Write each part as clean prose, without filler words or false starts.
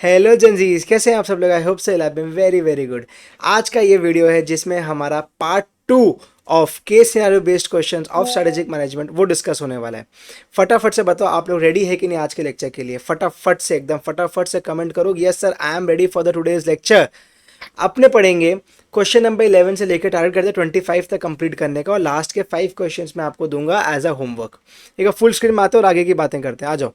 Hello जनजीज, कैसे हैं आप सब लोग। आई होप से लाइफ वेरी वेरी गुड। आज का ये वीडियो है जिसमें हमारा part 2 of case scenario based questions of strategic management वो डिस्कस होने वाला है। फटाफट से बताओ आप लोग रेडी है कि नहीं आज के लेक्चर के लिए। फटाफट से एकदम फटाफट से कमेंट करो yes sir I am ready for the today's lecture. अपने पढ़ेंगे क्वेश्चन नंबर 11 से लेकर टारगेट करते हैं 25 तक कंप्लीट करने का, और लास्ट के 5 क्वेश्चंस मैं आपको दूंगा एज अ होमवर्क। ठीक है, फुल स्क्रीन में आते हैं और आगे की बातें करते हैं। आ जाओ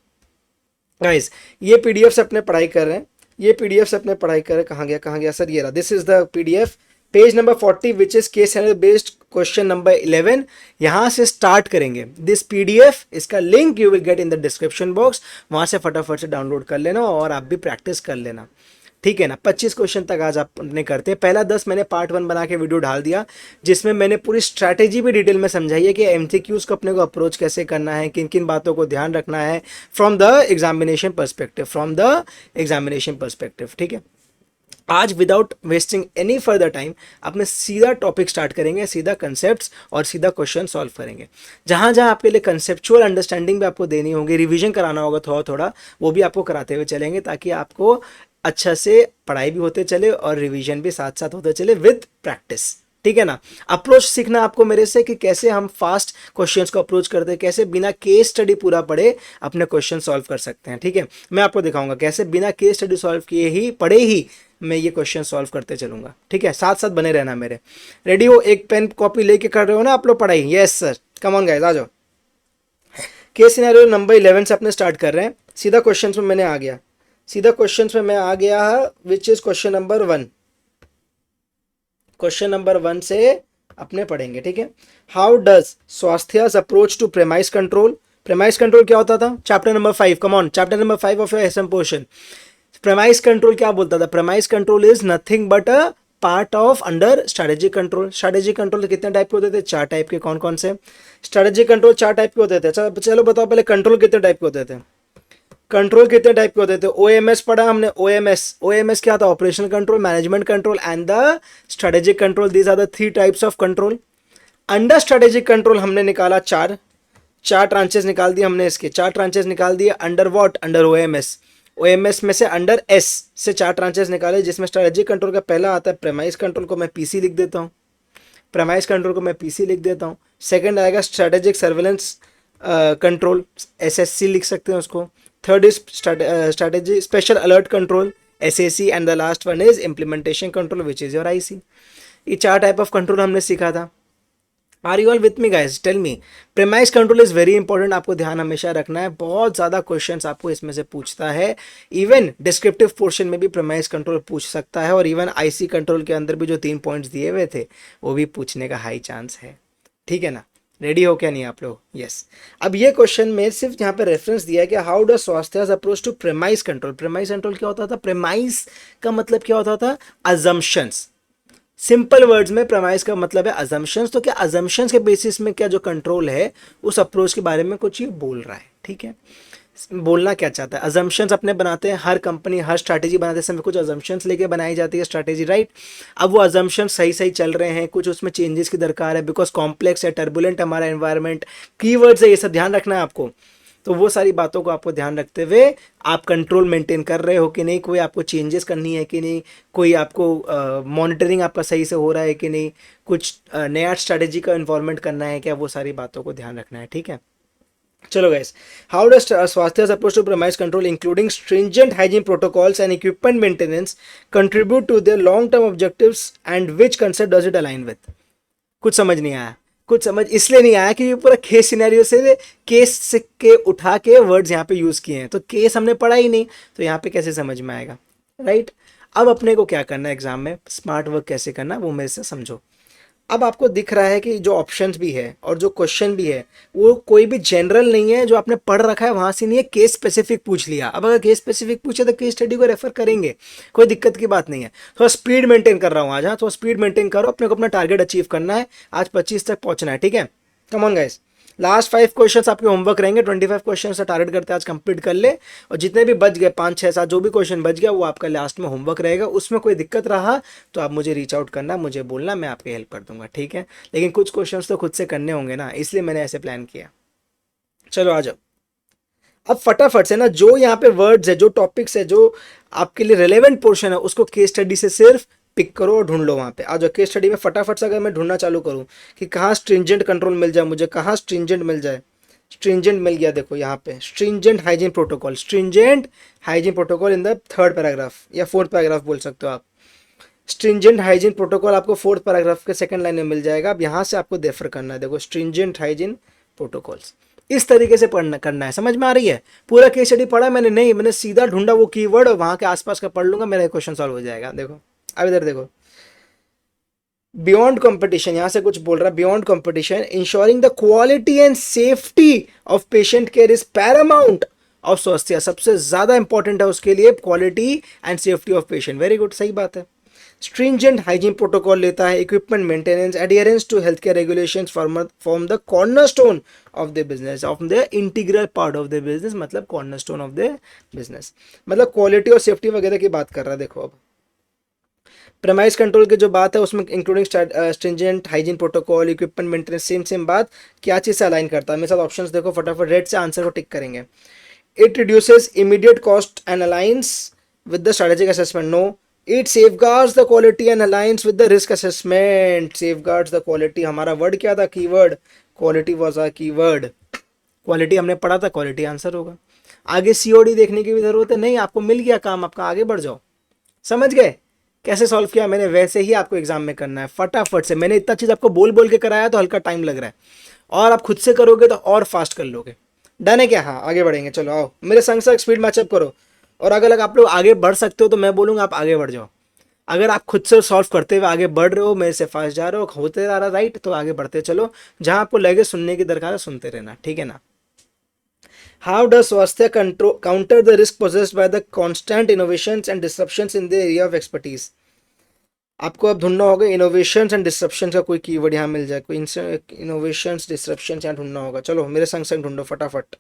गाइस, ये पीडीएफ से अपने पढ़ाई कर रहे हैं, ये पीडीएफ से अपने पढ़ाई कर रहे हैं। कहाँ गया सर, ये रहा। This is the PDF, page number 40 which is case scenario based question number 11। यहाँ से स्टार्ट करेंगे दिस पीडीएफ। इसका link you will get in the description box, वहाँ से फटाफट से डाउनलोड कर लेना और आप भी प्रैक्टिस कर लेना। ठीक है ना। 25 क्वेश्चन तक आज आपने करते हैं। पहला 10 मैंने पार्ट 1 बना के वीडियो डाल दिया, जिसमें मैंने पूरी स्ट्रैटेजी भी डिटेल में समझाई है कि एमसीक्यूज को अपने को अप्रोच कैसे करना है, किन किन बातों को ध्यान रखना है फ्रॉम द एग्जामिनेशन पर्सपेक्टिव। ठीक है, आज without wasting any further time अपने सीधा टॉपिक स्टार्ट करेंगे, सीधा कंसेप्ट्स और सीधा क्वेश्चन सॉल्व करेंगे। जहां जहां आपके लिए कंसेप्चुअल अंडरस्टैंडिंग भी आपको देनी होगी, रिवीजन कराना होगा थोड़ा थोड़ा, वो भी आपको कराते हुए चलेंगे, ताकि आपको अच्छा से पढ़ाई भी होते चले और रिवीजन भी साथ साथ होते चले विद प्रैक्टिस। ठीक है ना। अप्रोच सीखना आपको मेरे से कि कैसे हम फास्ट क्वेश्चंस को अप्रोच करते हैं, कैसे बिना केस स्टडी पूरा पढ़े अपने क्वेश्चन सॉल्व कर सकते हैं। ठीक है, मैं आपको दिखाऊंगा कैसे बिना केस स्टडी सॉल्व किए ही पढ़े ही मैं ये क्वेश्चन सॉल्व करते चलूंगा। ठीक है, साथ साथ बने रहना मेरे। रेडी हो, एक पेन कॉपी लेके कर रहे हो ना आप लोग पढ़ाई। Yes sir, come on guys, आ जाओ। केस सिनेरियो नंबर 11 से अपने स्टार्ट कर रहे हैं। सीधा क्वेश्चन में मैंने आ गया, सीधा क्वेश्चन में मैं आ गया, which is question number 1। Question number 1 से अपने पढ़ेंगे। ठीक है, how does Swasthya's approach to premise control. Premise control क्या होता था, chapter number 5। Come on, chapter number 5 of your SM portion. Premise control क्या बोलता था, premise control is nothing but a part of under strategic control. Strategic control कितने type के होते थे, 4 टाइप के। कौन कौन से स्ट्रेटेजिक कंट्रोल 4 टाइप के होते थे। चलो बताओ पहले, कंट्रोल कितने टाइप के होते थे। कंट्रोल कितने टाइप के होते थे, ओएमएस पढ़ा हमने। ओएमएस क्या था, operational control, management control and the strategic control. These are the 3 types of control. Under strategic control हमने निकाला 4 ट्रांचेस निकाल दिए हमने, इसके 4 ट्रांचेस निकाल दिए। Under what, under OMS. OMS में से अंडर एस से 4 ट्रांचेस निकाले, जिसमें स्ट्रेटेजिक कंट्रोल का पहला आता है प्रेमाइस कंट्रोल, को मैं पीसी लिख देता हूँ। प्रेमाइस कंट्रोल को मैं पीसी लिख देता हूँ। सेकंड आएगा स्ट्रेटेजिक सर्वेलेंस कंट्रोल, एसएससी लिख सकते हैं उसको। Third is strategy special alert control, SAC, and the last one is implementation control which is your IC. ये 4 टाइप ऑफ कंट्रोल हमने सीखा था। Are you all with me guys, tell me. Premise control is very important, आपको ध्यान हमेशा रखना है। बहुत ज़्यादा क्वेश्चंस आपको इसमें से पूछता है। इवन डिस्क्रिप्टिव पोर्शन में भी प्रेमाइस कंट्रोल पूछ सकता है, और इवन आईसी कंट्रोल के अंदर भी जो 3 पॉइंट्स दिए हुए थे वो भी पूछने का हाई चांस है। ठीक है ना, रेडी हो क्या नहीं आप लोग। यस, अब ये क्वेश्चन में सिर्फ यहाँ पे रेफरेंस दिया है कि how does Swasthya approach to premise control. Premise control क्या होता था, प्रेमाइस का मतलब क्या होता था, अजम्पशंस। सिंपल वर्ड्स में प्रेमाइस का मतलब है अजम्पशंस। तो क्या अजम्पशंस के बेसिस में क्या जो कंट्रोल है उस अप्रोच के बारे में कुछ ये बोल रहा है। ठीक है, बोलना क्या चाहता है। अजम्पशंस अपने बनाते हैं, हर कंपनी हर स्ट्रैटेजी बनाते समय कुछ अजम्पशंस लेके बनाई जाती है स्ट्रैटेजी, राइट। अब वो अजम्पशंस सही सही चल रहे हैं, कुछ उसमें चेंजेस की दरकार है, बिकॉज कॉम्प्लेक्स है, टर्बुलेंट हमारा एनवायरनमेंट, कीवर्ड्स है, ये सब ध्यान रखना है आपको। तो वो सारी बातों को आपको ध्यान रखते हुए आप कंट्रोल मेंटेन कर रहे हो कि नहीं, कोई आपको चेंजेस करनी है कि नहीं, कोई आपको मॉनिटरिंग आपका सही से हो रहा है कि नहीं, कुछ नया स्ट्रैटेजी का इन्वॉल्वमेंट करना है क्या, वो सारी बातों को ध्यान रखना है। ठीक है, चलो guys, how does Swasthya approach to premise control including stringent hygiene protocols and equipment maintenance contribute to their long term objectives and which concept does it align with. कुछ समझ नहीं आया। कुछ समझ इसलिए नहीं आया कि ये पूरा केस सिनेरियो से केस के उठा के वर्ड्स यहाँ पे यूज किए हैं, तो केस हमने पढ़ा ही नहीं, तो यहाँ पे कैसे समझ में आएगा, राइट। अब अपने को क्या करना है एग्जाम में, स्मार्ट वर्क कैसे करना वो मेरे से समझो। अब आपको दिख रहा है कि जो ऑप्शंस भी है और जो क्वेश्चन भी है वो कोई भी जनरल नहीं है, जो आपने पढ़ रखा है वहां से नहीं है, केस स्पेसिफिक पूछ लिया। अब अगर केस स्पेसिफिक पूछे तो केस स्टडी को रेफर करेंगे, कोई दिक्कत की बात नहीं है। थोड़ा स्पीड मेंटेन कर रहा हूँ आज, हाँ थोड़ा स्पीड मेंटेन करो, अपने को अपना टारगेट अचीव करना है, आज 25 तक पहुंचना है। ठीक है, come on guys. Last 5 questions आपके होमवर्क रहेंगे, 25 क्वेश्चन से टारगेट करते हैं आज कंप्लीट कर ले, और जितने भी बच गए 5 6 7 जो भी क्वेश्चन बच गया वो आपका लास्ट में होमवर्क रहेगा। उसमें कोई दिक्कत रहा तो आप मुझे रीच आउट करना, मुझे बोलना, मैं आपकी हेल्प कर दूंगा। ठीक है, लेकिन कुछ क्वेश्चंस तो खुद से करने होंगे ना, इसलिए मैंने ऐसे प्लान किया। चलो आ जाओ, अब फटाफट से ना जो यहाँ पे वर्ड्स है, जो टॉपिक्स है, जो आपके लिए रिलेवेंट पोर्शन है उसको केस स्टडी से सिर्फ पिक करो और ढूंढ लो वहाँ पे। आज केस स्टडी में फटाफट से अगर मैं ढूंढना चालू करूँ कि कहाँ स्ट्रिंजेंट कंट्रोल मिल जाए मुझे, कहाँ स्ट्रिंजेंट मिल जाए, स्ट्रिंजेंट मिल गया देखो यहाँ पे, stringent hygiene protocol, stringent hygiene protocol in the third paragraph या फोर्थ पैराग्राफ बोल सकते हो आप। स्ट्रिंजेंट हाइजीन प्रोटोकॉल आपको फोर्थ पैराग्राफ के सेकंड लाइन में मिल जाएगा। अब यहाँ से आपको रेफर करना है, देखो स्ट्रिंजेंट हाइजीन प्रोटोकॉल्स इस तरीके से पढ़ना करना है। समझ में आ रही है? पूरा केस स्टडी पढ़ा मैंने नहीं, मैंने सीधा ढूंढा वो कीवर्ड और वहां के आसपास का पढ़ लूंगा, मेरा क्वेश्चन सॉल्व हो जाएगा। देखो अब इधर देखो, बियॉन्ड कंपटीशन, यहां से कुछ बोल रहा है, beyond competition ensuring the quality and safety of patient care is paramount of Swasthya, सबसे ज्यादा इंपॉर्टेंट है उसके लिए quality and safety of patient. Very good, सही बात है। स्ट्रिंजेंट हाइजीन प्रोटोकॉल लेता है equipment maintenance, adherence to health care regulations form the cornerstone of the business, of the integral part of the business, मतलब cornerstone of the business, मतलब quality और safety वगैरह की बात कर रहा है। देखो अब प्रेमाइज कंट्रोल की जो बात है उसमें including stringent hygiene protocol, equipment maintenance, same same बात, क्या चीज़ से अलाइन करता है? मेरे साथ ऑप्शंस देखो फटाफट, रेड से आंसर को टिक करेंगे। It reduces immediate cost and aligns with the strategic assessment, no. It safeguards the quality and aligns with the risk assessment, safeguards the quality, हमारा वर्ड क्या था? Keyword, quality was a keyword. Quality हमने पढ़ा था, quality answer होगा। आगे COD देखने की भी जरूरत है नहीं, आपको मिल गया काम आपका, आगे बढ़ जाओ। समझ गए कैसे सॉल्व किया मैंने? वैसे ही आपको एग्जाम में करना है फटाफट से। मैंने इतना चीज़ आपको बोल बोल के कराया तो हल्का टाइम लग रहा है, और आप खुद से करोगे तो और फास्ट कर लोगे। डन है क्या? हाँ आगे बढ़ेंगे, चलो आओ मेरे संग संग स्पीड मैचअप करो। और अगर आप लोग आगे बढ़ सकते हो तो मैं बोलूँगा आप आगे बढ़ जाओ। अगर आप खुद से सॉल्व करते हुए आगे बढ़ रहे हो, मेरे से फास्ट जा रहे हो, होते जा रहा राइट, तो आगे बढ़ते चलो। जहाँ आपको लगे सुनने की दरकार है सुनते रहना, ठीक है ना? How does Swasthya counter the risk possessed by the constant innovations and disruptions in the area of expertise? आपको अब ढूंढना होगा इनोवेशंस एंड डिसरप्शन का कोई कीवर्ड यहाँ मिल जाए, कोई इनोवेशंस डिसरप्शन यहाँ ढूंढना होगा। चलो मेरे संग संग ढूंढो फटाफट।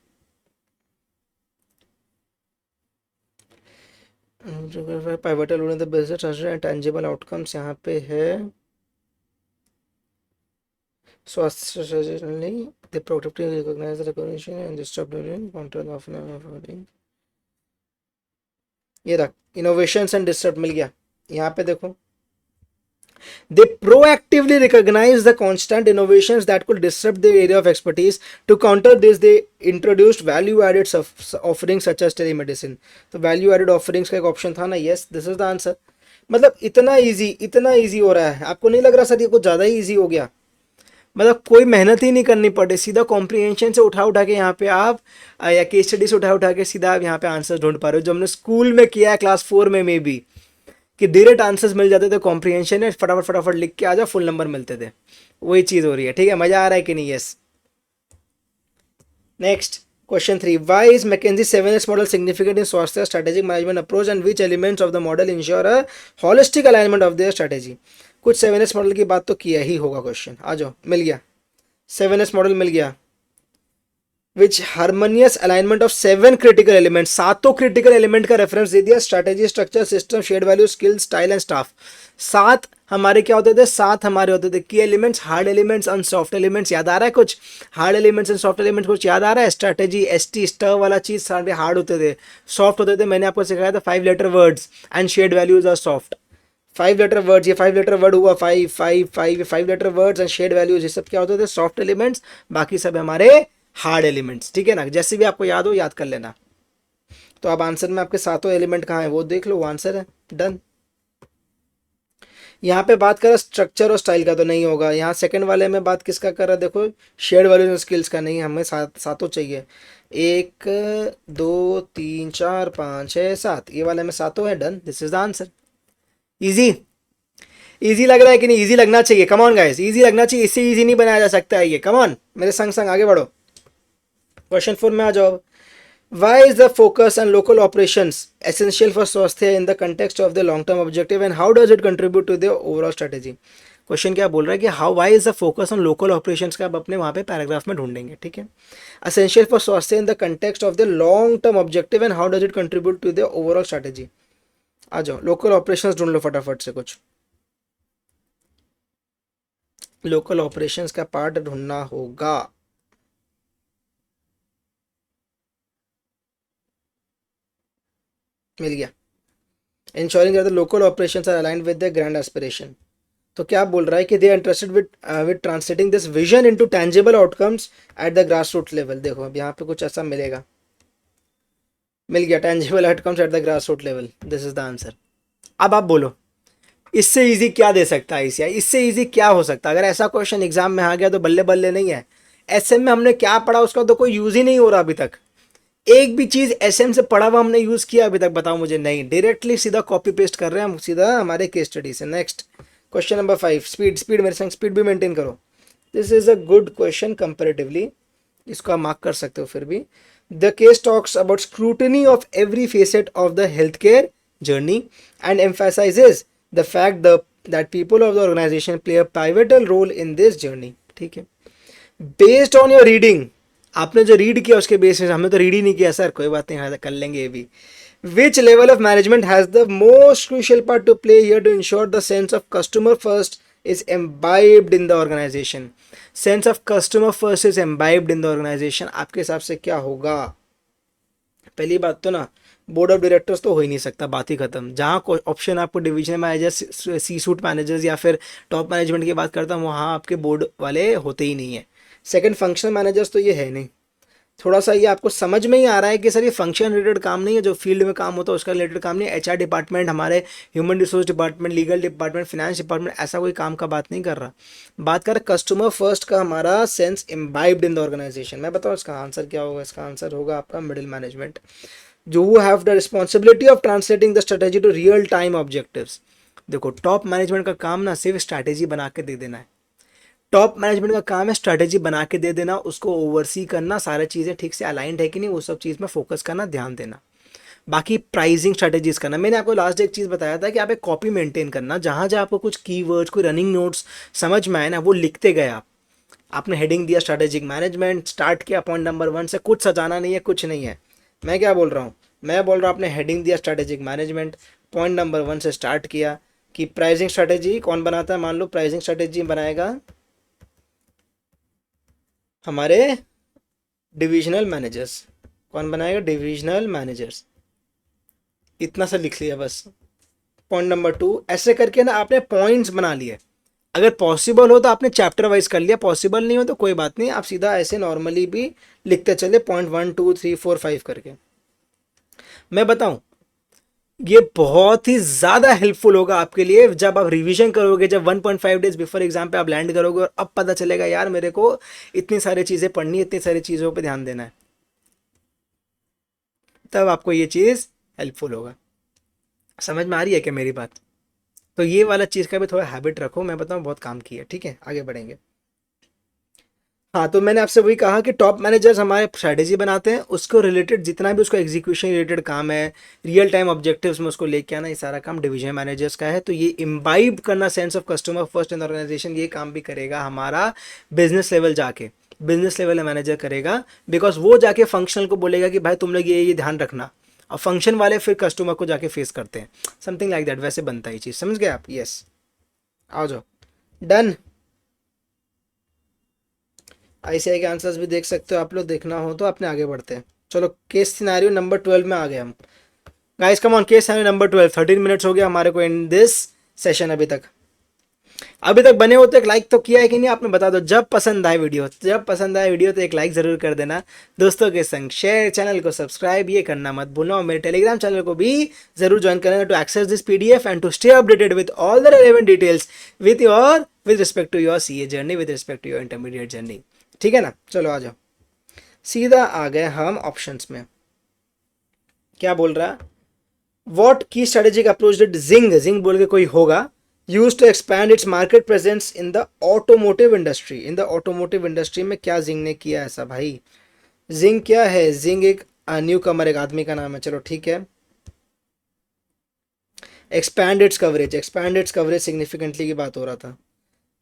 Pivotal the business and tangible outcomes यहाँ पे है। स्वास्थ्य the productive recognize the recognition and disrupt counter the offering, ये रख इनोवेशंस एंड डिसरप्ट मिल गया। यहाँ पे देखो, they proactively recognize the constant innovations that could disrupt the area of expertise. To counter this, they introduced value-added offerings such as telemedicine. तो value-added offerings का एक option था ना, yes, this is the answer. मतलब इतना easy हो रहा है, आपको नहीं लग रहा सर ये कुछ ज़्यादा ही ईजी हो गया? मतलब कोई मेहनत ही नहीं करनी पड़े, सीधा कॉम्प्रिहेंशन से उठा के यहाँ पे आप या केस स्टडी से उठा के सीधा आप यहाँ पे आंसर ढूंढ पा रहे हो, जो हमने स्कूल में किया है क्लास 4 में मे बी, कि डायरेक्ट आंसर्स मिल जाते थे कॉम्प्रिहेंशन में, फटाफट लिख के आ जाओ, फुल नंबर मिलते थे। वही चीज़ हो रही है, ठीक है? मज़ा आ रहा है कि नहीं? Yes. Next question 3, why is McKinsey 7S model significant in Swasthya strategic management approach and which elements of the model ensure a holistic alignment of their strategy? कुछ 7S मॉडल की बात तो किया ही होगा क्वेश्चन, आ जाओ मिल गया। 7S मॉडल मिल गया, which harmonious alignment of 7 critical element, सातों क्रिटिकल एलिमेंट का रेफरेंस दे दिया, strategy, structure, system, shared value, skill, style and staff. 7 हमारे क्या होते थे? 7 हमारे होते थे की elements, hard elements and soft elements. याद आ रहा है कुछ? Hard elements and soft elements कुछ याद आ रहा है? स्ट्रैटेजी, एसटी, स्टर वाला चीज सारे हार्ड होते थे, सॉफ्ट होते थे मैंने आपको सिखाया था 5 letter words and shared values are soft. 5 letter words, ये 5 लेटर वर्ड हुआ, 5 letter words and shared values, ये सब क्या होते थे? Soft elements. बाकी सब हमारे हार्ड एलिमेंट्स, ठीक है ना? जैसे भी आपको याद हो याद कर लेना। तो अब आंसर में आपके सातों एलिमेंट कहाँ है वो देख लो, वो आंसर है। डन। यहाँ पे बात कर रहा स्ट्रक्चर और स्टाइल का तो नहीं होगा। यहाँ सेकंड वाले में बात किसका कर रहा है? देखो शेयर्ड वैल्यूज एंड स्किल्स का नहीं, हमें सातों चाहिए। 1 2 3 4 5 6 7, ये वाले में सातों है। Done, this is the answer. Easy easy लग रहा है कि नहीं? इजी लगना चाहिए, कम ऑन गाइस, इजी लगना चाहिए, इससे इजी नहीं बनाया जा सकता है ये। कम ऑन मेरे संग संग आगे बढ़ो। क्वेश्चन 4 में आ जाओ। Why is the focus on local operations essential for Swasthya in the context of the long term objective and how does it contribute to the overall strategy? Question क्या बोल रहा है कि how why is the focus on local operations का आप अपने वहाँ पे पैराग्राफ में ढूंढेंगे, ठीक है? Essential for Swasthya in the context of the long term objective and how does it contribute to the overall strategy? आ जाओ लोकल ऑपरेशंस ढूंढ लो फटाफट से, कुछ लोकल ऑपरेशंस का पार्ट ढूंढना होगा। मिल गया। Ensuring that the local operations are aligned with the grand aspiration. तो क्या बोल रहा है कि they are interested with translating this vision into tangible outcomes at the grass root level. देखो अब यहाँ पे कुछ ऐसा मिलेगा, मिल गया, tangible outcomes at the grass root level, this is the answer. अब आप बोलो इससे इजी क्या दे सकता है ICI, इससे इजी क्या हो सकता है? अगर ऐसा क्वेश्चन एग्जाम में आ गया तो बल्ले बल्ले नहीं है। SM में हमने क्या पढ़ा उसका तो कोई यूज ही नहीं हो रहा अभी तक। एक भी चीज SM से पढ़ा हुआ हमने यूज किया अभी तक? बताओ मुझे। नहीं, डायरेक्टली सीधा कॉपी पेस्ट कर रहे हैं हम सीधा हमारे केस स्टडी से। Next question number 5, speed, speed मेरे संग स्पीड भी मेंटेन करो। This is a good question comparatively, इसको आप मार्क कर सकते हो फिर भी। The case talks about scrutiny of every facet of the health care journey and emphasizes the fact that people of the organization play a pivotal role in this journey। ठीक है, based on your reading, आपने जो read किया उसके base में, हमने तो read ही नहीं किया सर, कोई बात नहीं, कर लेंगे ये भी। Which level of management has the most crucial part to play here to ensure the sense of customer first is imbibed in the organization? Sense of customer first is imbibed in the organization, आपके हिसाब से क्या होगा? पहली बात तो ना, board of directors तो हो ही नहीं सकता, बात ही खत्म। जहाँ ऑप्शन आपको डिवीजन मैनेजर, सी सूट मैनेजर्स या फिर टॉप मैनेजमेंट की बात करता हूँ, वहाँ आपके बोर्ड वाले होते ही नहीं है। सेकंड, फंक्शनल मैनेजर्स तो ये है नहीं। थोड़ा सा ये आपको समझ में ही आ रहा है कि सर ये फंक्शन रिलेटेड काम नहीं है, जो फील्ड में काम होता है उसका रिलेटेड काम नहीं है। HR डिपार्टमेंट, हमारे human resource department, legal department, finance department ऐसा कोई काम का बात नहीं कर रहा। बात कर कस्टमर फर्स्ट का हमारा sense imbibed in the organisation. मैं बताऊँ इसका आंसर क्या होगा? इसका आंसर होगा आपका मिडिल मैनेजमेंट, जो who have the responsibility of translating the strategy to real time objectives. देखो टॉप मैनेजमेंट का काम ना सिर्फ स्ट्रैटेजी बना के दे देना है। टॉप मैनेजमेंट का काम है स्ट्रैटेजी बना के दे देना, उसको ओवरसी करना, सारी चीज़ें ठीक से अलाइंड है कि नहीं वो सब चीज़ में फोकस करना, ध्यान देना। बाकी प्राइसिंग स्ट्रैटेजीज करना। मैंने आपको लास्ट एक चीज़ बताया था कि आप एक कॉपी मेंटेन करना, जहाँ जहाँ आपको कुछ कीवर्ड्स, कोई रनिंग नोट्स समझ में आए ना, वो लिखते गए आप। आपने हेडिंग दिया स्ट्रैटेजिक मैनेजमेंट, स्टार्ट किया पॉइंट नंबर 1 से, कुछ सजाना नहीं है, कुछ नहीं है। मैं क्या बोल रहा हूँ? मैं बोल रहा हूँ आपने हेडिंग दिया स्ट्रैटेजिक मैनेजमेंट, पॉइंट नंबर 1 से स्टार्ट किया कि प्राइसिंग स्ट्रैटेजी कौन बनाता है। मान लो प्राइसिंग स्ट्रैटेजी बनाएगा हमारे डिविजनल मैनेजर्स। कौन बनाएगा? Divisional managers. इतना सा लिख लिया बस। पॉइंट नंबर 2, ऐसे करके ना आपने पॉइंट्स बना लिए। अगर पॉसिबल हो तो आपने चैप्टर वाइज कर लिया, पॉसिबल नहीं हो तो कोई बात नहीं, आप सीधा ऐसे नॉर्मली भी लिखते चले, पॉइंट 1 2 3 4 5 करके। मैं बताऊं, ये बहुत ही ज़्यादा हेल्पफुल होगा आपके लिए जब आप रिवीजन करोगे, जब 1.5 डेज बिफोर एग्जाम पे आप लैंड करोगे और अब पता चलेगा यार मेरे को इतनी सारी चीज़ें पढ़नी है, इतनी सारी चीज़ों पे ध्यान देना है, तब आपको ये चीज़ हेल्पफुल होगा। समझ में आ रही है क्या मेरी बात? तो ये वाला चीज़ का भी थोड़ा हैबिट रखो, मैं बताऊँ बहुत काम की है। ठीक है, आगे बढ़ेंगे। हाँ, तो मैंने आपसे वही कहा कि टॉप मैनेजर्स हमारे स्ट्रैटेजी बनाते हैं, उसको रिलेटेड जितना भी उसको एग्जीक्यूशन रिलेटेड काम है, रियल टाइम ऑब्जेक्टिव्स में उसको लेके आना, ये सारा काम डिवीजन मैनेजर्स का है। तो ये इम्बाइब करना sense of customer first in organisation, ये काम भी करेगा हमारा बिजनेस लेवल जाके, बिजनेस लेवल मैनेजर करेगा। बिकॉज वो जाके फंक्शनल को बोलेगा कि भाई तुम लोग ये ध्यान रखना, और फंक्शन वाले फिर कस्टमर को जाके फेस करते हैं। समथिंग लाइक दैट, वैसे बनता है ये चीज़। समझ गए आप? यस, आओ जाओ, डन। ICI के आंसर्स भी देख सकते हो आप लोग, देखना हो तो अपने आगे बढ़ते हैं। चलो केस सिनेरियो नंबर 12 में आ गए हम। Guys come on, case scenario number 12। 13 minutes हो गया हमारे को इन दिस सेशन। अभी तक बने हो तो एक लाइक तो किया है कि नहीं आपने? बता दो। जब पसंद आए वीडियो, तो एक लाइक ज़रूर कर देना। दोस्तों के संग शेयर, चैनल को सब्सक्राइब ये करना मत भूलना, और मेरे टेलीग्राम चैनल को भी ज़रूर ज्वाइन करना to access this PDF and to stay updated with all the relevant details with respect to your CA journey, with respect to your intermediate journey. ठीक है ना? चलो आ जाओ, सीधा आ गए हम ऑप्शंस में। क्या बोल रहा है? वॉट की स्ट्रेटेजिक अप्रोच डिड जिंग बोल के कोई होगा use to expand its market presence in the automotive industry. In the automotive industry में क्या जिंग ने किया ऐसा? भाई जिंग क्या है? जिंग एक न्यू कमर, एक आदमी का नाम है। चलो ठीक है। एक्सपैंड इट्स कवरेज सिग्निफिकेंटली की बात हो रहा था,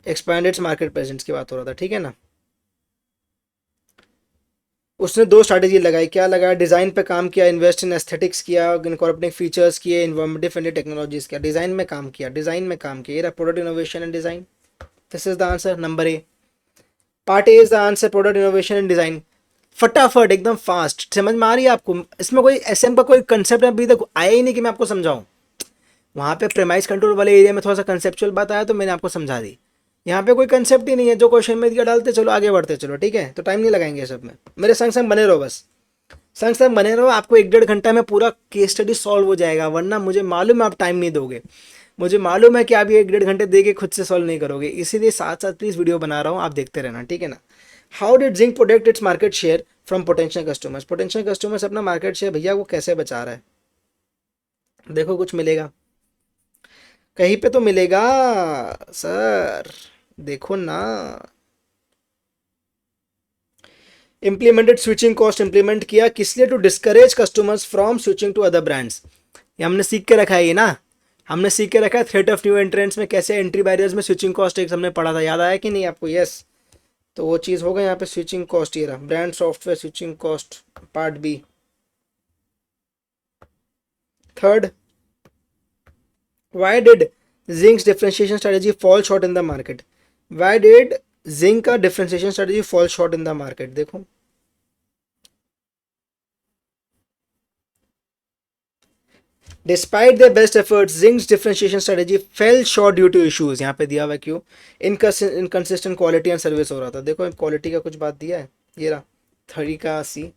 एक्सपैंड इट्स मार्केट प्रेजेंस की बात हो रहा था। ठीक है ना? उसने 2 स्ट्रैटेजी लगाई। क्या लगाया? डिज़ाइन पे काम किया, इन्वेस्ट इन एस्थेटिक्स किया, इनकॉर्पोरेटिंग फीचर्स किए, इन्वायरमेंटली फ्रेंडली टेक्नोलॉजीज किया। डिज़ाइन में काम किया, ये रहा product innovation and design. This is the answer, number A. Part A is the answer, product innovation and design. फटाफट एकदम फास्ट। समझ में आ रही है आपको? इसमें कोई SM का कोई कंसेप्ट अभी तक आया ही नहीं कि मैं आपको समझाऊं। वहाँ पे प्रेमाइस कंट्रोल वाले एरिया में थोड़ा सा कंसेप्चुअल बात आया तो मैंने आपको समझा दी। यहाँ पे कोई कंसेप्ट ही नहीं है, जो क्वेश्चन में दिया डालते चलो आगे बढ़ते चलो, ठीक है। तो टाइम नहीं लगाएंगे सब में, मेरे संग संग बने रहो, बस संग संग बने रहो। आपको 1-1.5 घंटा में पूरा केस स्टडी सॉल्व हो जाएगा, वरना मुझे मालूम है आप टाइम नहीं दोगे, मुझे मालूम है कि आप ये 1-1.5 घंटे दे के खुद से सॉल्व नहीं करोगे, इसीलिए साथ साथ प्लीज़ वीडियो बना रहा हूँ, आप देखते रहना, ठीक है ना। How did zinc protect it's market share from potential customers? Potential customers अपना मार्केट शेयर भैया वो कैसे बचा रहा है? देखो कुछ मिलेगा, कहीं पे तो मिलेगा सर, देखो ना। इम्प्लीमेंटेड स्विचिंग कॉस्ट, इम्प्लीमेंट किया किस लिए? To discourage customers from switching to other brands. ये हमने सीख के रखा है ये ना, हमने सीख के रखा है थ्रेट ऑफ न्यू एंट्रेंट्स में कैसे एंट्री बैरियर्स में स्विचिंग कॉस्ट एक हमने पढ़ा था, याद आया कि नहीं आपको? यस, तो वो चीज़ होगा यहाँ पे स्विचिंग कॉस्ट, ये रहा brand software switching cost part B. Third, why did Zinc's differentiation strategy fall short in the market? Why did Zinc का differentiation strategy fall short in the market? देखो Despite their best efforts, Zinc's differentiation strategy fell short due to issues. यहाँ पे दिया हुआ क्यों? Inconsistent quality and service हो रहा था। देखो क्वालिटी का कुछ बात दिया है, ये रहा 30 का सी।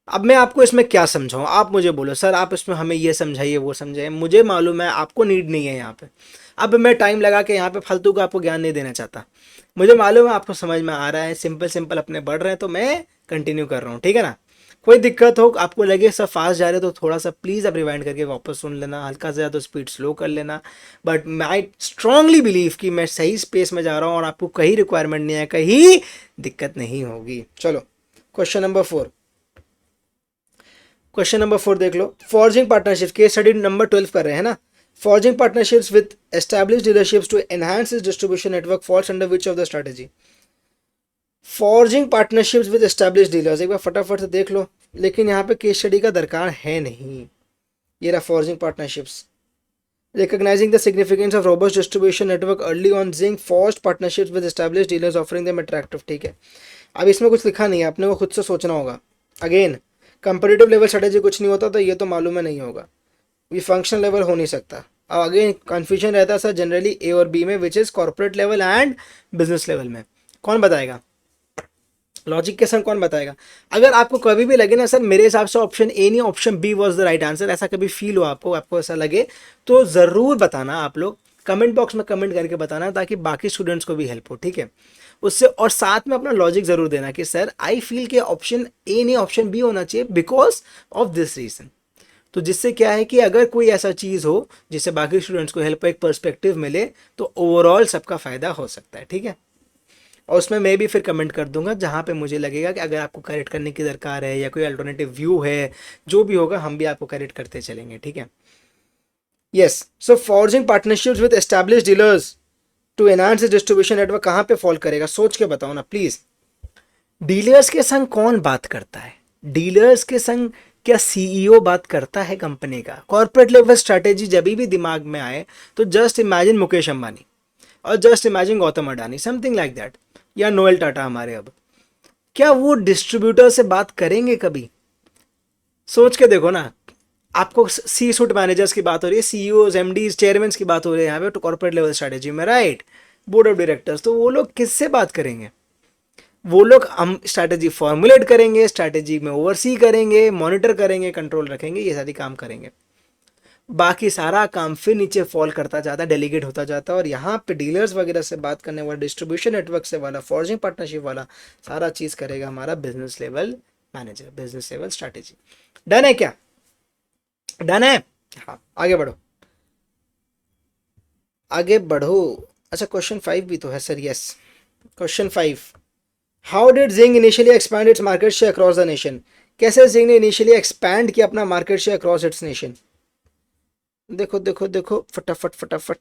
अब मैं आपको इसमें क्या समझाऊं, आप मुझे बोलो सर, आप इसमें हमें ये समझाइए वो समझाइए, मुझे मालूम है आपको नीड नहीं है यहाँ पे। अब मैं टाइम लगा के यहाँ पे फालतू का आपको ज्ञान नहीं देना चाहता, मुझे मालूम है आपको समझ में आ रहा है, सिंपल सिंपल अपने बढ़ रहे हैं तो मैं कंटिन्यू कर रहा हूँ, ठीक है ना। कोई दिक्कत हो, आपको लगे सब फास्ट जा रहे तो थोड़ा सा प्लीज़ आप रिवाइंड करके वापस सुन लेना, हल्का से ज़्यादा स्पीड स्लो कर लेना। बट आई स्ट्रांगली बिलीव कि मैं सही स्पेस में जा रहा हूँ और आपको कहीं रिक्वायरमेंट नहीं है, कहीं दिक्कत नहीं होगी। चलो क्वेश्चन नंबर 4, क्वेश्चन नंबर 4 देख लो। Forging partnership, case study number 12 कर रहे हैं ना। Forging partnerships with established dealerships to enhance its distribution network falls under which of the strategy? Forging partnerships with established dealers, एक बार फटाफट से देख लो, लेकिन यहाँ पे केस स्टडी का दरकार है नहीं। ये रहा forging partnerships. Recognizing the significance of robust distribution network early on, Zinc forged partnerships with established dealers offering them attractive, ठीक है। अब इसमें कुछ लिखा नहीं है, आपने को खुद से सोचना होगा। अगेन कंपेटिटिव लेवल स्ट्रेटेजी कुछ नहीं होता तो ये तो मालूम है नहीं होगा, ये फंक्शनल लेवल हो नहीं सकता। अब अगेन कन्फ्यूजन रहता है सर जनरली ए और बी में, which is corporate level and business level में। कौन बताएगा लॉजिक के संग, कौन बताएगा? अगर आपको कभी भी लगे ना सर मेरे हिसाब से ऑप्शन ए नहीं option B was the right answer, ऐसा कभी फील हो आपको ऐसा लगे तो ज़रूर बताना, आप लोग कमेंट बॉक्स में कमेंट करके बताना, ताकि बाकी स्टूडेंट्स को भी हेल्प हो, ठीक है उससे। और साथ में अपना लॉजिक ज़रूर देना कि सर आई फील कि ऑप्शन ए नहीं ऑप्शन बी होना चाहिए बिकॉज ऑफ दिस रीज़न। तो जिससे क्या है कि अगर कोई ऐसा चीज़ हो जिससे बाकी स्टूडेंट्स को हेल्प, एक पर्सपेक्टिव मिले, तो ओवरऑल सबका फ़ायदा हो सकता है, ठीक है। और उसमें मैं भी फिर कमेंट कर दूंगा जहाँ पे मुझे लगेगा कि अगर आपको करेक्ट करने की दरकार है या कोई अल्टरनेटिव व्यू है, जो भी होगा हम भी आपको करेक्ट करते चलेंगे, ठीक है। Yes, so forging partnerships with established dealers to enhance distribution network कहाँ पे फॉल करेगा, सोच के बताओ ना प्लीज। डीलर्स के संग कौन बात करता है? डीलर्स के संग क्या सीईओ बात करता है कंपनी का? कॉर्पोरेट लेवल स्ट्रैटेजी जब भी दिमाग में आए तो जस्ट इमेजिन मुकेश अंबानी और just imagine Gautam Adani, something like that, या नोएल टाटा हमारे। अब क्या वो डिस्ट्रीब्यूटर से बात करेंगे कभी? सोच के देखो ना, आपको सी सूट मैनेजर्स की बात हो रही है, सीईओज एमडीज चेयरमैन की बात हो रही है यहाँ पे तो कॉर्पोरेट लेवल स्ट्रैटेजी में, राइट, बोर्ड ऑफ डायरेक्टर्स, तो वो लोग किससे बात करेंगे? वो लोग हम स्ट्रैटेजी फॉर्मुलेट करेंगे, स्ट्रैटेजी में ओवरसी करेंगे, मॉनिटर करेंगे, कंट्रोल रखेंगे, ये सारी काम करेंगे। बाकी सारा काम फिर नीचे फॉल करता जाता है, डेलीगेट होता जाता है, और यहाँ पे डीलर्स वगैरह से बात करने वाला, डिस्ट्रीब्यूशन नेटवर्क से वाला, फॉर्जिंग पार्टनरशिप वाला सारा चीज़ करेगा हमारा business level manager, business level strategy. Done है क्या? डन है? हाँ आगे बढ़ो, आगे बढ़ो। अच्छा क्वेश्चन 5 भी तो है sir, yes question 5, how did Zing initially expand its market share across the nation? कैसे जिंग ने इनिशियली एक्सपैंड किया अपना market share across its nation? देखो देखो देखो फटाफट फटाफट,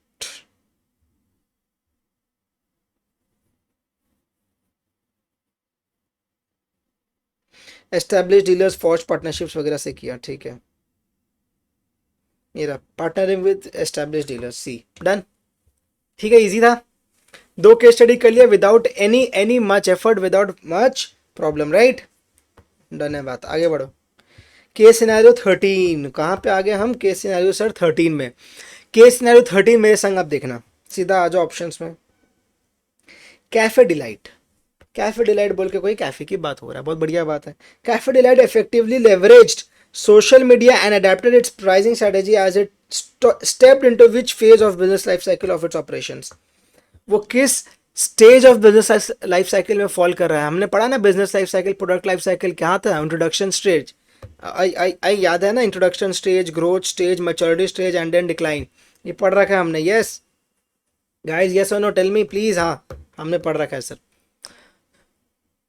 एस्टैब्लिश डीलर्स फॉर्ज पार्टनरशिप्स वगैरह से किया, ठीक है। मेरा partnering with establish dealers, see done, ठीक है, इजी था। 2 केस स्टडी कर लिया without any much effort, without much problem, right, done है बात, आगे बढ़ो। केस सिनेरियो 13 कहाँ पे आ गए हम? केस सिनेरियो सर 13 में। केस सिनेरियो 13 मेरे संग आप देखना, सीधा आ जाओ ऑप्शंस में। कैफे डिलाइट, कैफे डिलाइट बोल के कोई कैफे की बात हो रहा है, बहुत बढ़िया बात है। Cafe delight effectively leveraged social media and adapted its pricing strategy as it stepped into which phase of business life cycle of its operations। वो किस stage of business life cycle में फॉल कर रहा है? हमने पढ़ा ना business life cycle, product life cycle क्या था? इंट्रोडक्शन स्टेज, आई आई आई याद है ना? Introduction stage, growth stage, maturity stage and then decline, ये पढ़ रखा है हमने। यस गाइस, यस और नो, टेल मी प्लीज। हाँ हमने पढ़ रखा है सर।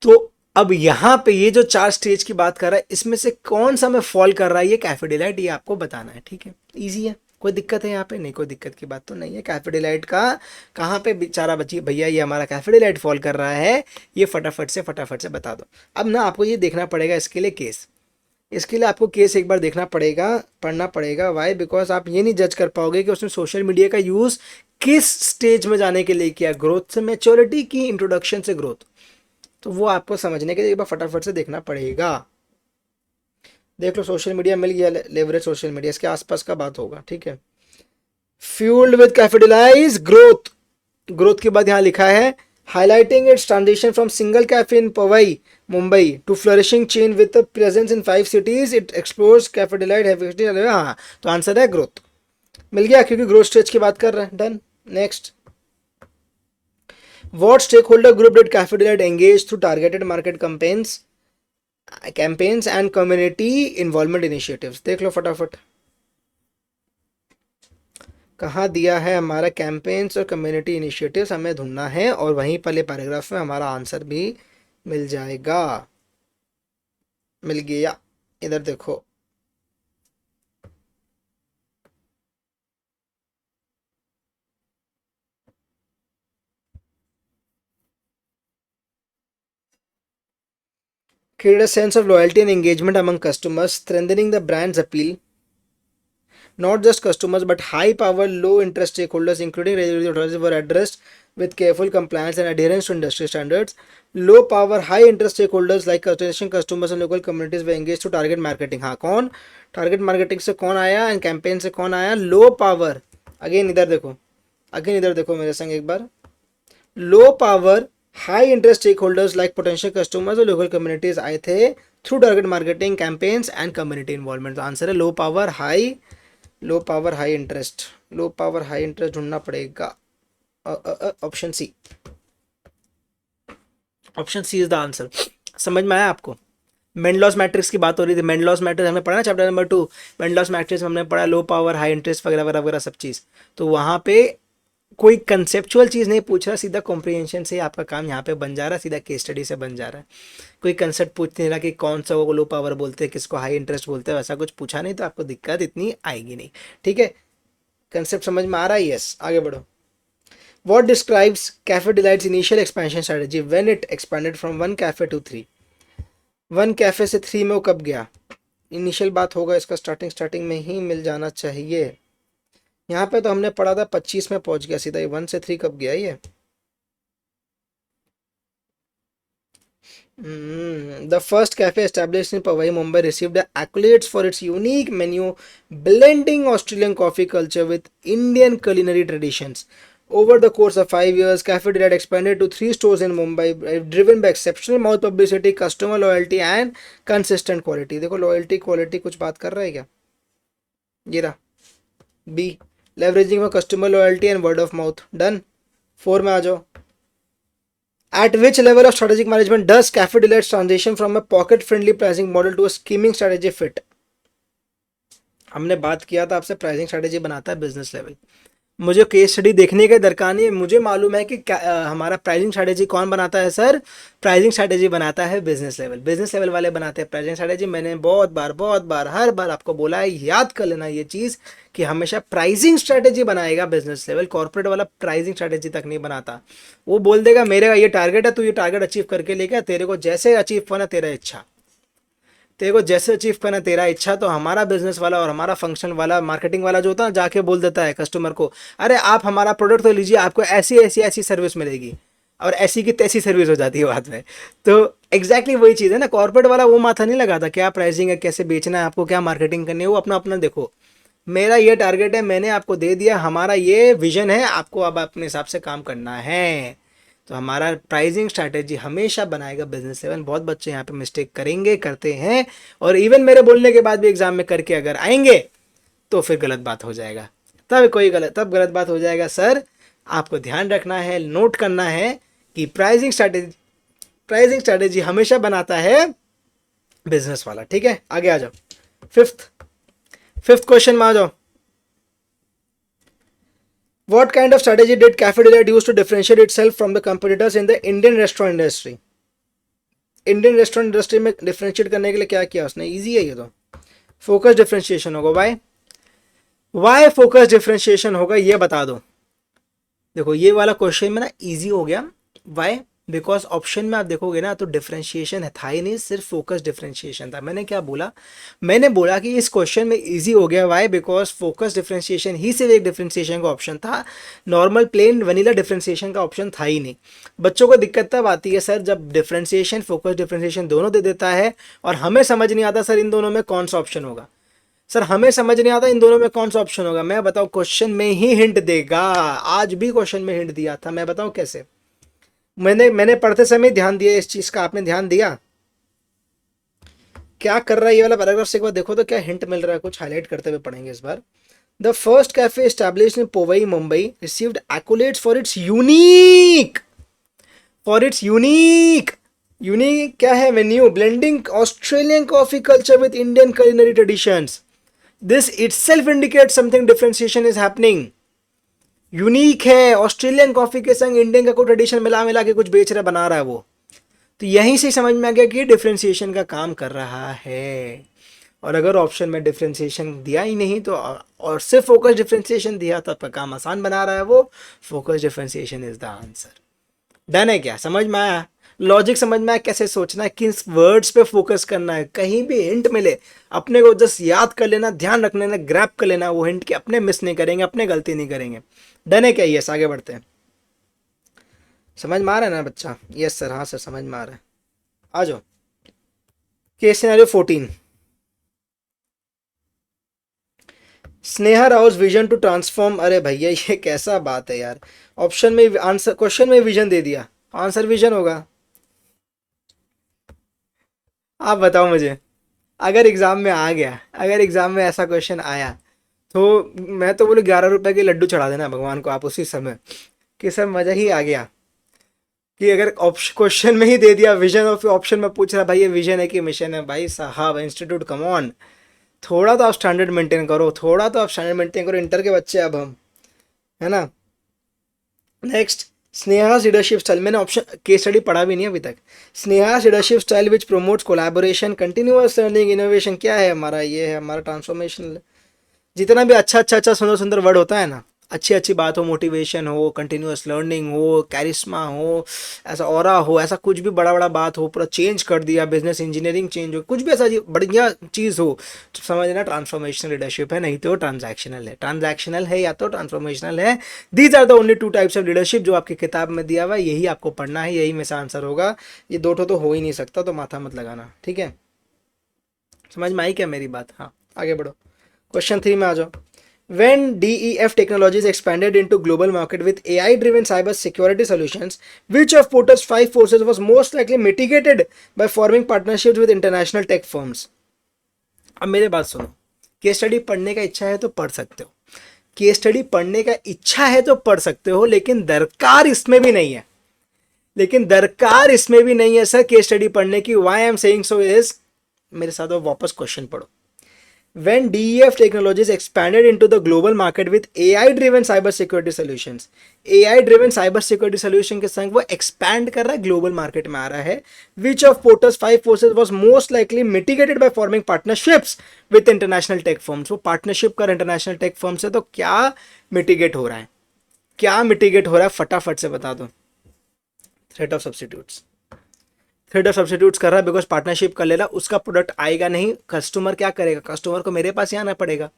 तो अब यहाँ पे ये जो 4 स्टेज की बात कर रहा है, इसमें से कौन सा में फॉल कर रहा है ये कैफे डिलाइट, ये आपको बताना है, ठीक है? इजी है, कोई दिक्कत है यहाँ पे? नहीं, कोई दिक्कत की बात तो नहीं है। कैफे डिलाइट का कहाँ पे बेचारा बची भैया, ये हमारा कैफे डिलाइट फॉल कर रहा है, ये फटाफट से बता दो। अब ना आपको ये देखना पड़ेगा इसके लिए केस, इसके लिए आपको केस एक बार देखना पड़ेगा, पढ़ना पड़ेगा। वाई? बिकॉज आप ये नहीं जज कर पाओगे कि उसने सोशल मीडिया का यूज़ किस स्टेज में जाने के लिए किया, ग्रोथ से मैच्योरिटी की, इंट्रोडक्शन से ग्रोथ। तो वो आपको समझने के लिए एक बार फटाफट से देखना पड़ेगा। देख लो, सोशल मीडिया मिल गया, लेवरेज सोशल मीडिया, इसके आसपास का बात होगा, ठीक है? Fuelled with capitalise growth, growth के बाद यहाँ लिखा है highlighting its transition from single cafe in Powai Mumbai to flourishing chain with presence in 5 cities, it explores कैपिटलाइट हैविटी। हाँ, तो आंसर है ग्रोथ, मिल गया, क्योंकि ग्रोथ स्टेज की बात कर रहे हैं। Done. Next, what stakeholder group did Cafe Delight engage through targeted market campaigns and community involvement initiatives? देख लो फटाफट, कहाँ दिया है हमारा कैंपेन्स और कम्युनिटी इनिशिएटिव्स, हमें ढूंढना है, और वहीं पहले पैराग्राफ में हमारा आंसर भी मिल जाएगा। मिल गया, इधर देखो। Create a sense of loyalty and engagement among customers, strengthening the brand's appeal. Not just customers, but high-power, low-interest stakeholders, including regulatory authorities, were addressed with careful compliance and adherence to industry standards. Low-power, high-interest stakeholders like consultation customers and local communities were engaged to target marketing. हाँ, कौन target marketing से कौन आया and campaign से कौन आया? Low power. Again इधर देखो, अगेन इधर देखो मेरे संग एक बार। Low power, high interest stake holders like potential customers और लोकल कम्युनिटीज आए थे through target marketing campaigns and community involvement. तो आंसर है low power high, low power high interest, low power high interest ढूंढना पड़ेगा। Option C, option C is the answer. समझ में आया आपको? मेंडलॉस मैट्रिक्स की बात हो रही थी, मेंडलॉस मैट्रिक्स हमने पढ़ा ना चैप्टर नंबर 2, मेंडलॉस मैट्रिक्स हमने पढ़ा, लो पावर हाई इंटरेस्ट वगैरह वगैरह वगैरह सब चीज़। तो वहाँ पे कोई कंसेप्चुअल चीज़ नहीं पूछ रहा, सीधा कॉम्प्रिहेंशन से आपका काम यहाँ पे बन जा रहा है, सीधा केस स्टडी से बन जा रहा है। कोई कंसेप्ट पूछ नहीं रहा कि कौन सा वो लो पावर बोलते हैं, किसको हाई इंटरेस्ट बोलते हैं, वैसा कुछ पूछा नहीं, तो आपको दिक्कत इतनी आएगी नहीं, ठीक है? कंसेप्ट समझ में आ रहा है? यस, आगे बढ़ो। What describes Cafe Delight's initial expansion strategy when it expanded from 1 cafe to 3? 1 cafe से 3 में वो कब गया? इनिशियल बात होगा इसका, स्टार्टिंग में ही मिल जाना चाहिए। यहाँ पे तो हमने पढ़ा था 25 में पहुंच गया सीधा, ये 1 से 3 कब गया ये? The first cafe established in Powai, Mumbai received accolades for its unique menu, blending Australian coffee culture with Indian culinary traditions. Over the course of 5 years, Cafe Delight expanded to 3 stores in Mumbai, driven by exceptional mouth publicity, customer loyalty and consistent quality. देखो loyalty quality कुछ बात कर रहा है क्या? ये रहा B, leveraging of customer loyalty and word of mouth. Done. 4 में आ जाओ। At which level of strategic management does Cafe Delight's transition from a pocket-friendly pricing model to a scheming strategy fit? हमने बात किया था आपसे, प्राइसिंग स्ट्रेटेजी बनाता है बिजनेस लेवल। मुझे केस स्टडी देखने का दरकार नहीं है, मुझे मालूम है कि हमारा प्राइसिंग स्ट्रेटेजी कौन बनाता है सर? प्राइसिंग स्ट्रेटेजी बनाता है बिजनेस लेवल, बिजनेस लेवल वाले बनाते हैं प्राइसिंग स्ट्रेटेजी। मैंने बहुत बार हर बार आपको बोला है, याद कर लेना ये चीज़ कि हमेशा प्राइसिंग स्ट्रेटेजी बनाएगा बिजनेस लेवल, कॉर्पोरेट वाला प्राइसिंग स्ट्रेटेजी तक नहीं बनाता। वो बोल देगा मेरे ये टारगेट है, तू ये टारगेट अचीव करके लेके, तेरे को जैसे अचीव करना तेरा इच्छा, तेरे को जैसे अचीव करना तेरा इच्छा। तो हमारा बिजनेस वाला और हमारा फंक्शन वाला, मार्केटिंग वाला जो होता है, जाके बोल देता है कस्टमर को, अरे आप हमारा प्रोडक्ट तो लीजिए, आपको ऐसी ऐसी ऐसी सर्विस मिलेगी। और ऐसी की तैसी सर्विस हो जाती है बाद में। तो एग्जैक्टली वही चीज़ है ना, कॉर्पोरेट वाला वो माथा नहीं लगाता क्या प्राइसिंग है, कैसे बेचना है आपको, क्या मार्केटिंग करनी है, वो अपना अपना देखो, मेरा ये टारगेट है, मैंने आपको दे दिया, हमारा ये विजन है, आपको अब अपने हिसाब से काम करना है। तो हमारा प्राइसिंग स्ट्रैटेजी हमेशा बनाएगा बिजनेस लेवल। बहुत बच्चे यहाँ पे मिस्टेक करेंगे, करते हैं, और इवन मेरे बोलने के बाद भी एग्जाम में करके अगर आएंगे तो फिर गलत बात हो जाएगा, तब गलत बात हो जाएगा। सर आपको ध्यान रखना है, नोट करना है कि प्राइसिंग स्ट्रैटेजी हमेशा बनाता है बिजनेस वाला। ठीक है, आगे आ जाओ। फिफ्थ क्वेश्चन में आ जाओ। What kind of strategy did Cafe Delight use to differentiate itself from the competitors in the Indian restaurant industry? Indian restaurant industry में डिफरेंशिएट करने के लिए क्या किया उसने? इजी है ये तो, फोकस डिफरेंशिएशन होगा। वाई फोकस डिफरेंशिएशन होगा ये बता दो। देखो ये वाला क्वेश्चन में ना इजी हो गया। वाई? बिकॉज ऑप्शन में आप देखोगे ना तो डिफरेंशिएशन है था ही नहीं, सिर्फ फोकस डिफरेंशिएशन था। मैंने क्या बोला? मैंने बोला कि इस क्वेश्चन में इजी हो गया। वाई? बिकॉज फोकस डिफरेंशिएशन ही सिर्फ एक डिफरेंशिएशन का ऑप्शन था, नॉर्मल प्लेन वनीला डिफरेंशिएशन का ऑप्शन था ही नहीं। बच्चों को दिक्कत तब आती है सर जब डिफरेंशिएशन फोकस डिफरेंशिएशन दोनों दे देता है और हमें समझ नहीं आता सर इन दोनों में कौन सा ऑप्शन होगा। सर हमें समझ नहीं आता इन दोनों में कौन सा ऑप्शन होगा। मैं बताऊं, क्वेश्चन में ही हिंट देगा। आज भी क्वेश्चन में हिंट दिया था, मैं बताऊं कैसे। मैंने पढ़ते समय ध्यान दिया इस चीज का, आपने ध्यान दिया क्या कर रहा है ये वाला पैराग्राफ से? एक बार देखो तो क्या हिंट मिल रहा है, कुछ हाईलाइट करते हुए पढ़ेंगे इस बार। The first cafe established in Powai Mumbai received accolades unique क्या है? Venue blending Australian coffee culture with Indian culinary traditions. This itself indicates something differentiation is happening. Unique है, ऑस्ट्रेलियन कॉफी के संग इंडियन का कोई ट्रेडिशन मिला मिला के कुछ बेच रहा बना रहा है वो। तो यहीं से समझ में आ गया कि डिफरेंशिएशन का काम कर रहा है। और अगर ऑप्शन में डिफरेंशिएशन दिया ही नहीं तो और सिर्फ फोकस डिफरेंशिएशन दिया तो आपका काम आसान बना रहा है वो। Focus differentiation is the answer. Done है क्या? समझ में आया? लॉजिक समझ में आया कैसे सोचना है, किस वर्ड्स पे फोकस करना है। कहीं भी हिंट मिले अपने को जस्ट याद कर लेना, ध्यान रख लेना, ग्रैब कर लेना वो हिंट के, अपने मिस नहीं करेंगे, अपने गलती नहीं करेंगे। डन है क्या? यस, आगे बढ़ते हैं। समझ में आ रहा है ना बच्चा? यस सर, हाँ सर समझ में आ रहा है। आ जाओ case scenario 14। Sneha rouse vision to transform. अरे भैया ये कैसा बात है यार, ऑप्शन में आंसर, क्वेश्चन में विजन दे दिया, आंसर विजन होगा। आप बताओ मुझे, अगर एग्जाम में आ गया, अगर एग्जाम में ऐसा क्वेश्चन आया तो मैं तो बोले 11 रुपए के लड्डू चढ़ा देना भगवान को आप उसी समय, कि सर मजा ही आ गया। कि अगर क्वेश्चन में ही दे दिया विजन और फिर ऑप्शन में पूछ रहा भाई ये विजन है कि मिशन है, भाई साहब इंस्टीट्यूट कम ऑन, थोड़ा तो आप स्टैंडर्ड मेंटेन करो, थोड़ा तो आप स्टैंडर्ड मेंटेन करो। इंटर के बच्चे अब हम, है ना। Next, Sneha's leadership style. मैंने ऑप्शन केस स्टडी पढ़ा भी नहीं अभी तक। Sneha's leadership style which promotes collaboration, continuous learning, innovation. क्या है हमारा? ये है हमारा ट्रांसफॉर्मेशन। जितना भी अच्छा सुंदर सुंदर वर्ड होता है ना, अच्छी अच्छी बात हो, मोटिवेशन हो, कंटिन्यूअस लर्निंग हो, कैरिस्मा हो, ऐसा ऑरा हो, ऐसा कुछ भी बड़ा बड़ा बात हो, पूरा चेंज कर दिया, बिजनेस इंजीनियरिंग चेंज हो, कुछ भी ऐसा बढ़िया चीज़ हो, तो समझ लेना ट्रांसफॉर्मेशनल लीडरशिप है, नहीं तो ट्रांजैक्शनल है। ट्रांजैक्शनल है या तो ट्रांसफॉर्मेशनल है। These are the only 2 types of leadership जो आपकी किताब में दिया हुआ है, यही आपको पढ़ना है, यही में से आंसर होगा। ये 2 तो हो ही नहीं सकता, तो माथा मत लगाना, ठीक है। समझ में आई क्या मेरी बात? हाँ, आगे बढ़ो। क्वेश्चन 3 में आ जाओ। When DEF Technologies expanded into global market with AI-driven cyber security solutions, which of Porter's 5 forces was most likely mitigated by forming partnerships with international tech firms? अब मेरे बात सुनो, केस स्टडी पढ़ने का इच्छा है तो पढ़ सकते हो, केस स्टडी पढ़ने का इच्छा है तो पढ़ सकते हो, लेकिन दरकार इसमें भी नहीं है, सर केस स्टडी पढ़ने की। Why I am saying so is, मेरे साथ वापस क्वेश्चन पढ़ो। When DEF Technologies expanded into the global market with AI-driven cybersecurity solutions, AI-driven cybersecurity solution के संग वो expand कर रहा है, global market में आ रहा है। Which of Porter's 5 forces was most likely mitigated by forming partnerships with international tech firms? वो partnership कर international tech firms से, तो क्या mitigate हो रहा है? फटाफट से बता दो। थ्रेट ऑफ सब्स्टिट्यूट्स कर रहा है, बिकॉज पार्टनरशिप कर लेगा, उसका प्रोडक्ट आएगा नहीं, कस्टमर क्या करेगा? कस्टमर को मेरे पास ही आना पड़ेगा।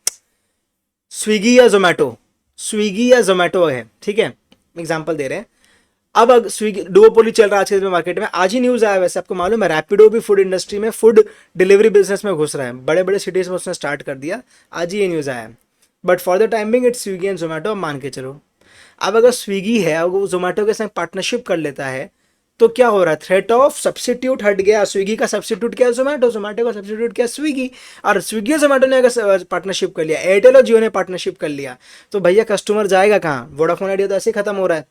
स्विगी या जोमेटो है, ठीक है, एग्जांपल दे रहे हैं। अब स्विगी डुओपोली चल रहा है आज के दिन में मार्केट में। आज ही न्यूज़ आया, वैसे आपको मालूम है रैपिडो भी फूड इंडस्ट्री में, फूड डिलीवरी बिजनेस में घुस रहा है, बड़े बड़े सिटीज़ में उसने स्टार्ट कर दिया, आज ही ये न्यूज़ आया है। But for the timing it's Swiggy and Zomato, मान के चलो। अब अगर स्विगी है, अगर वो जोमेटो के साथ पार्टनरशिप कर लेता है, तो क्या हो रहा है, थ्रेट ऑफ सब्सिट्यूट हट गया। स्विगी का सब्सिट्यूट क्या है जोमेटो, जोमेटो का सब्सिट्यूट क्या है स्विगी। और स्विगी और जोमेटो ने अगर पार्टनरशिप कर लिया, एयरटेल और जियो ने पार्टनरशिप कर लिया, तो भैया कस्टमर जाएगा कहाँ? वोडाफोन आइडिया तो ऐसे ही खत्म हो रहा है,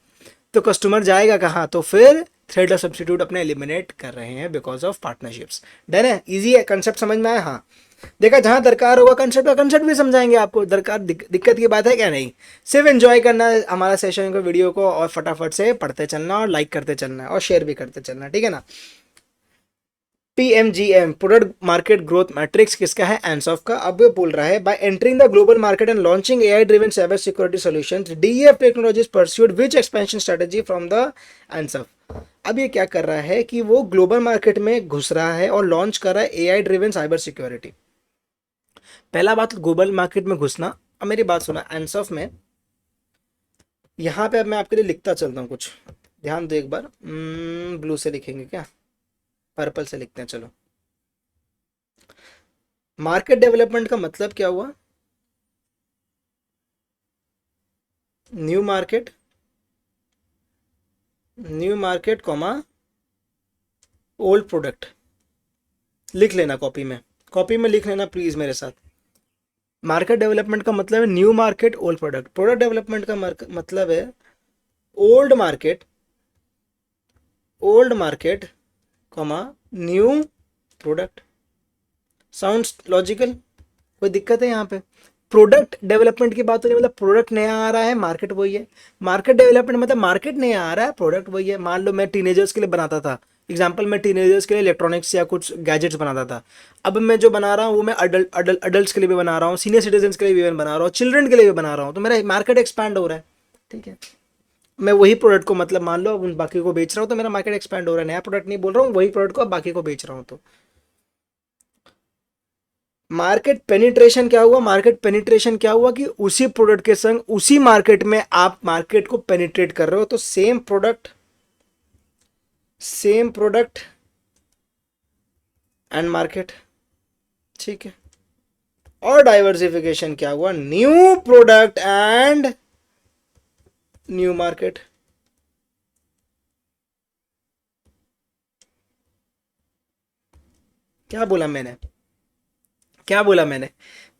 तो कस्टमर जाएगा कहाँ? तो फिर थ्रेड ऑफ सब्सिट्यूट अपने एलिमिनेट कर रहे हैं बिकॉज ऑफ पार्टनरशिप्स। डन है, इजी है, कंसेप्ट समझ में आया? हाँ, देखा, जहां दरकार होगा कंसेप्ट का कंसेप्ट भी समझाएंगे आपको। दरकार दिक्कत की बात है क्या? नहीं, सिर्फ एंजॉय करना है हमारा सेशन को, वीडियो को, और फटाफट से पढ़ते चलना और लाइक करते चलना है और शेयर भी करते चलना, ठीक है ना। PMGM product market growth matrix किसका है? एंसॉफ का। अब ये बोल रहा है by entering the global market and launching AI driven cyber security solutions, DEF technologies pursued which expansion strategy from the Ansoff. अब ये क्या कर रहा है कि वो ग्लोबल मार्केट में घुस रहा है और लॉन्च कर रहा है AI ड्रिवन साइबर सिक्योरिटी। पहला बात, ग्लोबल मार्केट में घुसना। अब मेरी बात सुना, एंसॉफ में यहाँ पे अब मैं आपके लिए लिखता चलता हूँ कुछ, ध्यान दो एक बार। ब्लू से लिखेंगे क्या, पर्पल से लिखते हैं, चलो। मार्केट डेवलपमेंट का मतलब क्या हुआ? New market comma old product. लिख लेना कॉपी में लिख लेना प्लीज मेरे साथ। मार्केट डेवलपमेंट का मतलब है new market old product. Product development का मतलब है old market comma new product. Sounds logical? कोई दिक्कत है यहाँ पे? प्रोडक्ट डेवलपमेंट की बात हो रही है, मतलब प्रोडक्ट नया आ रहा है, मार्केट वही है। मार्केट डेवलपमेंट मतलब मार्केट नया आ रहा है, प्रोडक्ट वही है। मान लो मैं टीनेजर्स के लिए बनाता था, एग्जाम्पल मैं टीनेजर्स के लिए इलेक्ट्रॉनिक्स या कुछ गैजेट्स बनाता था। अब मैं जो बना रहा हूँ वो मैं अडल्ट के लिए भी बना रहा हूँ, सीनियर सिटीजन के लिए भी बना रहा हूँ, चिल्ड्रन के लिए भी बना रहा हूँ, तो मेरा मार्केट एक्सपैंड हो रहा है, ठीक है। मैं वही प्रोडक्ट को, मतलब मान लो उन बाकी को बेच रहा हूँ, तो मेरा मार्केट एक्सपैंड हो रहा है। नया प्रोडक्ट नहीं बोल रहा हूँ, वही प्रोडक्ट को अब बाकी को बेच रहा हूँ। तो मार्केट पेनिट्रेशन क्या हुआ? मार्केट पेनिट्रेशन क्या हुआ कि उसी प्रोडक्ट के संग उसी मार्केट में आप मार्केट को पेनिट्रेट कर रहे हो। तो सेम प्रोडक्ट एंड मार्केट, ठीक है। और डाइवर्सिफिकेशन क्या हुआ? New product and new market. क्या बोला मैंने?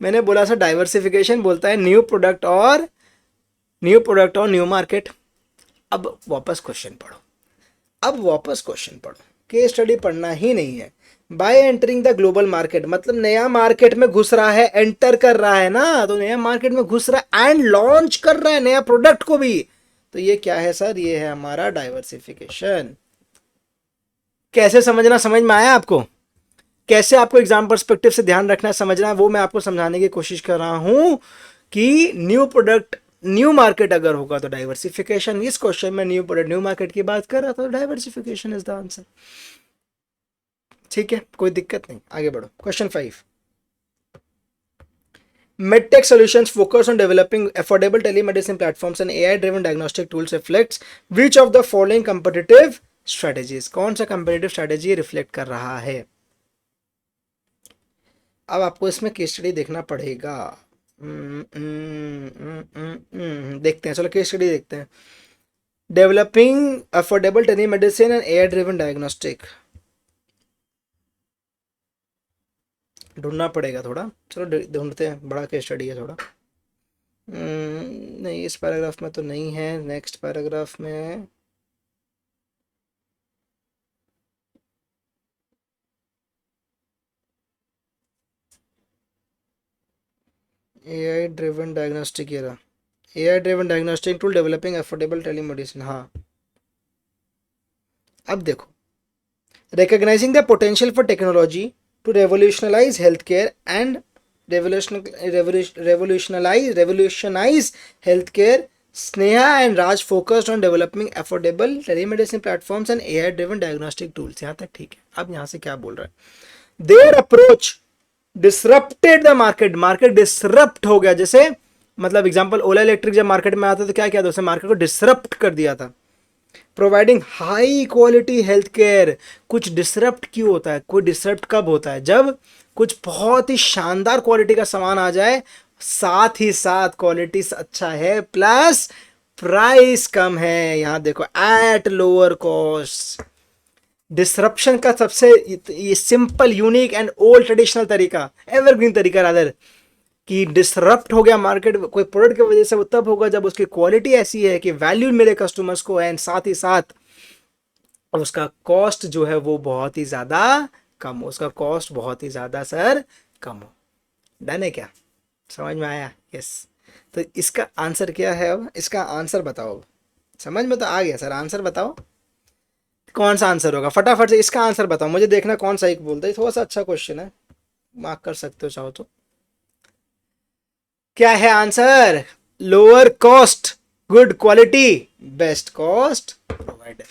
मैंने बोला सर डाइवर्सिफिकेशन बोलता है न्यू प्रोडक्ट और न्यू मार्केट। अब वापस क्वेश्चन पढ़ो, केस स्टडी पढ़ना ही नहीं है। By entering the global market मतलब नया मार्केट में घुस रहा है, एंटर कर रहा है ना, तो नया मार्केट में घुस रहा है एंड लॉन्च कर रहा है नया प्रोडक्ट को भी। तो ये क्या है सर? ये है हमारा डाइवर्सिफिकेशन। कैसे समझना, समझ में आया आपको? कैसे आपको एग्जाम पर्सपेक्टिव से ध्यान रखना है, समझना है, वो मैं आपको समझाने की कोशिश कर रहा हूं कि न्यू प्रोडक्ट न्यू मार्केट अगर होगा तो डाइवर्सिफिकेशन। इस क्वेश्चन में न्यू प्रोडक्ट न्यू मार्केट की बात कर रहा था, डाइवर्सिफिकेशन इज द आंसर, ठीक है, कोई दिक्कत नहीं। आगे बढ़ो, question 5। MedTech solutions focus on developing affordable telemedicine platforms and AI-driven diagnostic tools reflects which of the following competitive strategies? कौन सा competitive strategy रिफ्लेक्ट कर रहा है? अब आपको इसमें केस स्टडी देखना पड़ेगा। देखते हैं, चलो केस स्टडी देखते हैं। Developing affordable telemedicine and AI driven diagnostic, ढूंढना पड़ेगा थोड़ा, चलो ढूंढते हैं, बड़ा केस स्टडी है थोड़ा। नहीं, इस पैराग्राफ में तो नहीं है, नेक्स्ट पैराग्राफ में है। AI ड्रिवन डायग्नोस्टिक, ये रहा, AI driven diagnostic tool developing affordable telemedicine. हाँ, अब देखो, recognizing the potential for technology to revolutionize healthcare and revolutionize healthcare, Sneha and Raj focused on developing affordable telemedicine platforms and AI driven diagnostic tools। यहाँ तक ठीक है। अब यहाँ से क्या बोल रहा है? Their approach disrupted the market disrupt हो गया। जैसे मतलब एग्जांपल ओला इलेक्ट्रिक जब मार्केट में आता तो क्या किया था? उसने मार्केट को डिसरप्ट कर दिया था। Providing high quality health care. कुछ डिसरप्ट क्यों होता है, कोई डिसरप्ट कब होता है, जब कुछ बहुत ही शानदार क्वालिटी का सामान आ जाए, साथ ही साथ क्वालिटी अच्छा है प्लस प्राइस कम है। यहां देखो, एट लोअर कॉस्ट। डिसरप्शन का सबसे ये simple, unique and old traditional तरीका, एवरग्रीन तरीका रादर, कि डिसरप्ट हो गया मार्केट कोई प्रोडक्ट की वजह से, वो तब होगा जब उसकी क्वालिटी ऐसी है कि वैल्यू मेरे कस्टमर्स को है, एंड साथ ही साथ उसका कॉस्ट जो है वो बहुत ही ज़्यादा कम हो, उसका कॉस्ट बहुत ही ज़्यादा सर कम हो। डन है क्या, समझ में आया? यस। तो इसका आंसर क्या है, अब इसका आंसर बताओ। समझ में तो आ गया सर, आंसर बताओ कौन सा आंसर होगा, फटाफट से इसका आंसर बताओ, मुझे देखना कौन सा एक बोलता है। थोड़ा सा अच्छा क्वेश्चन है, मार्क कर सकते हो चाहो तो। क्या है answer? Lower cost, good quality, best cost provider.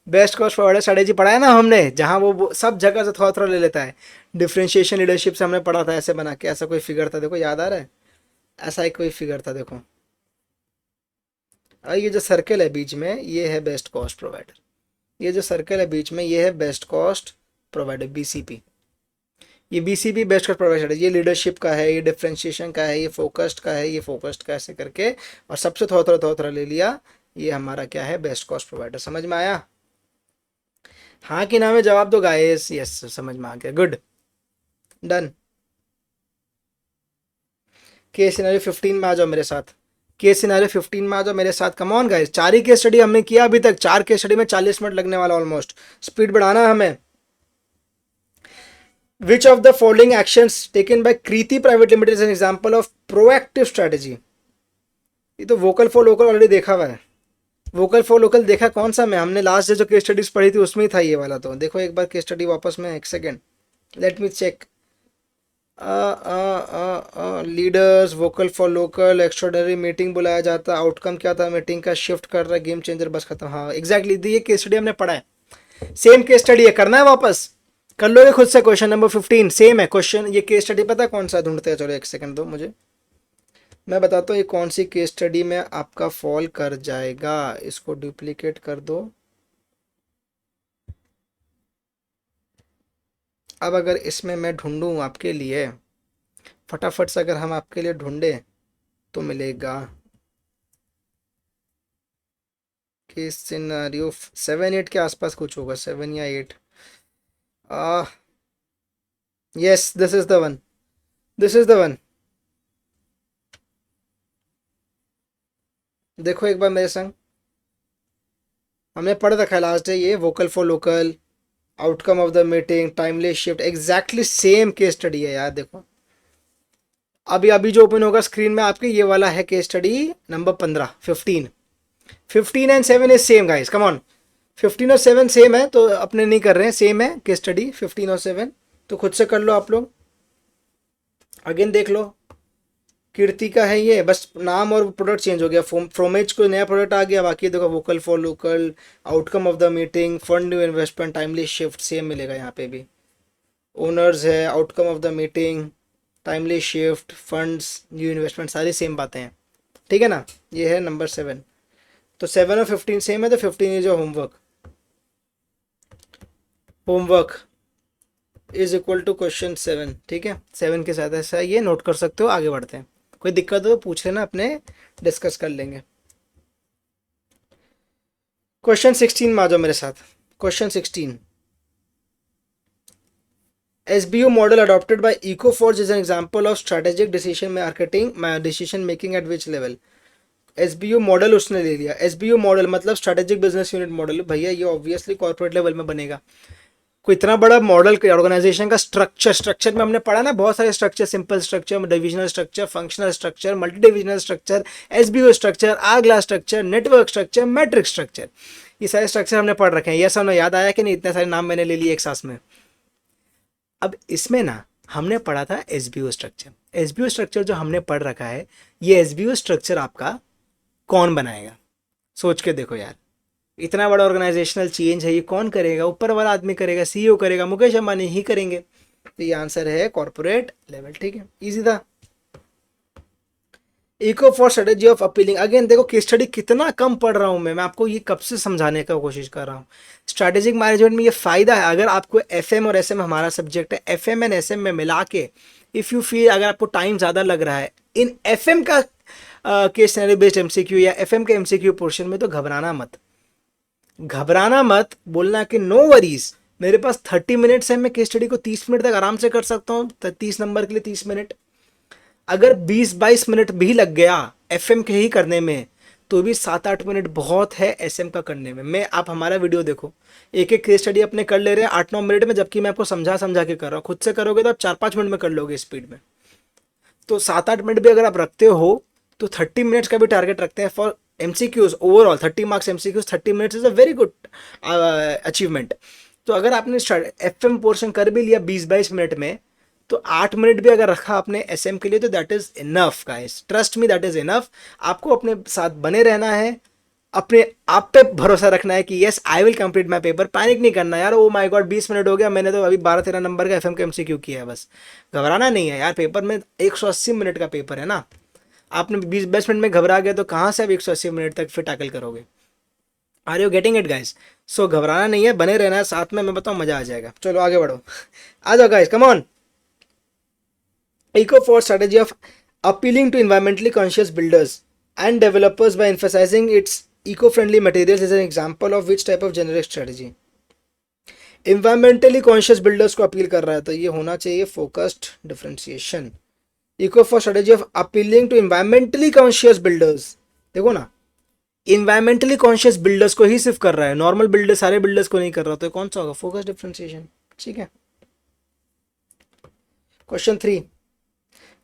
Best cost provider strategy पढ़ा है ना हमने, जहां वो सब जगह से थोड़ा थोड़ा ले लेता है। डिफरेंशिएशन लीडरशिप से हमने पढ़ा था, ऐसे बना के, ऐसा कोई फिगर था, देखो याद आ रहा है, ऐसा एक कोई फिगर था, देखो। और ये जो सर्कल है बीच में, ये है बेस्ट कॉस्ट प्रोवाइडर। ये जो सर्कल है बीच में, ये है बेस्ट कॉस्ट प्रोवाइडर, बीसीपी। ये बीसीपी बेस्ट कॉस्ट प्रोवाइडर, ये लीडरशिप का है, ये डिफरेंशिएशन का है, ये फोकस्ड का है, ये फोकस्ड का, ऐसे करके, और सबसे थोड़ा थोड़ा ले लिया, ये हमारा क्या है, बेस्ट कॉस्ट प्रोवाइडर। समझ में आया? हाँ कि ना में जवाब दो गाइस। यस, समझ में आ गया, गुड, डन। केस सिनेरियो 15 में आ जाओ मेरे साथ। केस सिनेरियो 15 में आ जाओ मेरे साथ, कम on guys. 4 he case study हमने किया अभी तक, 4 केस स्टडी में 40 मिनट लगने वाला ऑलमोस्ट। स्पीड बढ़ाना है हमें। Which of the following actions taken by Kriti Private Limited is an example of proactive strategy? ये तो वोकल फॉर लोकल ऑलरेडी देखा हुआ है। वोकल फॉर लोकल देखा कौन सा में, हमने लास्ट जो केस स्टडीज पढ़ी थी उसमें ही था ये वाला। तो देखो एक बार केस स्टडी वापस में, एक second, let me check. Leaders, vocal for local, extraordinary meeting बुलाया जाता, आउटकम क्या था, मीटिंग का शिफ्ट कर रहा है, गेम चेंजर, बस खत्म। हाँ एग्जैक्टली, ये केस स्टडी हमने पढ़ा है, सेम केस स्टडी है, करना है वापस, कर लोगे खुद से। क्वेश्चन नंबर 15 सेम है क्वेश्चन। ये केस स्टडी पता है कौन सा ढूंढते हैं, चलो एक सेकंड दो मुझे, मैं बताता हूँ ये कौन सी केस स्टडी में आपका फॉल कर जाएगा। इसको डुप्लीकेट कर दो। अब अगर इसमें मैं ढूंढूं आपके लिए, फटाफट से अगर हम आपके लिए ढूंढे तो मिलेगा केस सिनेरियो 7-8 के आसपास कुछ होगा, 7 या 8। Yes, this is the one, this is the one. देखो एक बार मेरे संग, हमने पढ़ रखा है लास्ट डे, ये vocal for local, outcome of the meeting, timely shift, exactly same case study है यार। देखो अभी अभी जो ओपन होगा स्क्रीन में आपके, ये वाला है case study number 15, 15 and 7 is same guys, come on. 15 और 7 सेम है, तो अपने नहीं कर रहे हैं, सेम है केस स्टडी 15 और 7, तो खुद से कर लो आप लोग, अगेन देख लो। कीर्ति का है ये, बस नाम और प्रोडक्ट चेंज हो गया, फ्रोमेज को नया प्रोडक्ट आ गया, बाकी देखो vocal for local, outcome of the meeting, fund new investment, timely shift, same मिलेगा यहाँ पे भी। ओनर्स है, outcome of the meeting, timely shift, funds, new investment, सारी सेम बातें हैं, ठीक है ना। ये है नंबर 7, तो 7 और 15 सेम है, तो 15 is homework, homework is equal to question 7, ठीक है। 7 के साथ ऐसा ये नोट कर सकते हो। आगे बढ़ते हैं, कोई दिक्कत हो तो पूछ लेना, अपने डिस्कस कर लेंगे। क्वेश्चन 16 में आ जाओ मेरे साथ। Question 16, SBO model adopted by Ecoforge is an example of strategic decision making at which level? SBO model उसने ले लिया। SBO मॉडल मतलब स्ट्रेटेजिक बिजनेस यूनिट मॉडल, भैया ये ऑब्वियसली कॉर्पोरेट लेवल में बनेगा। कोई इतना बड़ा मॉडल ऑर्गेनाइजेशन का स्ट्रक्चर में हमने पढ़ा ना, बहुत सारे structure, simple structure, divisional structure, functional structure, multi divisional structure, SBO structure, hourglass structure, network structure, matrix structure, ये सारे स्ट्रक्चर हमने पढ़ रखे हैं। ये सब याद आया कि नहीं? इतने सारे नाम मैंने ले लिए एक सांस में। अब इसमें ना हमने पढ़ा था SBO स्ट्रक्चर। SBO स्ट्रक्चर जो हमने पढ़ रखा है, ये SBO स्ट्रक्चर आपका कौन बनाएगा? सोच के देखो यार, इतना बड़ा ऑर्गेनाइजेशनल चेंज है, ये कौन करेगा? ऊपर वाला आदमी करेगा, CEO करेगा, मुकेश अंबानी ही करेंगे। तो ये आंसर है कॉर्पोरेट लेवल, ठीक है, इजी था। Eco for strategy of appealing, again देखो केस स्टडी कितना कम पढ़ रहा हूँ मैं आपको ये कब से समझाने का कोशिश कर रहा हूँ। स्ट्रैटेजिक मैनेजमेंट में ये फायदा है, अगर आपको एफएम और एसएम हमारा सब्जेक्ट है, एफएम एंड एसएम में मिला के इफ़ यू फील अगर आपको टाइम ज़्यादा लग रहा है इन एफएम का केस सिनेरियो बेस्ड एमसीक्यू या एफएम के एमसीक्यू पोर्शन में, तो घबराना मत, घबराना मत, बोलना कि नो वरीज, मेरे पास 30 मिनट्स है, मैं केस स्टडी को 30 मिनट तक आराम से कर सकता हूँ, 30 नंबर के लिए 30 मिनट। अगर 20-22 मिनट भी लग गया एफएम के ही करने में, तो भी 7-8 मिनट बहुत है एसएम का करने में। मैं आप हमारा वीडियो देखो, एक एक केस स्टडी अपने कर ले रहे हैं 8-9 मिनट में, जबकि मैं आपको समझा समझा के कर रहा हूँ। खुद से करोगे तो आप 4-5 मिनट में कर लोगे स्पीड में। तो 7-8 मिनट भी अगर आप रखते हो तो 30 मिनट्स का भी टारगेट रखते हैं for MCQs overall. 30 marks MCQs, 30 minutes is a very good achievement. तो अगर आपने एफएम पोर्शन कर भी लिया 20-22 मिनट में, तो 8 मिनट भी अगर रखा आपने एसएम के लिए, तो that is enough guys, trust me that is enough. आपको अपने साथ बने रहना है, अपने आप पे भरोसा रखना है कि yes I will complete my paper. Panic नहीं करना यार, ओ माय गॉड 20 मिनट हो गया, मैंने तो अभी 12-13 नंबर का एफएम का एमसीक्यू किया है, बस घबराना नहीं है यार। पेपर में 180 मिनट का पेपर है ना, आपने 20-22 मिनट में घबरा गया तो कहाँ से आप 180 मिनट तक फिर टैकल करोगे। Are you getting it guys? So घबराना नहीं है, बने रहना है साथ में, मैं बताऊँ मजा आ जाएगा। चलो आगे बढ़ो, आ जाओ guys, come on. Eco4 strategy of appealing to environmentally conscious builders and developers by emphasizing its eco-friendly materials is an example of which type of generic strategy? Environmentally conscious builders को अपील कर रहा है, तो ये होना चाहिए focused differentiation. Eco4 strategy of appealing to environmentally conscious builders, देखो ना, environmentally conscious builders को ही सिर्फ कर रहा है, नॉर्मल बिल्डर सारे बिल्डर्स को नहीं कर रहा, तो कौन सा होगा? Focus differentiation. ठीक है, question 3,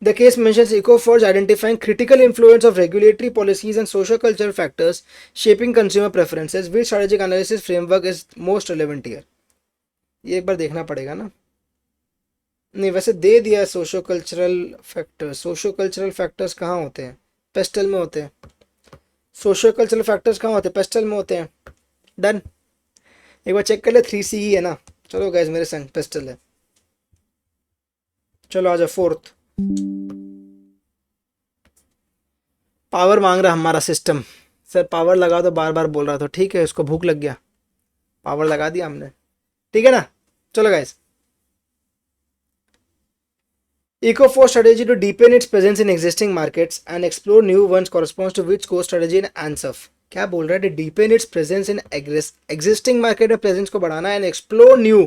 the case mentions Ecoforge identifying critical influence of regulatory policies and socio-cultural factors shaping consumer preferences. Which strategic analysis framework is most relevant here? ये एक बार देखना पड़ेगा ना, नहीं वैसे दे दिया socio cultural factors. Socio cultural factors कहाँ होते हैं? पेस्टल में होते हैं। सोशो कल्चरल फैक्टर्स कहाँ होते हैं? पेस्टल में होते हैं। डन, एक बार चेक कर ले, 3C ही है ना। चलो गाइस मेरे संग पेस्टल है। चलो आ जाओ फोर्थ, पावर मांग रहा हमारा सिस्टम। सर पावर लगा तो बार बार बोल रहा था, ठीक है, उसको भूख लग गया, पावर लगा दिया हमने, ठीक है ना। चलो guys, Eco4 strategy to deepen its presence in existing markets and explore new ones corresponds to which core strategy in ANSF? क्या बोल रहा है? deepen its presence in existing market में presence को बढ़ाना है and explore new,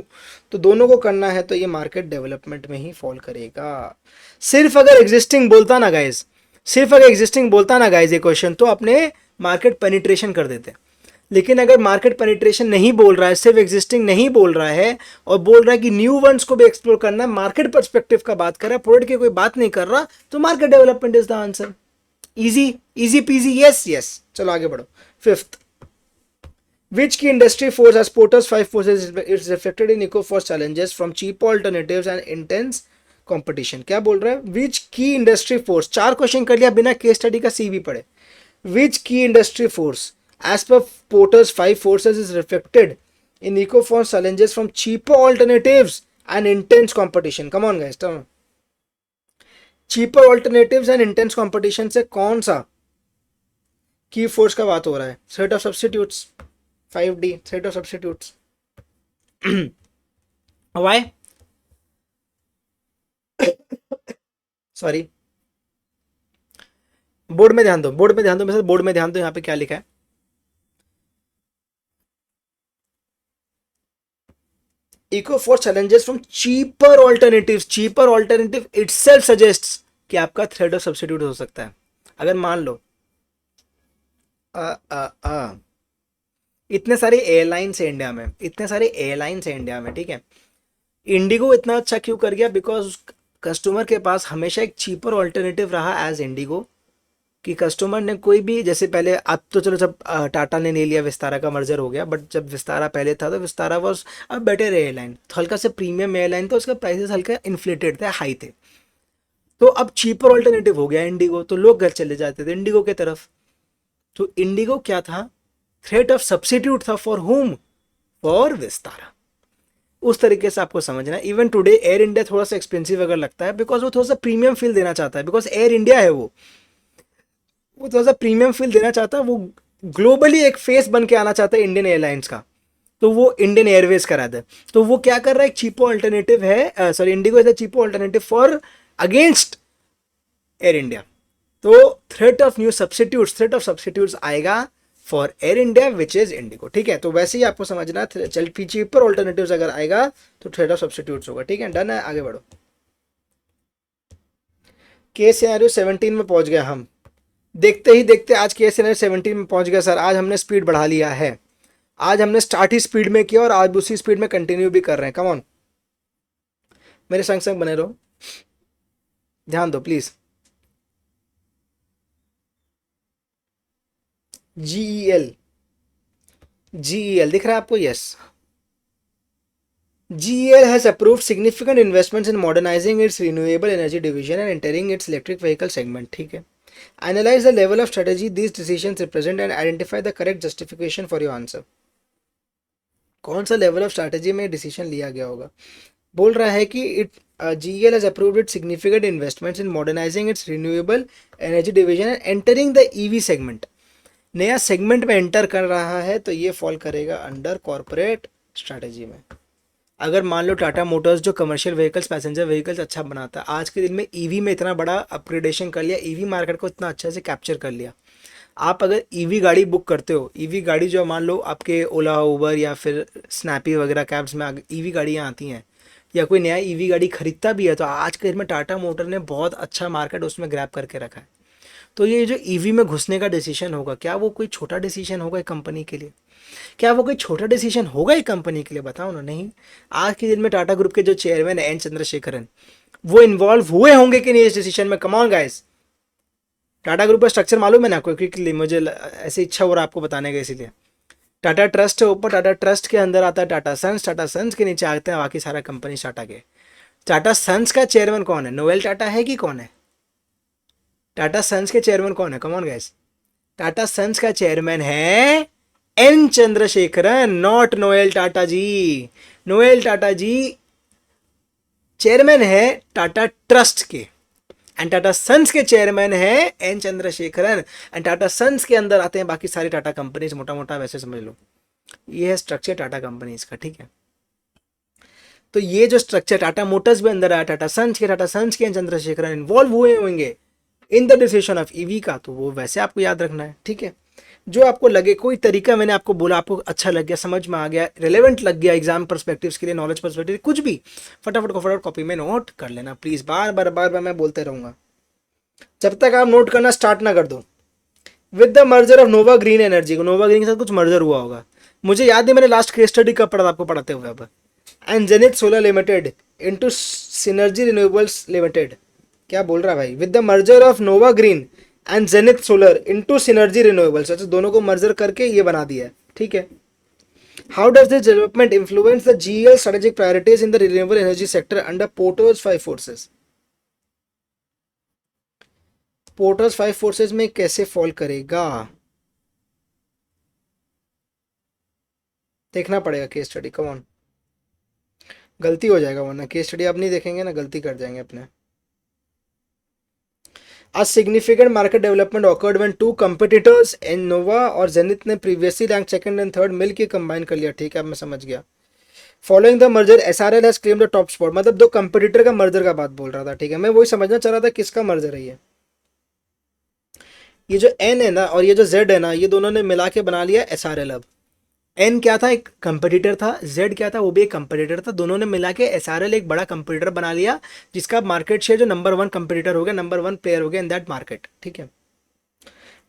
तो दोनों को करना है, तो ये मार्केट डेवलपमेंट में ही फॉल करेगा। सिर्फ अगर एग्जिस्टिंग बोलता ना गाइज, सिर्फ अगर एग्जिस्टिंग बोलता ना गाइज ये क्वेश्चन, तो अपने मार्केट पेनिट्रेशन कर देते। लेकिन अगर मार्केट पेनिट्रेशन नहीं बोल रहा है, सिर्फ एग्जिस्टिंग नहीं बोल रहा है और बोल रहा है कि न्यू वंस को भी एक्सप्लोर करना है, मार्केट पर्सपेक्टिव का बात कर रहा है, प्रोडक्ट की कोई बात नहीं कर रहा, तो market development is the answer. Easy easy PG, yes yes. चलो आगे बढ़ो, fifth, which key industry force as Porter's 5 forces is reflected in Ecoforce challenges from cheaper alternatives and intense competition? क्या बोल रहा है? which key industry force, 4 question कर लिया बिना केस स्टडी का सी भी पढ़े। which key industry force as per Porter's 5 forces is reflected in Ecoforce challenges from cheaper alternatives and intense competition? come on guys, come on. cheaper alternatives and intense competition से कौन सा की force का बात हो रहा है? Set of substitutes, 5D set of substitutes. Why? Sorry, board में ध्यान दो, बोर्ड में ध्यान दो, मेरे साथ बोर्ड में ध्यान दो, यहाँ पे क्या लिखा है? Ecoforce challenges from cheaper alternatives. cheaper alternative itself suggests कि आपका थ्रेड ऑफ सब्स्टिट्यूट हो सकता है। अगर मान लो इतने सारे एयरलाइंस है इंडिया में, इतने सारे एयरलाइंस है इंडिया में, ठीक है, इंडिगो इतना अच्छा क्यों कर गया? बिकॉज कस्टमर के पास हमेशा एक चीपर ऑल्टरनेटिव रहा एज इंडिगो, कि कस्टमर ने कोई भी, जैसे पहले, अब तो चलो जब टाटा ने ले लिया, विस्तारा का मर्जर हो गया, बट जब विस्तारा पहले था तो Vistara was a better airline, तो हल्का से प्रीमियम एयरलाइन था, उसका प्राइसेस हल्का इन्फ्लेटेड थे, हाई थे। तो अब चीपर ऑल्टरनेटिव हो गया इंडिगो, तो लोग घर चले जाते थे इंडिगो के तरफ। तो इंडिगो क्या था? थ्रेट ऑफ सब्स्टिट्यूट था फॉर हुम? फॉर विस्तारा। उस तरीके से आपको समझना है। इवन टुडे एयर इंडिया थोड़ा सा एक्सपेंसिव अगर लगता है, बिकॉज वो थोड़ा सा प्रीमियम फील देना चाहता है, बिकॉज एयर इंडिया है वो। वो थोड़ा सा प्रीमियम फील देना चाहता है, वो ग्लोबली एक फेस बन के आना चाहता है इंडियन एयरलाइंस का, तो वो इंडियन एयरवेज करा दे। तो वो क्या कर रहा है, एक चीपो अल्टरनेटिव है, sorry IndiGo is a cheapo alternative for against Air India. तो थ्रेट ऑफ सब्सिट्यूट्स आएगा for Air India which is IndiGo, ठीक है। तो वैसे ही आपको समझना, चल चीपर ऑल्टरनेटिव्स अगर आएगा तो थ्रेट ऑफ सब्सिट्यूट्स होगा, ठीक है। डन है, आगे बढ़ो। केस सिनेरियो 17 में पहुंच गया हम, देखते ही देखते आज केस सिनेरियो 17 में पहुंच गया सर। आज हमने स्पीड बढ़ा लिया है, आज हमने स्टार्ट ही स्पीड में किया और आज उसी स्पीड में कंटिन्यू भी कर रहे हैं। कम ऑन, मेरे संग संग बने रहो, ध्यान दो प्लीज। GEL, GEL दिख रहा है आपको? Yes, GEL has approved significant investments in modernizing its renewable energy division and entering its electric vehicle segment, ठीक है। Analyze the level of strategy these decisions represent and identify the correct justification for your answer। कौन सा level of strategy में decision लिया गया होगा? बोल रहा है कि GEL has approved its significant investments in modernizing its renewable energy division and entering the EV segment। नया सेगमेंट में एंटर कर रहा है, तो ये फॉल करेगा अंडर कॉर्पोरेट स्ट्रैटेजी में। अगर मान लो टाटा मोटर्स जो कमर्शियल व्हीकल्स, पैसेंजर व्हीकल्स अच्छा बनाता है, आज के दिन में ईवी में इतना बड़ा अपग्रेडेशन कर लिया, ईवी मार्केट को इतना अच्छे से कैप्चर कर लिया। आप अगर ईवी गाड़ी बुक करते हो, ईवी गाड़ी जो मान लो आपके ओला, उबर या फिर स्नैपी वगैरह कैब्स में ईवी गाड़ियाँ आती हैं, या कोई नया ईवी गाड़ी खरीदता भी है, तो आज के दिन में टाटा मोटर ने बहुत अच्छा मार्केट उसमें ग्रैब करके रखा है। तो ये जो ईवी में घुसने का डिसीजन होगा, क्या वो कोई छोटा डिसीजन होगा एक कंपनी के लिए? क्या वो कोई छोटा डिसीजन होगा एक कंपनी के लिए? बताओ ना। नहीं। आज के दिन में टाटा ग्रुप के जो चेयरमैन एन चंद्रशेखरन, वो इन्वॉल्व हुए होंगे कि नहीं इस डिसीजन में? कम ऑन गाइस, टाटा ग्रुप का स्ट्रक्चर मालूम है ना आपको? क्विकली, मुझे ऐसी इच्छा हो रहा है आपको बताने का, इसीलिए। टाटा ट्रस्ट है ऊपर, टाटा ट्रस्ट के अंदर आता है टाटा सन्स, टाटा सन्स के नीचे आते हैं बाकी सारा कंपनी टाटा के। टाटा सन्स का चेयरमैन कौन है? नोएल टाटा है कि कौन है? टाटा सन्स के चेयरमैन कौन है? Come on guys, Tata Sons का चेयरमैन है N Chandrasekaran, not Noel Tata ji. Noel Tata ji chairman है टाटा ट्रस्ट के, एंड टाटा सन्स के चेयरमैन है N Chandrasekaran, and Tata Sons के अंदर आते हैं बाकी सारी टाटा कंपनीज, मोटा मोटा वैसे समझ लो। ये है स्ट्रक्चर टाटा कंपनीज का, ठीक है। तो ये जो स्ट्रक्चर टाटा मोटर्स भी अंदर आया, टाटा सन्स के एन चंद्रशेखरन इन्वॉल्व हुए होंगे in the decision of EV का, तो वो वैसे आपको याद रखना है, ठीक है। जो आपको लगे, कोई तरीका मैंने आपको बोला, आपको अच्छा लग गया, समझ में आ गया, रिलेवेंट लग गया एग्जाम पर्सपेक्टिव्स के लिए, नॉलेज पर्सपेक्टिव, कुछ भी फटाफट कॉपी में नोट कर लेना प्लीज। बार बार मैं बोलते रहूंगा जब तक आप नोट करना स्टार्ट ना कर दो। With the merger of Nova green energy, को नोवा ग्रीन के साथ कुछ मर्जर हुआ होगा, मुझे याद नहीं मैंने लास्ट केस स्टडी कब पढ़ा था आपको पढ़ाते हुए। अब and zenith solar limited into synergy renewables limited, क्या बोल रहा है भाई? With the merger of Nova green and zenith solar into synergy renewables, अच्छा दोनों को मर्जर करके ये बना दिया है, ठीक है। How does this development influence the GEL strategic priorities in the renewable energy sector under porters 5 forces? Porters 5 forces में कैसे फॉल करेगा, देखना पड़ेगा केस स्टडी। कम ऑन, गलती हो जाएगा वरना, केस स्टडी आप नहीं देखेंगे ना, गलती कर जाएंगे अपने। A significant market development occurred when two competitors Innova और Zenith ने previously ranked second and third मिल के combine कर लिया, ठीक है, अब मैं समझ गया। Following the merger, SRL has claimed the top spot, मतलब दो कंपटीटर का मर्जर का बात बोल रहा था, ठीक है। मैं वही समझना चाह रहा था किसका मर्जर है ये जो N है ना और ये जो Z है ना, ये दोनों ने मिला के बना लिया SRL। अब N क्या था? एक कंपटीटर था, Z क्या था? वो भी एक कंपटीटर था, दोनों ने मिला के SRL एक बड़ा कंपटीटर बना लिया, जिसका मार्केट शेयर जो नंबर 1 कंपटीटर हो गया, नंबर 1 प्लेयर हो गया इन दैट मार्केट, ठीक है।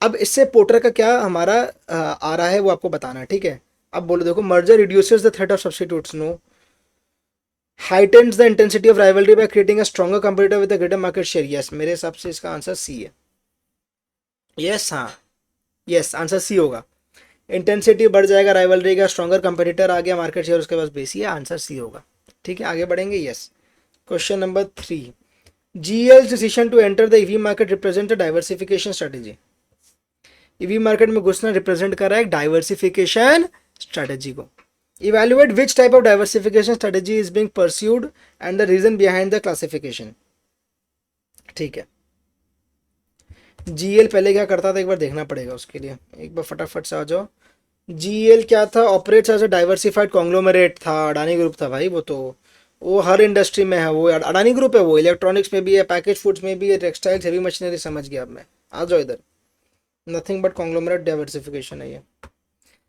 अब इससे पोर्टर का क्या हमारा आ रहा है वो आपको बताना है, ठीक है। अब बोलो, देखो, merger reduces the threat of substitutes, no, heightens the intensity of rivalry by creating a stronger competitor with a greater market share, yes, मेरे हिसाब से इसका आंसर सी है। यस, हाँ, यस, आंसर सी होगा। इंटेंसिटी बढ़ जाएगा राइवलरी का, स्ट्रॉन्गर कंपटीटर आ गया, मार्केट शेयर उसके पास बेसी है, आंसर सी होगा, ठीक है। आगे बढ़ेंगे, yes. Question number 3, GEL's decision to enter the EV market represent a diversification strategy। EV market में घुसना रिप्रेजेंट कर रहा है डाइवर्सिफिकेशन स्ट्रेटेजी को। Evaluate which type of diversification strategy is being pursued and the reason behind the classification, ठीक है। GL पहले क्या करता था एक बार देखना पड़ेगा उसके लिए, एक बार फटाफट से आ जाओ। जीएल क्या था, operates as a diversified conglomerate था, अडानी ग्रुप था भाई वो तो। वो हर इंडस्ट्री में है, वो अडानी ग्रुप है, वो इलेक्ट्रॉनिक्स में भी है, पैकेज फूड्स में भी है, टेक्सटाइल्स, हेवी मशीनरी, समझ गया अब मैं। आ जाओ इधर। नथिंग बट कॉन्ग्लोमरेट डाइवर्सिफिकेशन है ये।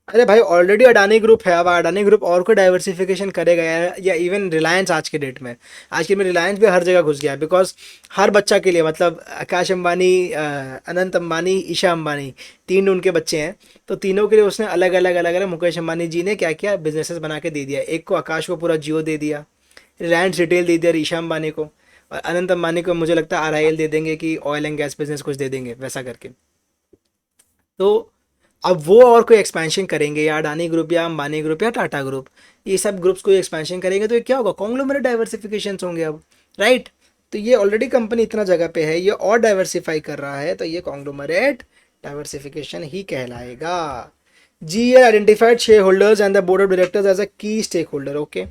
अरे भाई ऑलरेडी अडानी ग्रुप है, अब अडानी ग्रुप और कोई डाइवर्सिफिकेशन करेगा या इवन रिलायंस आज के डेट में, आज के में रिलायंस भी हर जगह घुस गया है, बिकॉज हर बच्चा के लिए, मतलब आकाश अंबानी, अनंत अंबानी, ईशा अंबानी, तीन उनके बच्चे हैं, तो तीनों के लिए उसने अलग अलग मुकेश अंबानी जी ने क्या क्या बिजनेसेस बना के दे दिया। एक को आकाश को पूरा जियो दे दिया, रिलायंस रिटेल दे दिया ईशा अंबानी को, और अनंत अंबानी को मुझे लगता है आरआईएल दे देंगे कि ऑयल एंड गैस बिजनेस कुछ दे देंगे वैसा करके। तो अब वो और कोई एक्सपेंशन करेंगे, या अडानी ग्रुप या अंबानी ग्रुप या टाटा ग्रुप, ये सब ग्रुप्स कोई एक्सपेंशन करेंगे तो ये क्या होगा, कॉन्ग्लोमरेट डाइवर्सिफिकेशन होंगे अब, राइट। तो ये ऑलरेडी कंपनी इतना जगह पे है, ये और डाइवर्सिफाई कर रहा है, तो ये कॉन्ग्लोमरेट डाइवर्सिफिकेशन ही कहलाएगा। G identified share holders and the board of directors as a key stake holder, okay.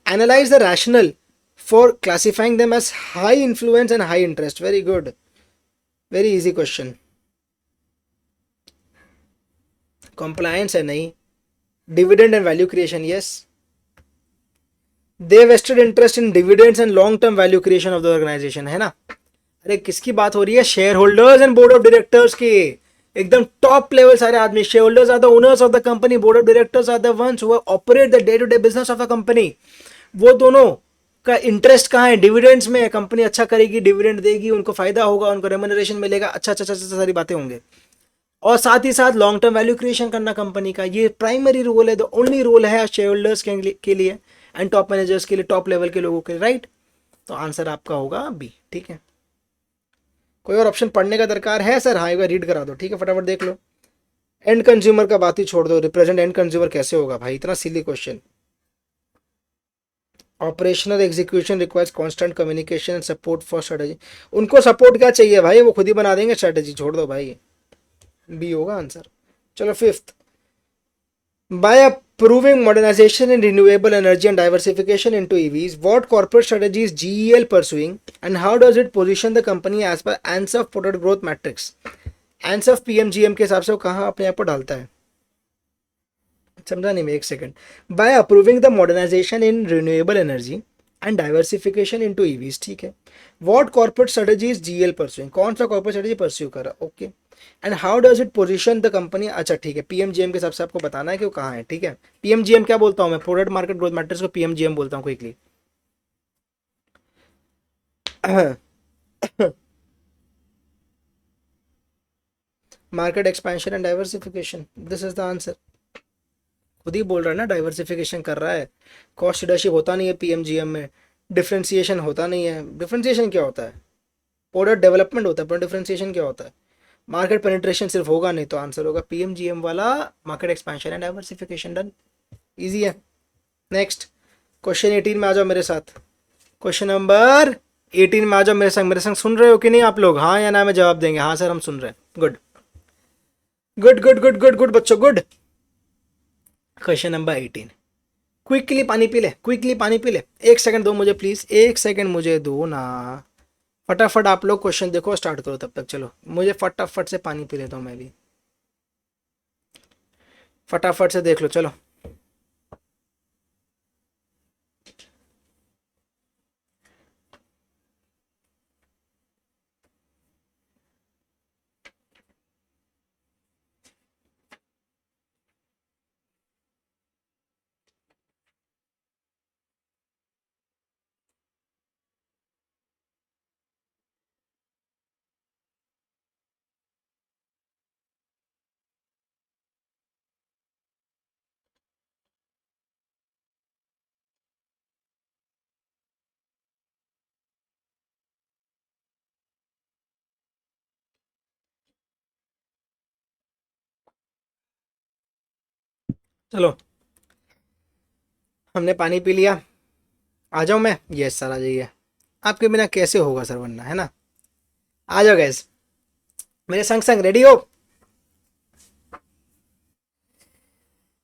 Analyse the rationale for classifying them as high influence and high interest, very good, very easy question. Compliance है नहीं, dividend and value creation, yes. They vested interest in dividends and long term value creation of the organisation, है ना। अरे किसकी बात हो रही है, share holders and board of directors की, एकदम टॉप लेवल सारे आदमी। Shareholders are the owners of the company, board of directors are the ones who operate the day to day business of the company. वो दोनों का interest कहाँ है, dividends में। कंपनी अच्छा करेगी, डिविडेंड देगी, उनको फायदा होगा, उनको रेम्युनरेशन मिलेगा, अच्छा सारी बातें होंगे। और साथ ही साथ लॉन्ग टर्म वैल्यू क्रिएशन करना कंपनी का, ये प्राइमरी रोल है, द ओनली रोल है शेयर होल्डर्स के लिए एंड टॉप मैनेजर्स के लिए, टॉप लेवल के लोगों के लिए, राइट। तो आंसर आपका होगा बी, ठीक है। कोई और ऑप्शन पढ़ने का दरकार है सर, हाँ एक बार रीड करा दो, ठीक है, फटाफट देख लो। एंड कंज्यूमर का बात ही छोड़ दो, रिप्रेजेंट एंड कंज्यूमर कैसे होगा भाई, इतना silly question. Operational execution requires constant communication and support for strategy. उनको सपोर्ट क्या चाहिए भाई, वो खुद ही बना देंगे स्ट्रेटजी, छोड़ दो भाई, बी होगा आंसर। चलो fifth, by approving modernization in renewable energy and diversification into EVs, what corporate strategy is GEL pursuing and how does it position the company as per ANSF product growth matrix? ANSF PMGM के हिसाब से वो कहाँ अपने आप को डालता है, समझा नहीं मैं, एक second. By approving the modernisation in renewable energy and diversification into EVs, ठीक है। What corporate strategies GL pursuing, कौन सा कॉर्पोरेट स्ट्रेटजी परस्यू कर रहा, okay. And how does it position the company, अच्छा ठीक है, पीएमजीएम के हिसाब से आपको बताना है कि वो कहाँ है, ठीक है। पीएमजीएम क्या बोलता हूँ मैं, प्रोडक्ट मार्केट ग्रोथ मैट्रिक्स को पीएमजीएम बोलता हूँ quickly. Market expansion and diversification, this is the answer. खुद ही बोल रहा है ना, डाइवर्सिफिकेशन कर रहा है। कॉस्ट लीडरशिप होता नहीं है पीएमजीएम में, डिफ्रेंसिएशन होता नहीं है। डिफ्रेंसिएशन क्या होता है, प्रोडक्ट डेवलपमेंट होता है, पर डिफ्रेंसिएशन क्या होता है, मार्केट पेनिट्रेशन सिर्फ होगा नहीं, तो आंसर होगा पीएमजीएम वाला, market expansion and diversification, done, easy है। नेक्स्ट क्वेश्चन 18 में आ जाओ मेरे साथ, क्वेश्चन नंबर 18 में आ जाओ मेरे संग सुन रहे हो कि नहीं आप लोग, हाँ या ना में जवाब देंगे, हाँ सर हम सुन रहे हैं, good good good good good good बच्चों, गुड। क्वेश्चन नंबर 18, क्विकली पानी पी ले, क्विकली पानी पी ले, एक सेकंड दो मुझे प्लीज, एक सेकंड मुझे दो ना, फटाफट आप लोग क्वेश्चन देखो, स्टार्ट करो तब तक, चलो मुझे फटाफट से पानी पी लेता हूँ मैं भी, फटाफट से देख लो, चलो। चलो हमने पानी पी लिया, आ जाऊँ मैं, यस सर आ जाइए, आपके बिना कैसे होगा सर, वरना है ना। आ जाओ गैस, मेरे संग संग रेडी हो।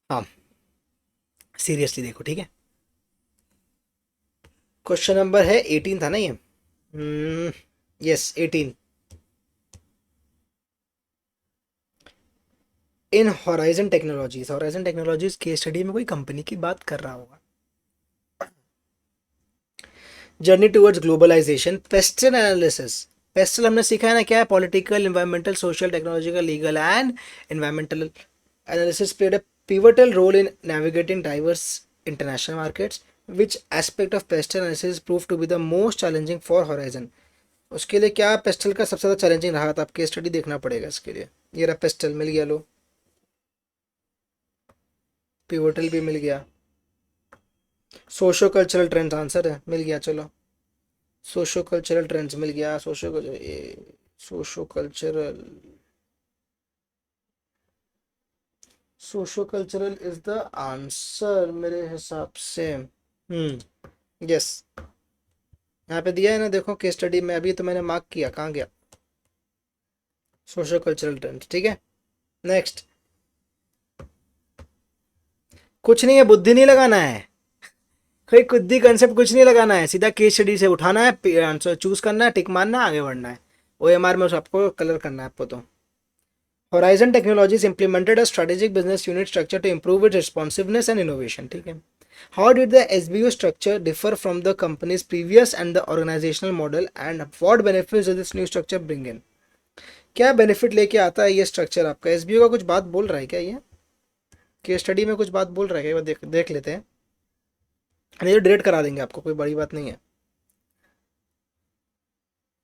हाँ सीरियसली देखो, ठीक है। क्वेश्चन नंबर है 18 था ना ये, yes 18। In Horizon Technologies case study में कोई कंपनी की बात कर रहा होगा। Journey towards globalisation, PESTEL analysis. PESTEL हमने सीखा है ना, क्या है? Political, environmental, social, technological, legal and environmental analysis played a pivotal role in navigating diverse international markets. Which aspect of pestle analysis proved to be the most challenging for Horizon? उसके लिए क्या pastel का सबसे ज़्यादा challenging रहा था? आपके study देखना पड़ेगा इसके लिए। ये रहा पेस्टल, मिल गया, लो पिवोटल भी मिल गया। सोशो कल्चरल ट्रेंड्स आंसर है, मिल गया। चलो सोशो कल्चरल ट्रेंड्स मिल गया। Socio cultural socio cultural is the answer मेरे हिसाब से। यस, यहाँ पे दिया है ना, देखो केस स्टडी में, अभी तो मैंने मार्क किया, कहाँ गया? सोशो कल्चरल ट्रेंड्स, ठीक है। नेक्स्ट, कुछ नहीं है, बुद्धि नहीं लगाना है, कोई कुद्दी कंसेप्ट कुछ नहीं लगाना है, सीधा केस स्टडी से उठाना है, आंसर चूज करना है, टिक मारना है, आगे बढ़ना है। OMR में आपको कलर करना है आपको। तो Horizon Technologies implemented a strategic business unit structure to improve its responsiveness and innovation, ठीक है। How did the SBU structure differ from the company's previous and the organizational model, and what benefits does this new structure bring in? क्या benefit लेके आता है ये structure आपका? SBO का कुछ बात बोल रहा है क्या ये? केस स्टडी में कुछ बात बोल रहा है क्या? देख लेते हैं, नहीं तो डिलीट करा देंगे आपको, कोई बड़ी बात नहीं है।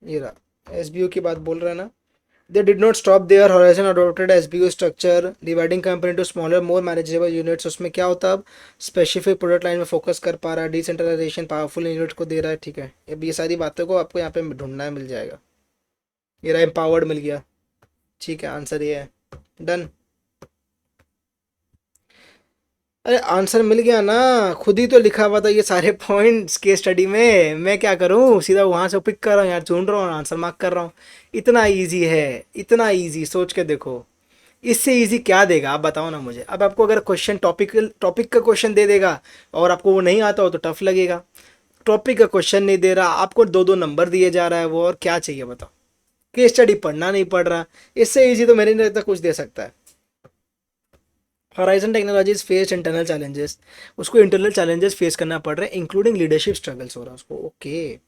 ये रहा, एसबीओ की बात बोल रहा है ना। They did not stop there. Horizon adopted SBU structure, dividing company into smaller, more manageable units. उसमें क्या होता है? अब स्पेसिफिक प्रोडक्ट लाइन में फोकस कर पा रहा है, डिसेंट्रलाइजेशन पावरफुल यूनिट को दे रहा है, ठीक है। अब ये सारी बातों को आपको यहाँ पे ढूंढना है, मिल जाएगा। ये रहा, एम्पावर्ड मिल गया, ठीक है, आंसर ये है। डन। अरे आंसर मिल गया ना, खुद ही तो लिखा हुआ था ये सारे पॉइंट्स के स्टडी में, मैं क्या करूं, सीधा वहां से पिक कर रहा हूँ यार, ढूंढ रहा हूँ, आंसर मार्क कर रहा हूँ। इतना इजी है, इतना इजी, सोच के देखो, इससे इजी क्या देगा आप बताओ ना मुझे। अब आपको अगर क्वेश्चन टॉपिक टॉपिक का क्वेश्चन दे देगा और आपको वो नहीं आता हो तो टफ लगेगा। टॉपिक का क्वेश्चन नहीं दे रहा, आपको दो दो नंबर दिए जा रहा है वो, और क्या चाहिए बताओ? केस स्टडी पढ़ना नहीं पड़ रहा, इससे इजी तो मेरे नहीं लगता कुछ दे सकता है। Horizon technologies faced internal challenges, उसको इंटरनल चैलेंजेस फेस करना पड़ रहा है, इंक्लूडिंग लीडरशिप स्ट्रगल्स हो रहा है उसको, okay.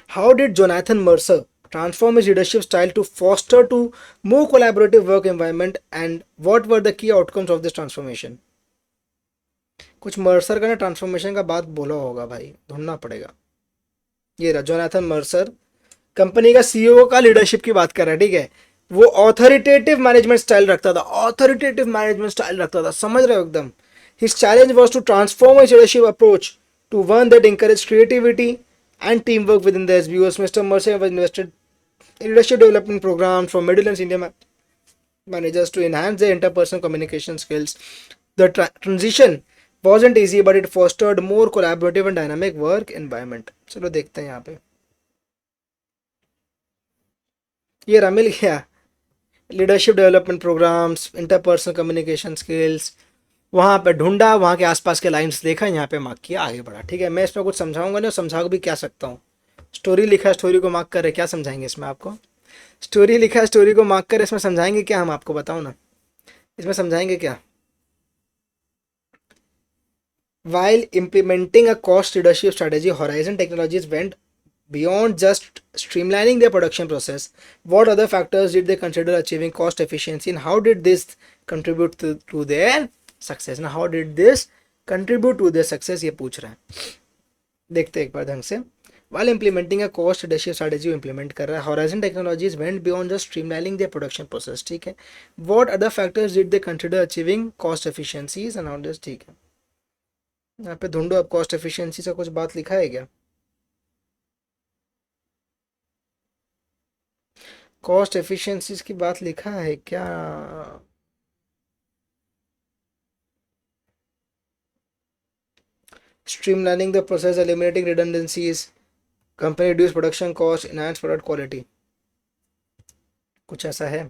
How did Jonathan Mercer transform his leadership style to foster to more collaborative work environment, and what were the key outcomes of this transformation? कुछ Mercer का ना ट्रांसफॉर्मेशन का बात बोला होगा भाई, ढूंढना पड़ेगा। ये रहा, जोनाथन मर्सर कंपनी का सीईओ का लीडरशिप की बात कर रहा है, ठीक है। वो ऑथोरिटेटिव मैनेजमेंट स्टाइल रखता था, ऑथोरिटेटिव मैनेजमेंट स्टाइल रखता था, समझ रहे हो एकदम। His challenge was to transform his leadership approach to one that encouraged creativity and teamwork within the SBUs. Mr. Mercer was invested in leadership development programs for middle and senior managers to enhance their interpersonal communication skills. The transition wasn't easy, but it fostered more collaborative and dynamic work environment. चलो देखते हैं यहाँ पे, ये रहा, मिल गया। Leadership development programmes, interpersonal communication skills, वहाँ पे ढूंढा, वहाँ के आसपास के लाइंस देखा, यहाँ पे मार्क किया, आगे बढ़ा, ठीक है। मैं इसमें कुछ समझाऊंगा नहीं, समझा भी क्या सकता हूँ। स्टोरी लिखा है, स्टोरी को मार्क करे, क्या समझाएंगे इसमें आपको? स्टोरी लिखा है, स्टोरी को मार्क करे, इसमें समझाएंगे क्या हम आपको, बताओ ना, इसमें समझाएंगे क्या? While implementing a cost leadership strategy, Horizon Technologies went beyond just streamlining their production process. What other factors did they consider achieving cost efficiency, and how did this contribute to their success? Now, how did this contribute to their success? ये पूछ रहा है, देखते एक बार ढंग से। While implementing a cost leadership strategy, implement कर रहा है, Horizon Technologies went beyond just streamlining their production process, ठीक है। What other factors did they consider achieving cost efficiencies and how this, ठीक है। यहाँ पे ढूंढो, अब कॉस्ट एफिशिएंसी से कुछ बात लिखा है क्या? कॉस्ट एफिशिएंसीज की बात लिखा है क्या? Streamlining the process, eliminating redundancies, company reduce production cost, enhance product quality, कुछ ऐसा है?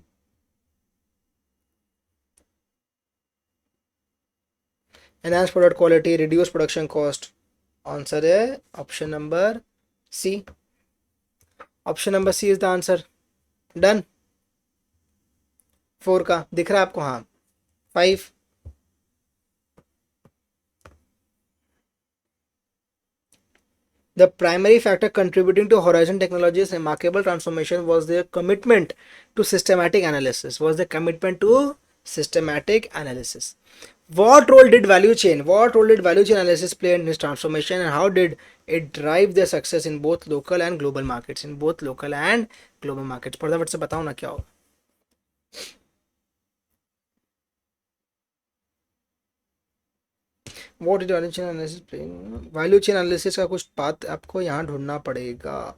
Enhance product quality, reduce production cost, answer है option number C. Option number C is the answer. Done. 4 का दिख रहा है आपको? हाँ 5। The primary factor contributing to Horizon Technologies' remarkable transformation was their commitment to systematic analysis. What role did value chain? What role did value chain analysis play in this transformation, and how did it drive their success in both local and global markets? फटाफट से बताओ ना क्या होगा. What did value chain analysis play? Value chain analysis का कुछ बात आपको यहाँ ढूंढना पड़ेगा.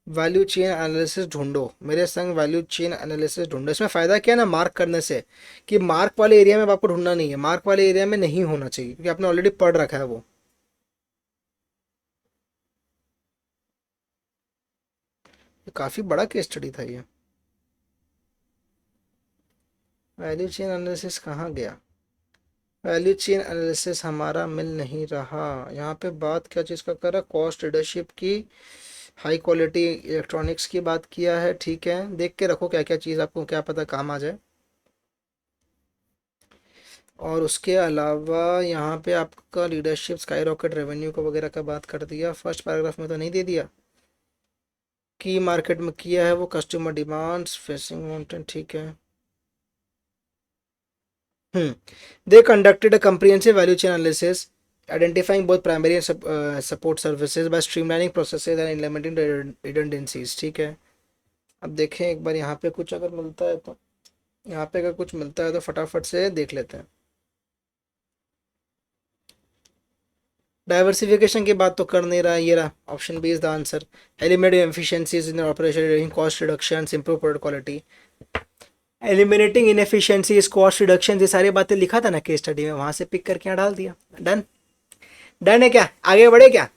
वैल्यू चेन एनालिसिस ढूंढो, मेरे संग वैल्यू चेन एनालिसिस ढूंढो. इसमें फ़ायदा क्या है ना मार्क करने से, कि मार्क वाले एरिया में आपको ढूंढना नहीं है, मार्क वाले एरिया में नहीं होना चाहिए क्योंकि आपने ऑलरेडी पढ़ रखा है वो. काफ़ी बड़ा केस स्टडी था ये. वैल्यू चेन एनालिसिस कहाँ गया? वैल्यू चेन एनालिसिस हमारा मिल नहीं रहा. यहाँ पे बात क्या चीज़ का कर रहा? कॉस्ट लीडरशिप की, हाई क्वालिटी इलेक्ट्रॉनिक्स की बात किया है. ठीक है, देख के रखो क्या क्या चीज़ आपको क्या पता काम आ जाए. और उसके अलावा यहाँ पे आपका लीडरशिप, स्काई रॉकेट, रेवेन्यू का वगैरह का बात कर दिया. फर्स्ट पैराग्राफ में तो नहीं दे दिया. की मार्केट में किया है वो कस्टमर डिमांड्स, फेसिंग माउंटेन. ठीक है. They conducted a comprehensive value chain analysis, identifying both primary and support services by streamlining processes and implementing redundancies. ठीक है. अब देखें एक बार यहाँ पे कुछ अगर मिलता है तो, यहाँ पे अगर कुछ मिलता है तो फटाफट से देख लेते हैं. डाइवर्सिफिकेशन की बात तो कर नहीं रहा है. ये रहा option B is the answer. Eliminating efficiencies in operation, cost reductions, improve product quality. Eliminating inefficiencies, cost reduction, ये सारी बातें लिखा था ना केस स्टडी में, वहां से पिक करके यहाँ डाल दिया. डन. डन है क्या? आगे बढ़े क्या?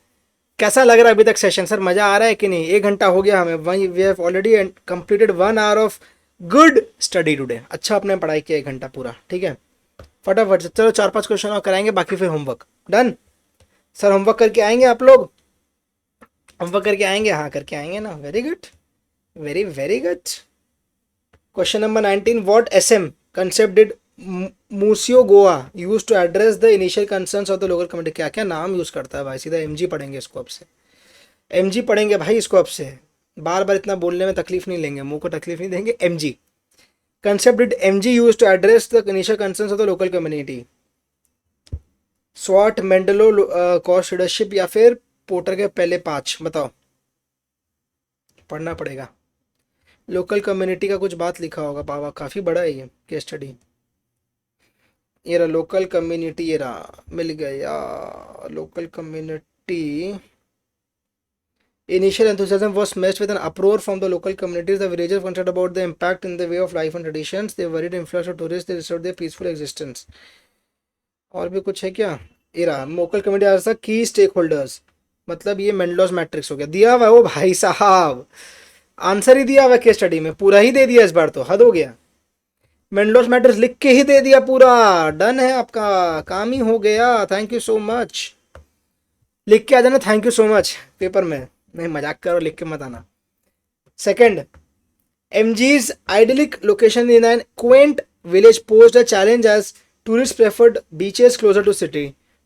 कैसा लग रहा है अभी तक सेशन? सर मजा आ रहा है कि नहीं? 1 घंटा हो गया हमें. We have already completed 1 hour of good study today. अच्छा आपने पढ़ाई किया 1 घंटा पूरा. ठीक है. फटाफट से चलो 4-5 क्वेश्चन और कराएंगे, बाकी फिर होमवर्क. डन. सर होमवर्क करके आएंगे आप लोग? होमवर्क करके आएंगे? हाँ करके आएंगे ना. Very good, very very good. Question number 19. What SM concept did Museo Goa use to address the initial concerns of the local community? क्या क्या नाम यूज करता है भाई? सीधा एमजी पढ़ेंगे इसको अब से. एमजी पढ़ेंगे भाई इसको अब से. बार बार इतना बोलने में तकलीफ नहीं लेंगे, मुंह को तकलीफ नहीं देंगे. MG concept did MG use to address the initial concerns of the local community? स्वॉट, मेंडलो, कॉस्ट लीडरशिप या फिर पोर्टर के पहले 5? बताओ. पढ़ना पड़ेगा. लोकल कम्युनिटी का कुछ बात लिखा होगा बाबा, काफ़ी बड़ा है ये केस स्टडी. ये रहा लोकल कम्युनिटी, ये रहा मिल गया. Local community. Initial enthusiasm was matched with an uproar from the local communities. The villagers were concerned about the impact in the way of life and traditions. They worried influx of tourists. They restored their peaceful existence. और भी कुछ है क्या? इरा local community are the key stake holders. मतलब ये मेंडलॉस matrix हो गया. दिया हुआ है वो भाई साहब. आंसर ही दिया हुआ केस स्टडी में, पूरा ही दे दिया इस बार तो हद हो गया. मेंडलॉस मैट्रिक्स लिख के ही दे दिया पूरा. डन है आपका काम ही हो गया. Thank you so much. लिख के आ जाना thank you so much paper में. नहीं मजाक करो, लिख के मत आना. Second. MG's idyllic location in an quaint village posed a challenge as tourists preferred beaches closer to city.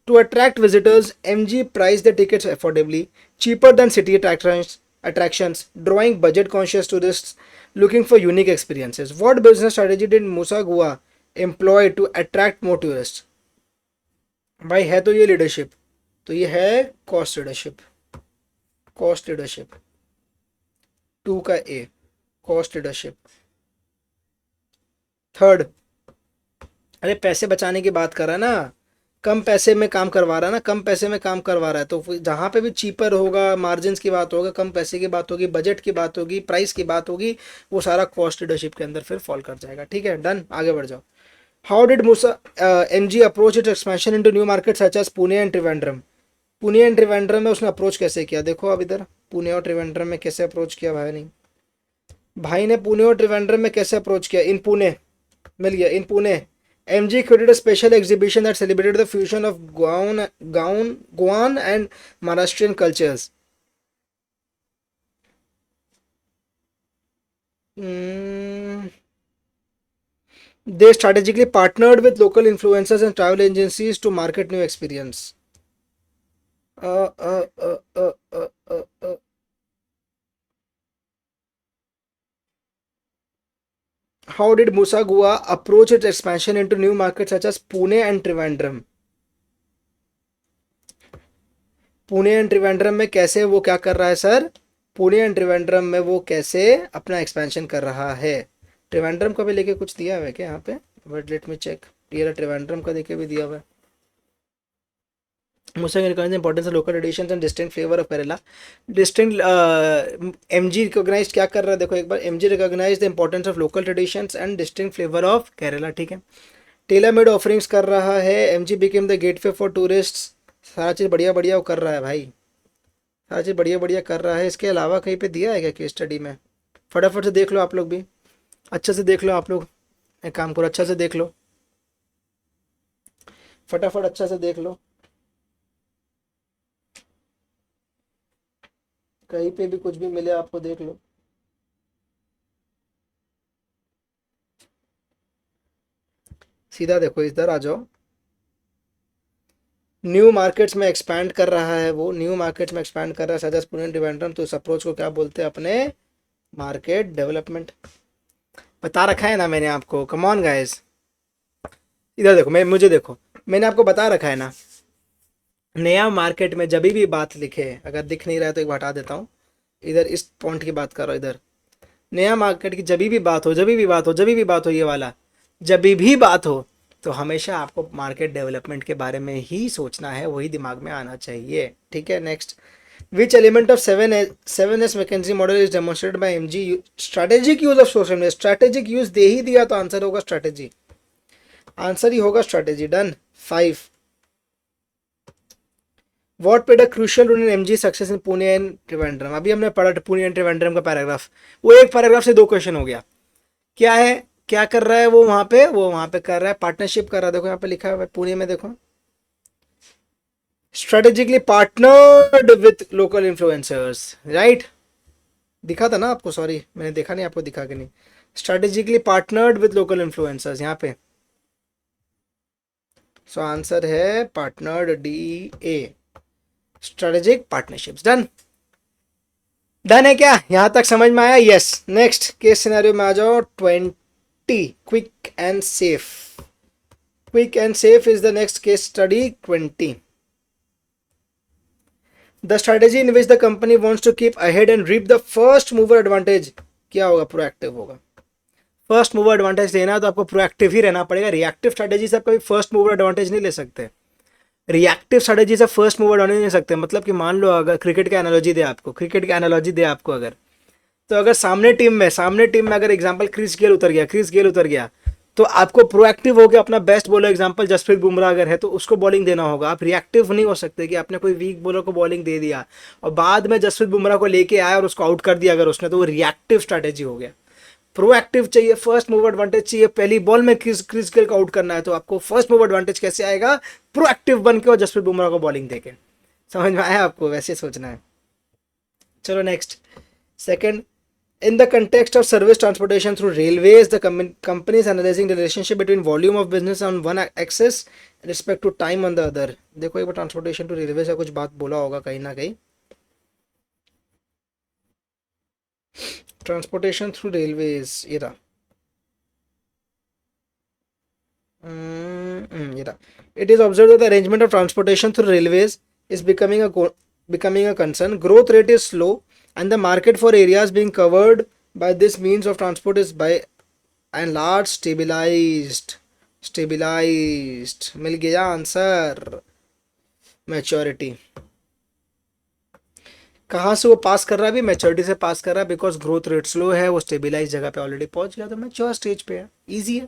To attract visitors, MG priced the tickets affordably, cheaper than city attractions, drawing budget-conscious tourists looking for unique experiences. What business strategy did Musa Gua employ to attract more tourists? भाई है तो ये leadership, तो ये है cost leadership. Cost leadership 2 का ए. Cost leadership. Third. अरे पैसे बचाने की बात कर रहा है ना, कम पैसे में काम करवा रहा है ना, कम पैसे में काम करवा रहा है, तो जहाँ पे भी चीपर होगा, मार्जिन की बात होगा, कम पैसे की बात होगी, बजट की बात होगी, प्राइस की बात होगी, वो सारा कॉस्ट लीडरशिप के अंदर फिर फॉल कर जाएगा. ठीक है. डन. आगे बढ़ जाओ. How did Musa MG approach its expansion into new market such as Pune and Trivandrum? Pune and Trivandrum में उसने अप्रोच कैसे किया? देखो अब इधर पुणे और त्रिवेंद्रम में कैसे अप्रोच किया भाई. नहीं भाई ने पुणे और त्रिवेंद्रम में कैसे अप्रोच किया? इन पुणे मिल गया. इन Pune MG created a special exhibition that celebrated the fusion of Goan and Maharashtrian cultures. Hmm. They strategically partnered with local influencers and travel agencies to market new experience. Uh, uh, uh, uh, uh, uh, uh. How did Musa Gua approach its expansion into new markets such as Pune and Trivandrum? Pune and Trivandrum में कैसे वो क्या कर रहा है sir? Pune and Trivandrum में वो कैसे अपना एक्सपेंशन कर रहा है? त्रिवेंद्रम का भी लेके कुछ दिया हुआ है क्या यहाँ पे? But let me check. ये त्रिवेंद्रम का देके भी दिया हुआ है। Musa recognized the importance of local traditions and distinct flavor of Kerala. Distinct MG recognized क्या कर रहा है देखो एक बार। MG recognized the importance of local traditions and distinct flavor of Kerala, ठीक है। टेलर मेड ऑफरिंग्स कर रहा है। MG became the gateway for tourists। सारा चीज़ बढ़िया बढ़िया वो कर रहा है भाई, सारा चीज़ बढ़िया बढ़िया कर रहा है। इसके अलावा कहीं पे दिया है क्या केस स्टडी में? फटाफट से देख लो आप लोग भी, अच्छे से देख लो आप लोग। एक काम करो, अच्छा से देख लो, फटाफट अच्छा से देख लो, कहीं पे भी कुछ भी मिले आपको देख लो। सीधा देखो, इधर आ जाओ। न्यू मार्केट्स में एक्सपैंड कर रहा है वो, न्यू मार्केट्स में एक्सपैंड कर रहा है सजस पुणे डिवेंड्रम। तो इस अप्रोच को क्या बोलते हैं अपने? Market development. बता रखा है ना मैंने आपको, कम ऑन गाइस। इधर देखो, मैं मुझे देखो, मैंने आपको बता रखा है ना। नया मार्केट में जब भी बात लिखे, अगर दिख नहीं रहा है तो एक बार हटा देता हूँ। इधर इस पॉइंट की बात करो। इधर नया मार्केट की जब भी बात हो, जब भी बात हो, जब भी बात हो, ये वाला जब भी बात हो, तो हमेशा आपको मार्केट डेवलपमेंट के बारे में ही सोचना है, वही दिमाग में आना चाहिए, ठीक है। Next, which element of 7S McKinsey model is demonstrated by MG? Strategic use of social media. Strategic use दे ही दिया तो आंसर होगा स्ट्रैटेजी, आंसर ही होगा strategy. Done. 5, what played a crucial role in MG success in Pune and Trivandrum? अभी हमने पढ़ा पुणे एंड त्रिवेंद्रम का पैराग्राफ, वो एक पैराग्राफ से 2 क्वेश्चन हो गया। क्या है, क्या कर रहा है वो वहां पे? वो वहां पे कर रहा है पार्टनरशिप कर रहा है। देखो यहाँ पे लिखा है पुणे में, देखो strategically partnered with local influencers, right? दिखा था ना आपको, सॉरी मैंने देखा नहीं, आपको दिखा कि नहीं? Strategically partnered with local influencers यहाँ पे। सो आंसर है partnered, DA, strategic partnerships. Done, done है क्या? यहां तक समझ में आया? यस। नेक्स्ट केस सिनेरियो में आ जाओ। 20, quick and safe. Quick and safe is the next case study. 20, the strategy in which the company wants to keep ahead and reap the first mover advantage. क्या होगा? Proactive होगा। First mover advantage लेना है तो आपको proactive ही रहना पड़ेगा। Reactive strategy से आप कभी फर्स्ट मूवर एडवांटेज नहीं ले सकते। रिएक्टिव स्ट्रेटेजी से फर्स्ट मूवर एडवांटेज नहीं ले सकते। मतलब कि मान लो अगर क्रिकेट का एनालॉजी दे आपको, क्रिकेट का एनालॉजी दे आपको अगर, तो अगर सामने टीम में अगर एग्जांपल क्रिस गेल उतर गया, तो आपको प्रोएक्टिव होकर अपना best bowler, example Jasprit Bumrah अगर है तो उसको बॉलिंग देना होगा। आप रिएक्टिव नहीं हो सकते कि आपने कोई वीक बॉलर को बॉलिंग दे दिया और बाद में जसप्रीत बुमराह को लेके आया और उसको आउट कर दिया अगर उसने, तो वो रिएक्टिव स्ट्रैटेजी हो गया। प्रोएक्टिव चाहिए, फर्स्ट मूव एडवांटेज चाहिए। पहली बॉल में क्रिस गेल को आउट करना है तो आपको फर्स्ट मूव एडवांटेज कैसे आएगा? प्रोएक्टिव बन के और जसप्रीत बुमराह को बॉलिंग देके। समझ में आया आपको? वैसे सोचना है। चलो next, second, in the context of service transportation through railways, the company is analyzing the relationship between volume of business on one axis respect to time on the other। देखो एक बार ट्रांसपोर्टेशन टू रेलवे से कुछ बात बोला होगा कहीं ना कहीं। ट्रांसपोर्टेशन थ्रू रेलवेज, ये रहा, ये रहा। It is observed that the arrangement of transportation through railways is becoming a concern. Growth rate is slow and the market for areas being covered by this means of transport is by and large stabilized। मिल गया answer, maturity. कहाँ से वो पास कर रहा है? अभी maturity से पास कर रहा है, बिकॉज ग्रोथ रेट स्लो है, वो स्टेबिलाइज जगह पे ऑलरेडी पहुंच गया, तो मैच्योर स्टेज पे है। इजी है,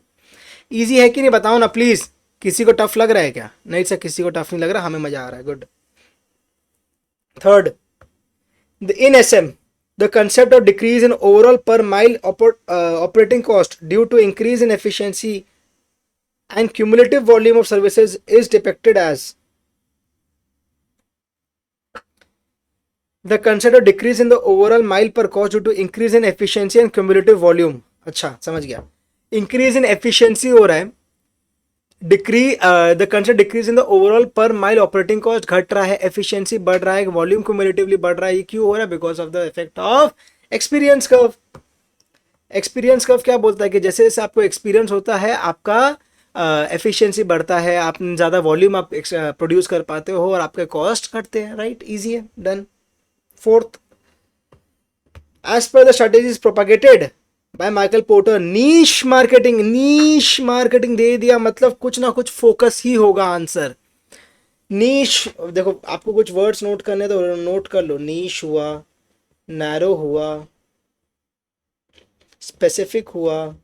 इजी है कि नहीं बताओ ना प्लीज। किसी को टफ लग रहा है क्या? नहीं सर, किसी को टफ नहीं लग रहा, हमें मजा आ रहा है। Good. Third, in SM, the concept of decrease in overall per mile operating cost due to increase in efficiency and cumulative volume of services is depicted as the concept of decrease in the overall mile per cost due to increase in efficiency and cumulative volume। अच्छा समझ गया। Increase in efficiency हो रहा है, the concert decrease in the overall per mile operating cost घट रहा है, efficiency बढ़ रहा है, वॉल्यूम क्यूमुलेटिवली बढ़ रहा है। ये क्यों हो रहा है? Because of the effect of experience curve. Experience curve क्या बोलता है कि जैसे जैसे आपको एक्सपीरियंस होता है आपका एफिशिएंसी बढ़ता है, आप ज़्यादा वॉल्यूम आप प्रोड्यूस कर पाते हो और आपके कॉस्ट घटते हैं, राइट? इजी है, done. Fourth, as per the strategies propagated by Michael Porter, niche marketing, niche marketing दे दिया मतलब कुछ ना कुछ फोकस ही होगा आंसर। नीश, देखो आपको कुछ वर्ड्स नोट करने तो नोट कर लो। नीश हुआ, नैरो हुआ, स्पेसिफिक हुआ,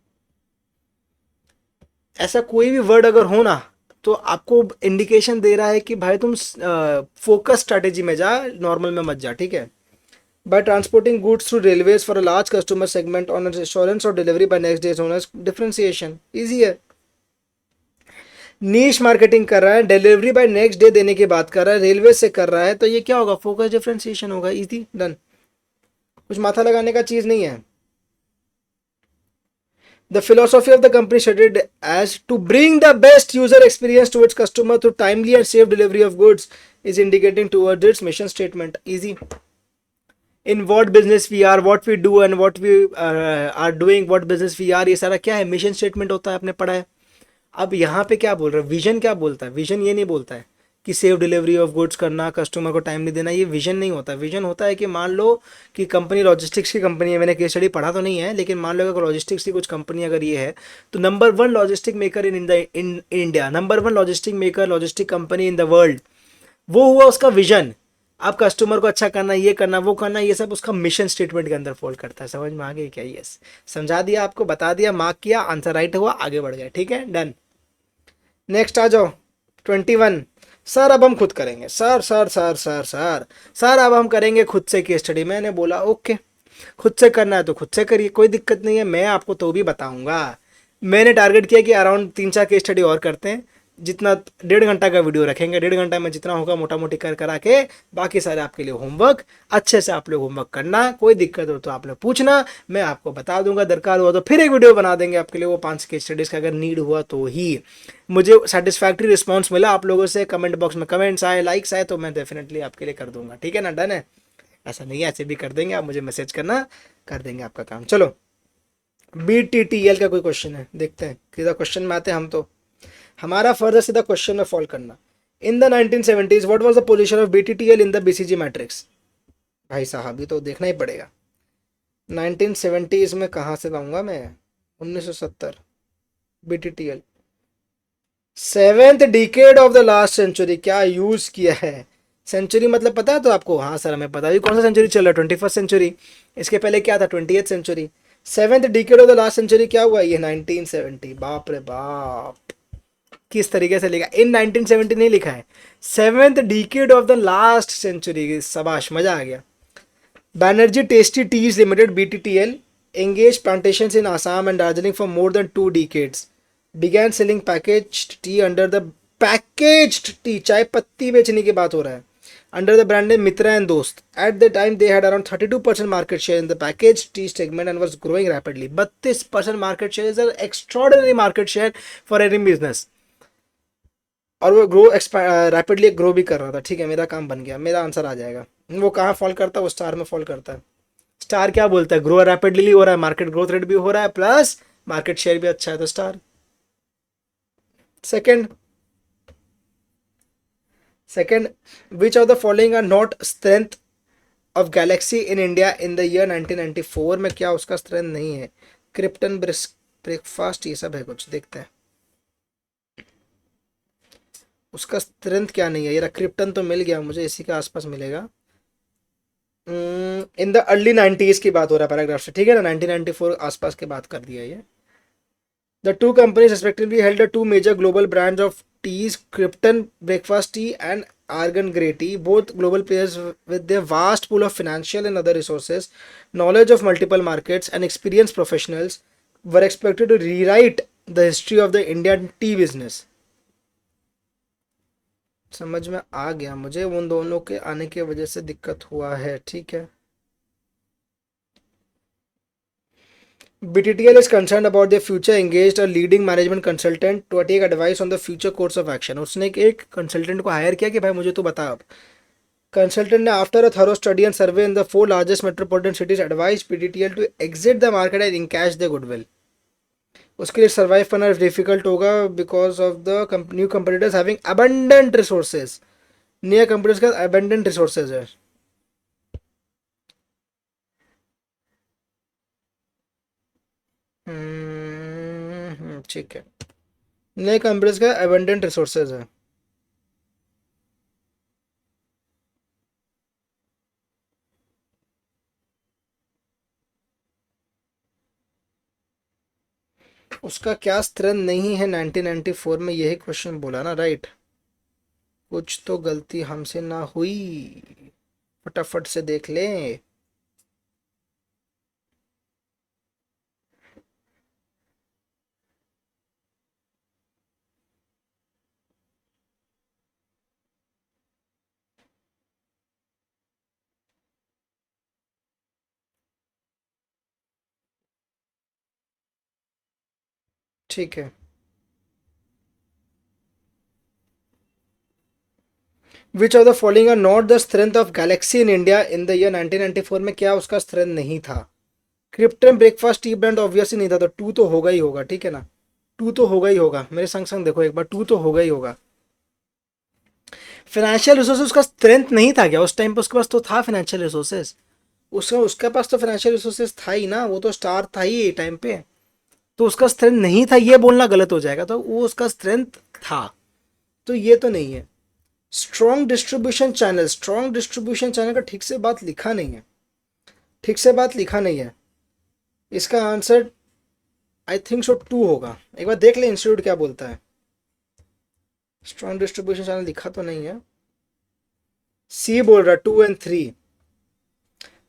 ऐसा कोई भी वर्ड अगर हो ना तो आपको इंडिकेशन दे रहा है कि भाई तुम फोकस स्ट्रैटेजी में जा, नॉर्मल में मत जा, ठीक है? By transporting goods through railways for a large customer segment on assurance of delivery by next day is known as differentiation. Easy है। नीश मार्केटिंग कर रहा है, डिलीवरी बाय नेक्स्ट डे देने की बात कर रहा है, रेलवे से कर रहा है, तो ये क्या होगा? फोकस डिफरेंशिएशन होगा। Easy, done. कुछ माथा लगाने का चीज नहीं है। The philosophy of the company stated as to bring the best user experience to its customer through timely and safe delivery of goods is indicating towards its mission statement. Easy. In what business we are, what we do and what we are doing, what business we are, ये सारा क्या है? Mission statement होता है, आपने पढ़ा है। अब यहाँ पे क्या बोल रहा है? विजन क्या बोलता है? विजन ये नहीं बोलता है कि सेफ डिलीवरी ऑफ गुड्स करना, कस्टमर को टाइमली देना, ये विजन नहीं होता। विजन होता है कि मान लो कि कंपनी लॉजिस्टिक्स की कंपनी है, मैंने केस स्टडी पढ़ा तो नहीं है, लेकिन मान लो अगर लॉजिस्टिक्स की कुछ कंपनी अगर ये है तो number one logistic maker in India, number one logistic maker, logistic company in the world, वो हुआ उसका विजन। आप कस्टमर को अच्छा करना, ये करना, वो करना, ये सब उसका मिशन स्टेटमेंट के अंदर फॉल करता है। समझ में आ गई क्या? यस, समझा दिया आपको, बता दिया, मार्क किया, आंसर राइट हुआ, आगे बढ़ गया, ठीक है, डन। नेक्स्ट आ जाओ, 21। सर अब हम खुद करेंगे। Sir sir sir sir sir sir अब हम करेंगे खुद से केस स्टडी। मैंने बोला ओके, खुद से करना है तो खुद से करिए, कोई दिक्कत नहीं है, मैं आपको तो भी बताऊंगा। मैंने टारगेट किया कि अराउंड 3-4 केस स्टडी और करते हैं, जितना 1.5 घंटा का वीडियो रखेंगे, 1.5 घंटा में जितना होगा मोटा मोटी कर करा के, बाकी सारे आपके लिए होमवर्क, अच्छे से आप लोग होमवर्क करना, कोई दिक्कत हो तो आप लोग पूछना, मैं आपको बता दूंगा, दरकार हुआ तो फिर एक वीडियो बना देंगे आपके लिए, वो 5 केस स्टडीज़ का अगर नीड हुआ तो ही। मुझे सेटिस्फैक्ट्री रिस्पॉन्स मिला आप लोगों से, कमेंट बॉक्स में कमेंट्स आए, लाइक्स आए, तो मैं डेफिनेटली आपके लिए कर दूंगा, ठीक है ना, डन है? ऐसा नहीं है, ऐसे भी कर देंगे, आप मुझे मैसेज करना, कर देंगे आपका काम। चलो, BTTL का कोई क्वेश्चन है, देखते हैं। सीधा क्वेश्चन में आते हैं हम तो, हमारा फर्ज है सीधा क्वेश्चन में फॉलो करना। In the 1970s what was the position of BTTL in the BCG matrix? भाई साहब ये तो देखना ही पड़ेगा। 1970s में कहाँ से लाऊंगा मैं? 1970, BTTL, seventh decade of the last century. क्या यूज किया है? सेंचुरी मतलब पता है तो आपको? हाँ सर हमें पता है। कौन सा सेंचुरी चल रहा है? 21st century. इसके पहले क्या था? 20th century. Seventh decade of the last century क्या हुआ? ये 1970। बाप रे बाप, किस तरीके से लिखा? इन 1970 नहीं लिखा है, seventh decade of the last century. शाबाश, मजा आ गया। Banerjee Tasty Teas Limited BTTL engaged plantations in Assam and Darjeeling for more than 2 decades. Began selling packaged tea under the packaged tea, चाय पत्ती बेचने की बात हो रहा है, under the brand name Mitra and Dost. At the time they had around 32% market share in the packaged tea segment and was growing rapidly. 32% market share is an extraordinary market share for any business. और वो grow rapidly grow भी कर रहा था। ठीक है, मेरा काम बन गया, मेरा आंसर आ जाएगा। वो कहाँ फॉल करता है? वो स्टार में फॉल करता है। स्टार क्या बोलता है? ग्रो रैपिडली हो रहा है, मार्केट ग्रोथ रेट भी हो रहा है, प्लस मार्केट शेयर भी अच्छा है, तो star. Second, which of the following are not strength of Galaxy in India in the year 1994 में? क्या उसका स्ट्रेंथ नहीं है? क्रिप्टन, ब्रेकफास्ट, ये सब है कुछ, देखते हैं उसका स्ट्रेंथ क्या नहीं है। ये क्रिप्टन तो मिल गया मुझे, इसी के आसपास मिलेगा। इन द अर्ली 90s की बात हो रहा है पैराग्राफ से, ठीक है ना, 1994 आसपास की बात कर दिया ये। The two companies respectively held the two major global brands of teas, Krypton Breakfast Tea and Argan Grey Tea, both global players with their vast pool of financial and other resources, knowledge of multiple markets, and experienced professionals, were expected to rewrite the history of the Indian tea business. समझ में आ गया मुझे, उन दोनों के आने की वजह से दिक्कत हुआ है, ठीक है। BTTL is concerned about their future, engaged a leading management consultant to take advice on the future course of action. उसने एक कंसल्टेंट को हायर किया कि भाई मुझे तो बता अब. कंसल्टेंट ने after a thorough study and survey in the 4 largest metropolitan cities advise PTTL to exit the market and encash the goodwill. उसके लिए सर्वाइव करना डिफिकल्ट होगा because of the new competitors having abundant resources. नए companies का abundant resources है. ठीक है. नए कंपनीज का अबंडेंट रिसोर्सेज है. उसका क्या स्ट्रेंथ नहीं है 1994 में, यही क्वेश्चन बोला ना, राइट. कुछ तो गलती हमसे ना हुई, फटाफट से देख लें. ठीक है. Which of the following are not the strength of Galaxy in India in the year 1994 में, क्या उसका स्ट्रेंथ नहीं था. Krypton Breakfast Tea brand obviously नहीं था, तो टू तो होगा ही होगा. ठीक है ना, टू तो होगा ही होगा. मेरे संग संग देखो एक बार, टू तो होगा ही होगा. फाइनेंशियल रिसोर्सेज उसका स्ट्रेंथ नहीं था क्या उस टाइम पे? उसके पास तो था फाइनेंशियल रिसोर्सेज. उसका उसके पास तो फाइनेंशियल रिसोर्सेज था ही ना, वो तो स्टार था ही टाइम पे. तो उसका स्ट्रेंथ नहीं था ये बोलना गलत हो जाएगा. तो वो उसका स्ट्रेंथ था, तो ये तो नहीं है. Strong distribution channel, strong distribution channel का ठीक से बात लिखा नहीं है. ठीक से बात लिखा नहीं है. इसका answer I think so two होगा. एक बार देख ले इंस्टीट्यूट क्या बोलता है. स्ट्रॉन्ग डिस्ट्रीब्यूशन चैनल लिखा तो नहीं है. सी बोल रहा है 2 और 3.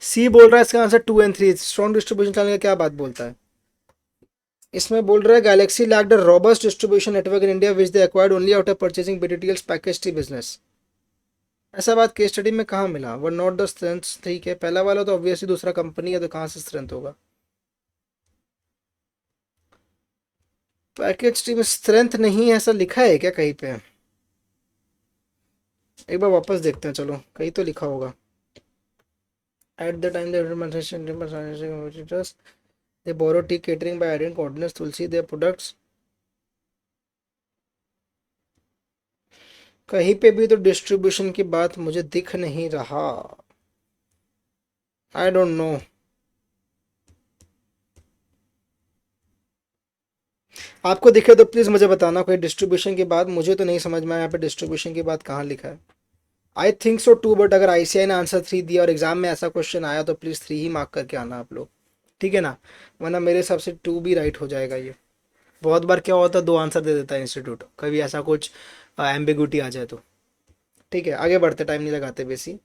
सी बोल रहा है इसका आंसर 2 और 3. स्ट्रॉन्ग डिस्ट्रीब्यूशन चैनल का क्या बात बोलता है इसमें? बोल रहा है Galaxy lacked a robust distribution network in India which they acquired only after purchasing BTTL's package tea business. ऐसा बात केस स्टडी में कहाँ मिला? Were not the strength. ठीक है, पहला वाला तो ऑब्वियसली दूसरा कंपनी है, तो कहाँ से स्ट्रेंथ होगा? पैकेज टी में स्ट्रेंथ नहीं है ऐसा लिखा है क्या कहीं पे? एक बार वापस देखते हैं, चलो कहीं तो लिखा होगा. At the time they borrow tea catering by adding coordinates tulsi their products. कहीं पे भी तो डिस्ट्रीब्यूशन की बात मुझे दिख नहीं रहा. I don't know. आपको दिखे तो प्लीज मुझे बताना कोई डिस्ट्रीब्यूशन की बात. मुझे तो नहीं समझ में आया यहाँ पे डिस्ट्रीब्यूशन की बात कहाँ लिखा है. I think so two, but अगर आईसीआई ने आंसर 3 दिया और एग्जाम में ऐसा क्वेश्चन आया तो प्लीज 3 ही मार्क करके आना आप लोग. ठीक है ना, वरना मेरे हिसाब से 2 भी राइट हो जाएगा. ये बहुत बार क्या होता है 2 आंसर दे देता है इंस्टीट्यूट, कभी ऐसा कुछ एम्बिग्यूटी आ जाए तो. ठीक है, आगे बढ़ते, टाइम नहीं लगाते बेसी.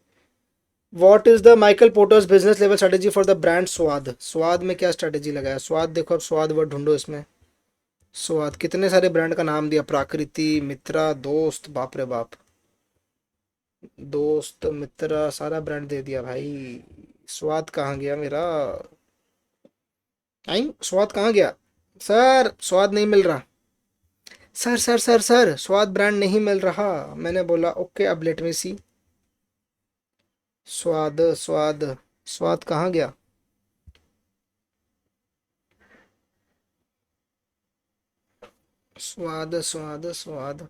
What is the Michael porters business level strategy for the brand स्वाद. स्वाद में क्या स्ट्रेटेजी लगाया? स्वाद देखो, अब स्वाद वर्ड ढूंढो इसमें. स्वाद कितने सारे ब्रांड का नाम दिया, प्राकृति, मित्रा, दोस्त, बाप रे बाप. दोस्त, मित्रा, सारा ब्रांड दे दिया भाई. स्वाद कहाँ गया मेरा? आई, स्वाद कहाँ गया? सर स्वाद नहीं मिल रहा. सर सर सर सर स्वाद ब्रांड नहीं मिल रहा. मैंने बोला ओके, अब लेट मी सी. स्वाद स्वाद स्वाद कहाँ गया? स्वाद स्वाद स्वाद.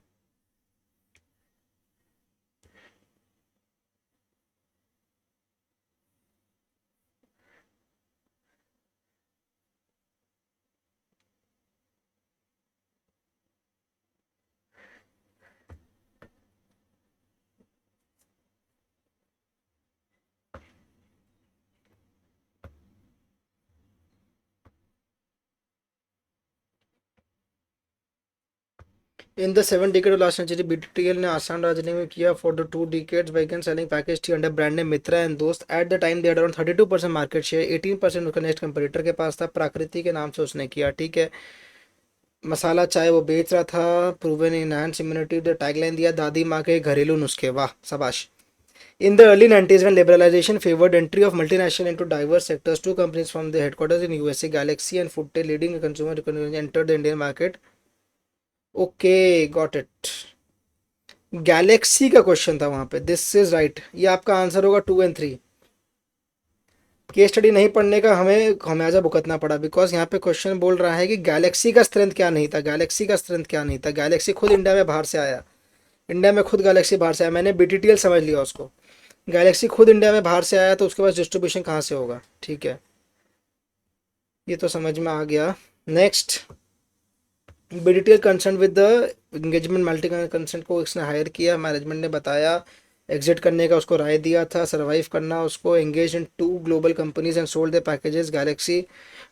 In the 7 decade of last century, BTL ने आसान राजनीति में किया. For the 2 decades wagon selling package T under brand ने मित्रा एंड दोस्त. At the time they had around 32% market share. 18% उसका नेक्स्ट कंपटीटर के पास था. प्राकृति के नाम से उसने किया. ठीक है, मसाला चाय वो बेच रहा था. Proven enhance immunity, the tagline दिया दादी माँ के घरेलू नुस्खे. वाह शाबाश. In the early 90s, when liberalization favored entry of multinational into diverse sectors, two companies from the headquarters in USA, Galaxy and Foodtail, leading consumer economy, entered the Indian market. Okay, got it. Galaxy का question था वहां पे. This is right. ये आपका answer होगा 2 और 3. Case study नहीं पढ़ने का हमें खमियाजा भुगतना पड़ा, बिकॉज यहाँ पे क्वेश्चन बोल रहा है कि गैलेक्सी का स्ट्रेंथ क्या नहीं था. गैलेक्सी का स्ट्रेंथ क्या नहीं था. गैलेक्सी खुद इंडिया में बाहर से आया. इंडिया में खुद गैलेक्सी बाहर से आया. मैंने बीटीटीएल समझ लिया उसको. गैलेक्सी खुद इंडिया में बाहर से आया तो उसके पास डिस्ट्रीब्यूशन कहाँ से होगा. ठीक है, ये तो समझ में आ गया. Next, BTTL concern with the engagement multi concern को इसने हायर किया, मैनेजमेंट ने बताया, एग्जिट करने का उसको राय दिया था, सरवाइव करना उसको. Engage in 2 global companies and sold the packages. Galaxy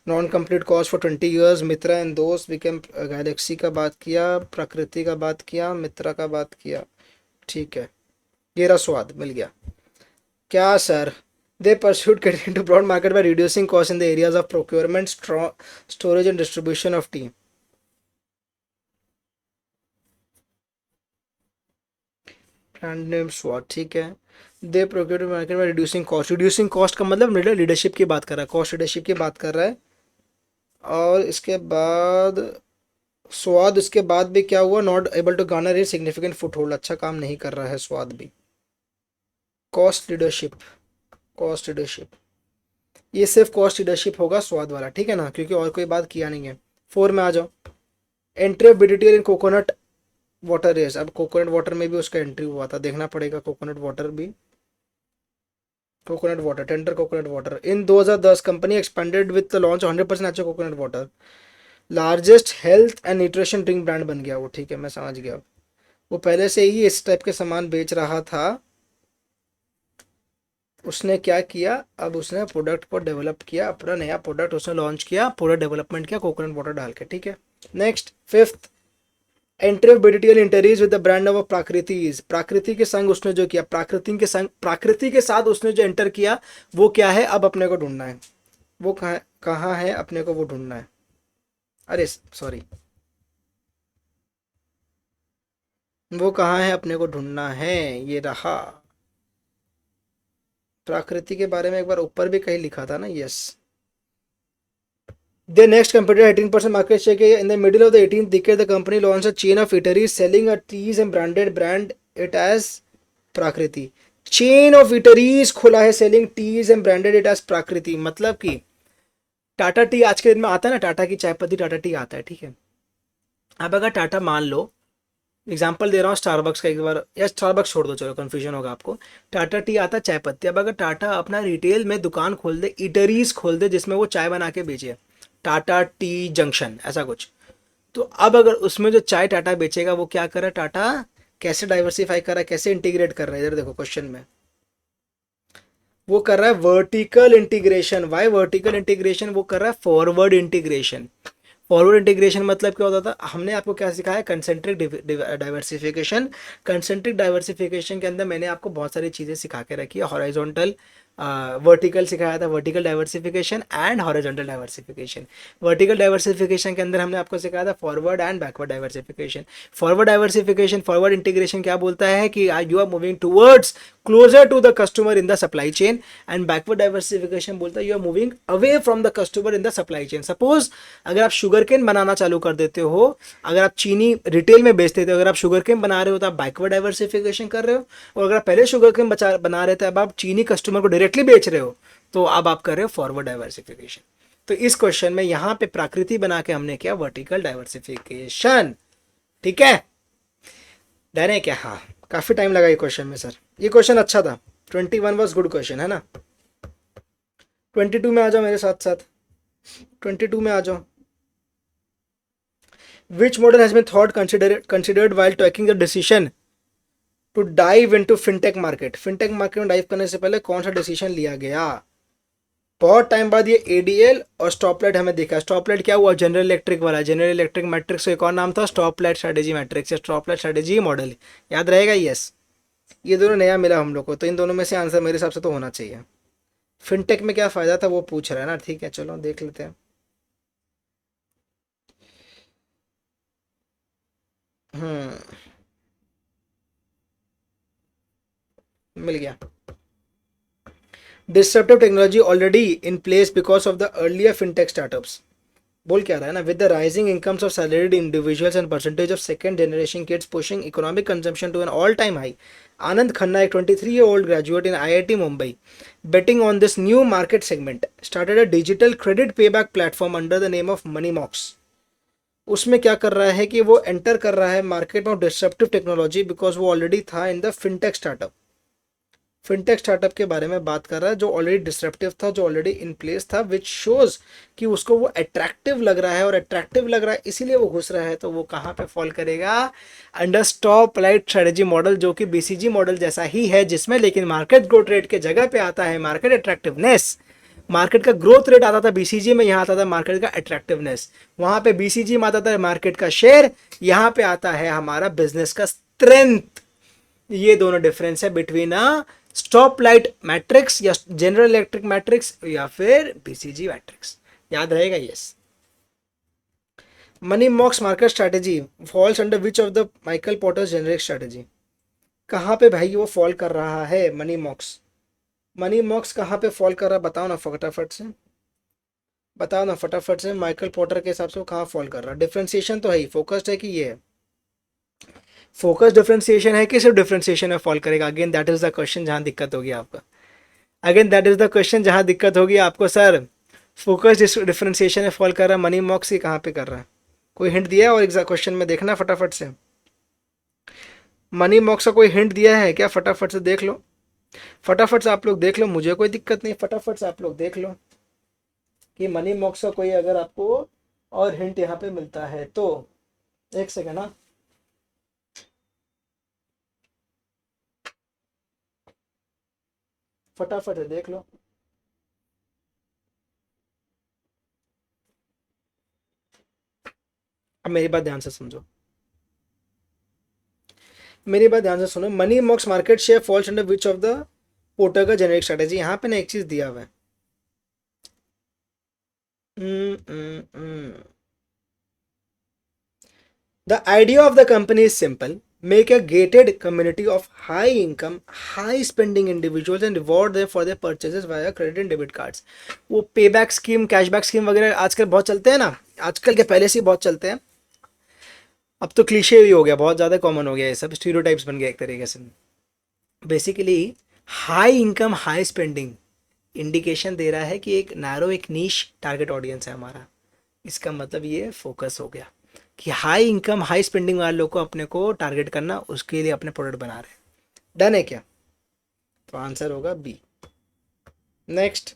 non complete cost for 20 years. Mitra and दोस्त बिकेम. गैलेक्सी का बात किया, प्रकृति का बात किया, मित्रा का बात किया. ठीक है, ये रहा स्वाद मिल गया. क्या sir. They pursued getting into broad market by reducing costs in the areas of procurement, storage and distribution of tea. Brand name स्वाद. ठीक है. दे प्रोक्योर मार्केट में रिड्यूसिंग कॉस्ट. रिड्यूसिंग कॉस्ट का मतलब लीडरशिप की बात कर रहा है, कॉस्ट लीडरशिप की बात कर रहा है. और इसके बाद स्वाद, इसके बाद भी क्या हुआ, not able to garner a significant foothold. अच्छा काम नहीं कर रहा है स्वाद भी. कॉस्ट लीडरशिप, कॉस्ट लीडरशिप, ये सिर्फ कॉस्ट लीडरशिप होगा स्वाद वाला. ठीक है ना, क्योंकि और कोई बात किया नहीं है. 4 में आ जाओ. Entry of BTTL in coconut water race. अब कोकोनट वाटर में भी उसका एंट्री हुआ था, देखना पड़ेगा. कोकोनट वाटर भी, coconut water, tender coconut water. In 2010 company expanded with the launch 100% natural coconut water. Largest health and nutrition drink brand बन गया वो. ठीक है, मैं समझ गया. वो पहले से ही इस टाइप के सामान बेच रहा था. उसने क्या किया, अब उसने प्रोडक्ट को डेवलप किया, अपना नया प्रोडक्ट उसने लॉन्च किया, पूरा डेवलपमेंट किया कोकोनट वाटर डाल के. ठीक है. Next, 5th, entry of BTTL eateries with the brand of Prakriti's. Prakriti के संग उसने जो किया, प्राकृति के संग, प्राकृति के साथ उसने जो एंटर किया वो क्या है, अब अपने को ढूंढना है. वो कहाँ है, अपने को वो ढूंढना है. अरे सॉरी, वो कहाँ है, अपने को ढूंढना है. ये रहा. प्राकृति के बारे में एक बार ऊपर भी कहीं लिखा था ना. Yes. The next competitor 18% market share. In the middle of the 18th decade, the company launched a chain of eateries selling a teas and brand it as Prakriti. Chain of eateries खोला है selling teas and branded it as Prakriti. मतलब कि Tata T आज के दिन में आता है ना, टाटा की चाय पत्ती टाटा टी आता है. ठीक है. अब अगर टाटा, मान लो एग्जाम्पल दे रहा हूँ स्टारबक्स का एक बार, या स्टारबक्स छोड़ दो, चलो कंफ्यूजन होगा आपको. टाटा टी आता है चाय पत्ती. अब अगर टाटा अपना रिटेल में दुकान खोल दे, इटरीज खोल दे जिसमें वो चाय बना के बेचे, टाटा टी जंक्शन ऐसा कुछ, तो अब अगर उसमें जो चाय टाटा बेचेगा वो क्या कर रहा है, टाटा कैसे डाइवर्सिफाई कर रहा है, कैसे इंटीग्रेट कर रहा है. इधर देखो क्वेश्चन में वो कर रहा है vertical integration. Why vertical integration, वो कर रहा है फॉरवर्ड इंटीग्रेशन. फॉरवर्ड इंटीग्रेशन मतलब क्या होता था, हमने आपको क्या सिखाया है, कंसेंट्रिक डाइवर्सिफिकेशन. कंसेंट्रिक डाइवर्सिफिकेशन के अंदर मैंने आपको बहुत सारी चीज़ें सिखा के रखी है. हॉरिजॉन्टल, वर्टिकल सिखाया था, vertical diversification and horizontal diversification. Vertical diversification के अंदर हमने आपको सिखाया था forward and backward diversification. Forward diversification, forward integration क्या बोलता है कि you are moving towards closer to the customer in the supply chain. And backward diversification बोलता है you are moving away from the customer in the supply chain. Suppose अगर आप sugar cane बनाना चालू कर देते हो, अगर आप चीनी रिटेल में बेचते थे, अगर आप शुगर केन बना रहे हो तो आप बैकवर्ड डाइवर्सिफिकेशन कर रहे हो. और अगर आप पहले शुगर केन बना रहे थे, अब आप चीनी कस्टमर को डायरेक्टली बेच रहे हो, तो अब आप कर रहे हो फॉरवर्ड डाइवर्सिफिकेशन. तो इस क्वेश्चन में यहां पे प्राकृति बना के हमने किया वर्टिकल डाइवर्सिफिकेशन. ठीक है, डरे क्या. हाँ, काफी टाइम लगा ये क्वेश्चन में सर. ये क्वेश्चन अच्छा था. 21 वॉज गुड क्वेश्चन, है ना. 22 में आ जाओ मेरे साथ साथ. 22 में आ जाओ. Which model has been thought considered while taking the decision to dive into fintech market? fintech market में डाइव करने से पहले कौन सा डिसीजन लिया गया? बहुत टाइम बाद ये एडीएल और स्टॉपलाइट हमें दिखा. स्टॉपलाइट क्या हुआ, जनरल इलेक्ट्रिक वाला. जनरल इलेक्ट्रिक मैट्रिक्स का एक और नाम था स्टॉपलाइट स्ट्रेटेजी मैट्रिक्स या स्टॉपलाइट स्ट्रेटेजी मॉडल. याद रहेगा. यस, ये दोनों नया मिला हम लोग को, तो इन दोनों में से आंसर मेरे हिसाब से तो होना चाहिए. फिनटेक में क्या फायदा था वो पूछ रहा है ना. ठीक है, चलो देख लेते हैं. मिल गया. Disruptive technology already in place because of the earlier fintech startups. बोल क्या रहा है ना, with the rising incomes of salaried individuals and percentage of second generation kids pushing economic consumption to an all time high, Anand Khanna, एक 23-year-old graduate in IIT Mumbai, betting on this new market segment, started a digital credit payback platform under the name of MoneyMox। उसमें क्या कर रहा है कि वो enter कर रहा है मार्केट में डिसरप्टिव टेक्नोलॉजी, बिकॉज वो ऑलरेडी था in the fintech startup. Fintech startup के बारे में बात कर रहा है जो ऑलरेडी डिसरप्टिव था, जो ऑलरेडी इन प्लेस था, विच शोज कि उसको वो अट्रैक्टिव लग रहा है, और अट्रैक्टिव लग रहा है इसीलिए वो घुस रहा है। तो वो कहाँ पे फॉल करेगा? Under stop light strategy model, जो कि बीसीजी मॉडल जैसा ही है, जिसमें लेकिन मार्केट ग्रोथ रेट के जगह पे आता है मार्केट अट्रैक्टिवनेस। मार्केट का ग्रोथ रेट आता था बीसीजी में, यहाँ आता था मार्केट का अट्रैक्टिवनेस। वहाँ पे बीसीजी में आता था मार्केट का शेयर, यहाँ पे आता है हमारा बिजनेस का स्ट्रेंथ। ये दोनों डिफरेंस है between a stop light matrix या जनरल इलेक्ट्रिक मैट्रिक्स या फिर बीसीजी मैट्रिक्स। याद रहेगा? Yes. Money मॉक्स market strategy false under which of the Michael porters generic strategy? कहाँ पे भाई वो फॉल कर रहा है मनी मॉक्स? मनी मॉक्स कहाँ पे फॉल कर रहा है बताओ ना फटाफट से, बताओ ना फटाफट से। माइकल पोर्टर के हिसाब से वो कहाँ फॉल कर रहा है? डिफरेंशिएशन तो है ही, फोकस्ड है कि ये है? फोकस डिफरेंशिएशन है कि सिर्फ डिफरेंशिएशन में फॉल करेगा? Again that is the question जहाँ दिक्कत होगी आपको। Again that is the question जहाँ दिक्कत होगी आपको। सर फोकस डिफरेंशिएशन में फॉल कर रहा है, मनी मॉक्स ही कहाँ पे कर रहा है? कोई हिंट दिया है? और एग्जैक्ट क्वेश्चन में देखना फटाफट से, मनी मॉक्स का कोई हिंट दिया है क्या? फटाफट से देख लो, फटाफट से आप लोग देख लो, मुझे कोई दिक्कत नहीं, फटाफट से आप लोग देख लो कि मनी मॉक्स का कोई अगर आपको और हिंट यहाँ पे मिलता है तो। एक सेकेंड ना, फटाफट से देख लो। अब मेरी बात ध्यान से समझो, मेरी बात ध्यान से सुनो। Money मॉक्स market share false under which of the porter का जेनेरिक स्ट्रेटेजी? यहाँ पे ना एक चीज दिया हुआ है, the idea of the company is simple, make a gated community of high income high spending individuals and reward them for their purchases via credit and debit cards। वो पेबैक स्कीम, कैशबैक स्कीम वगैरह आजकल बहुत चलते हैं ना, आजकल के पहले से ही बहुत चलते हैं, अब तो क्लीशे भी हो गया, बहुत ज़्यादा कॉमन हो गया, ये सब स्टीरियोटाइप्स बन गया एक तरीके से। Basically high income high spending indication दे रहा है कि एक नैरो, एक नीश टारगेट ऑडियंस है हमारा। इसका मतलब ये फोकस हो गया कि हाई इनकम हाई स्पेंडिंग वाले लोग को अपने को टारगेट करना, उसके लिए अपने प्रोडक्ट बना रहे हैं। डन है क्या? तो आंसर होगा B. Next,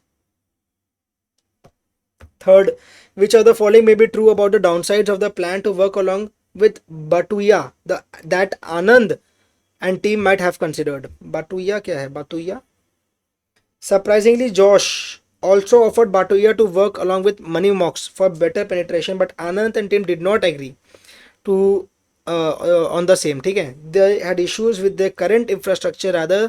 third, which of the following may be true about the downsides of the plan to work along with Batuya that Anand and team might have considered? Batuya क्या है? Batuya, surprisingly Josh also offered Batuya to work along with MoneyMox for better penetration, but Anand and team did not agree to on the same। ठीक है, they had issues with their current infrastructure, rather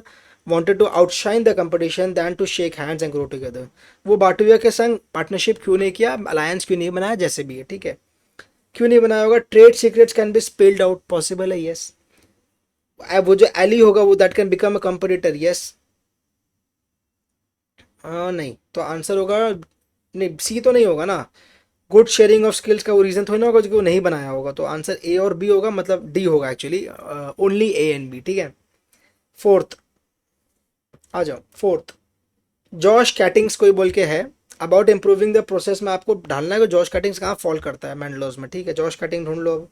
wanted to outshine the competition than to shake hands and grow together। वो बाटुया के संग partnership क्यों नहीं किया, alliance क्यों नहीं बनाया, जैसे भी है, ठीक है, क्यों नहीं बनाया होगा? Trade secrets can be spilled out, possible है, यस। वो जो एली होगा वो that can become a competitor, yes. नहीं, तो आंसर होगा नहीं, सी तो नहीं होगा ना। गुड शेयरिंग ऑफ स्किल्स का वो रीजन थोड़ी ना होगा जो नहीं बनाया होगा, तो आंसर ए और बी होगा, मतलब डी होगा actually, only A and B, ठीक है। फोर्थ आ जाओ, फोर्थ, जॉश कैटिंग्स कोई बोल के है अबाउट इंप्रूविंग द प्रोसेस में, आपको ढालना है कि जॉश कटिंग्स कहाँ फॉल करता है मैंडलॉज में, ठीक है। जॉश कटिंग ढूंढ लो अब,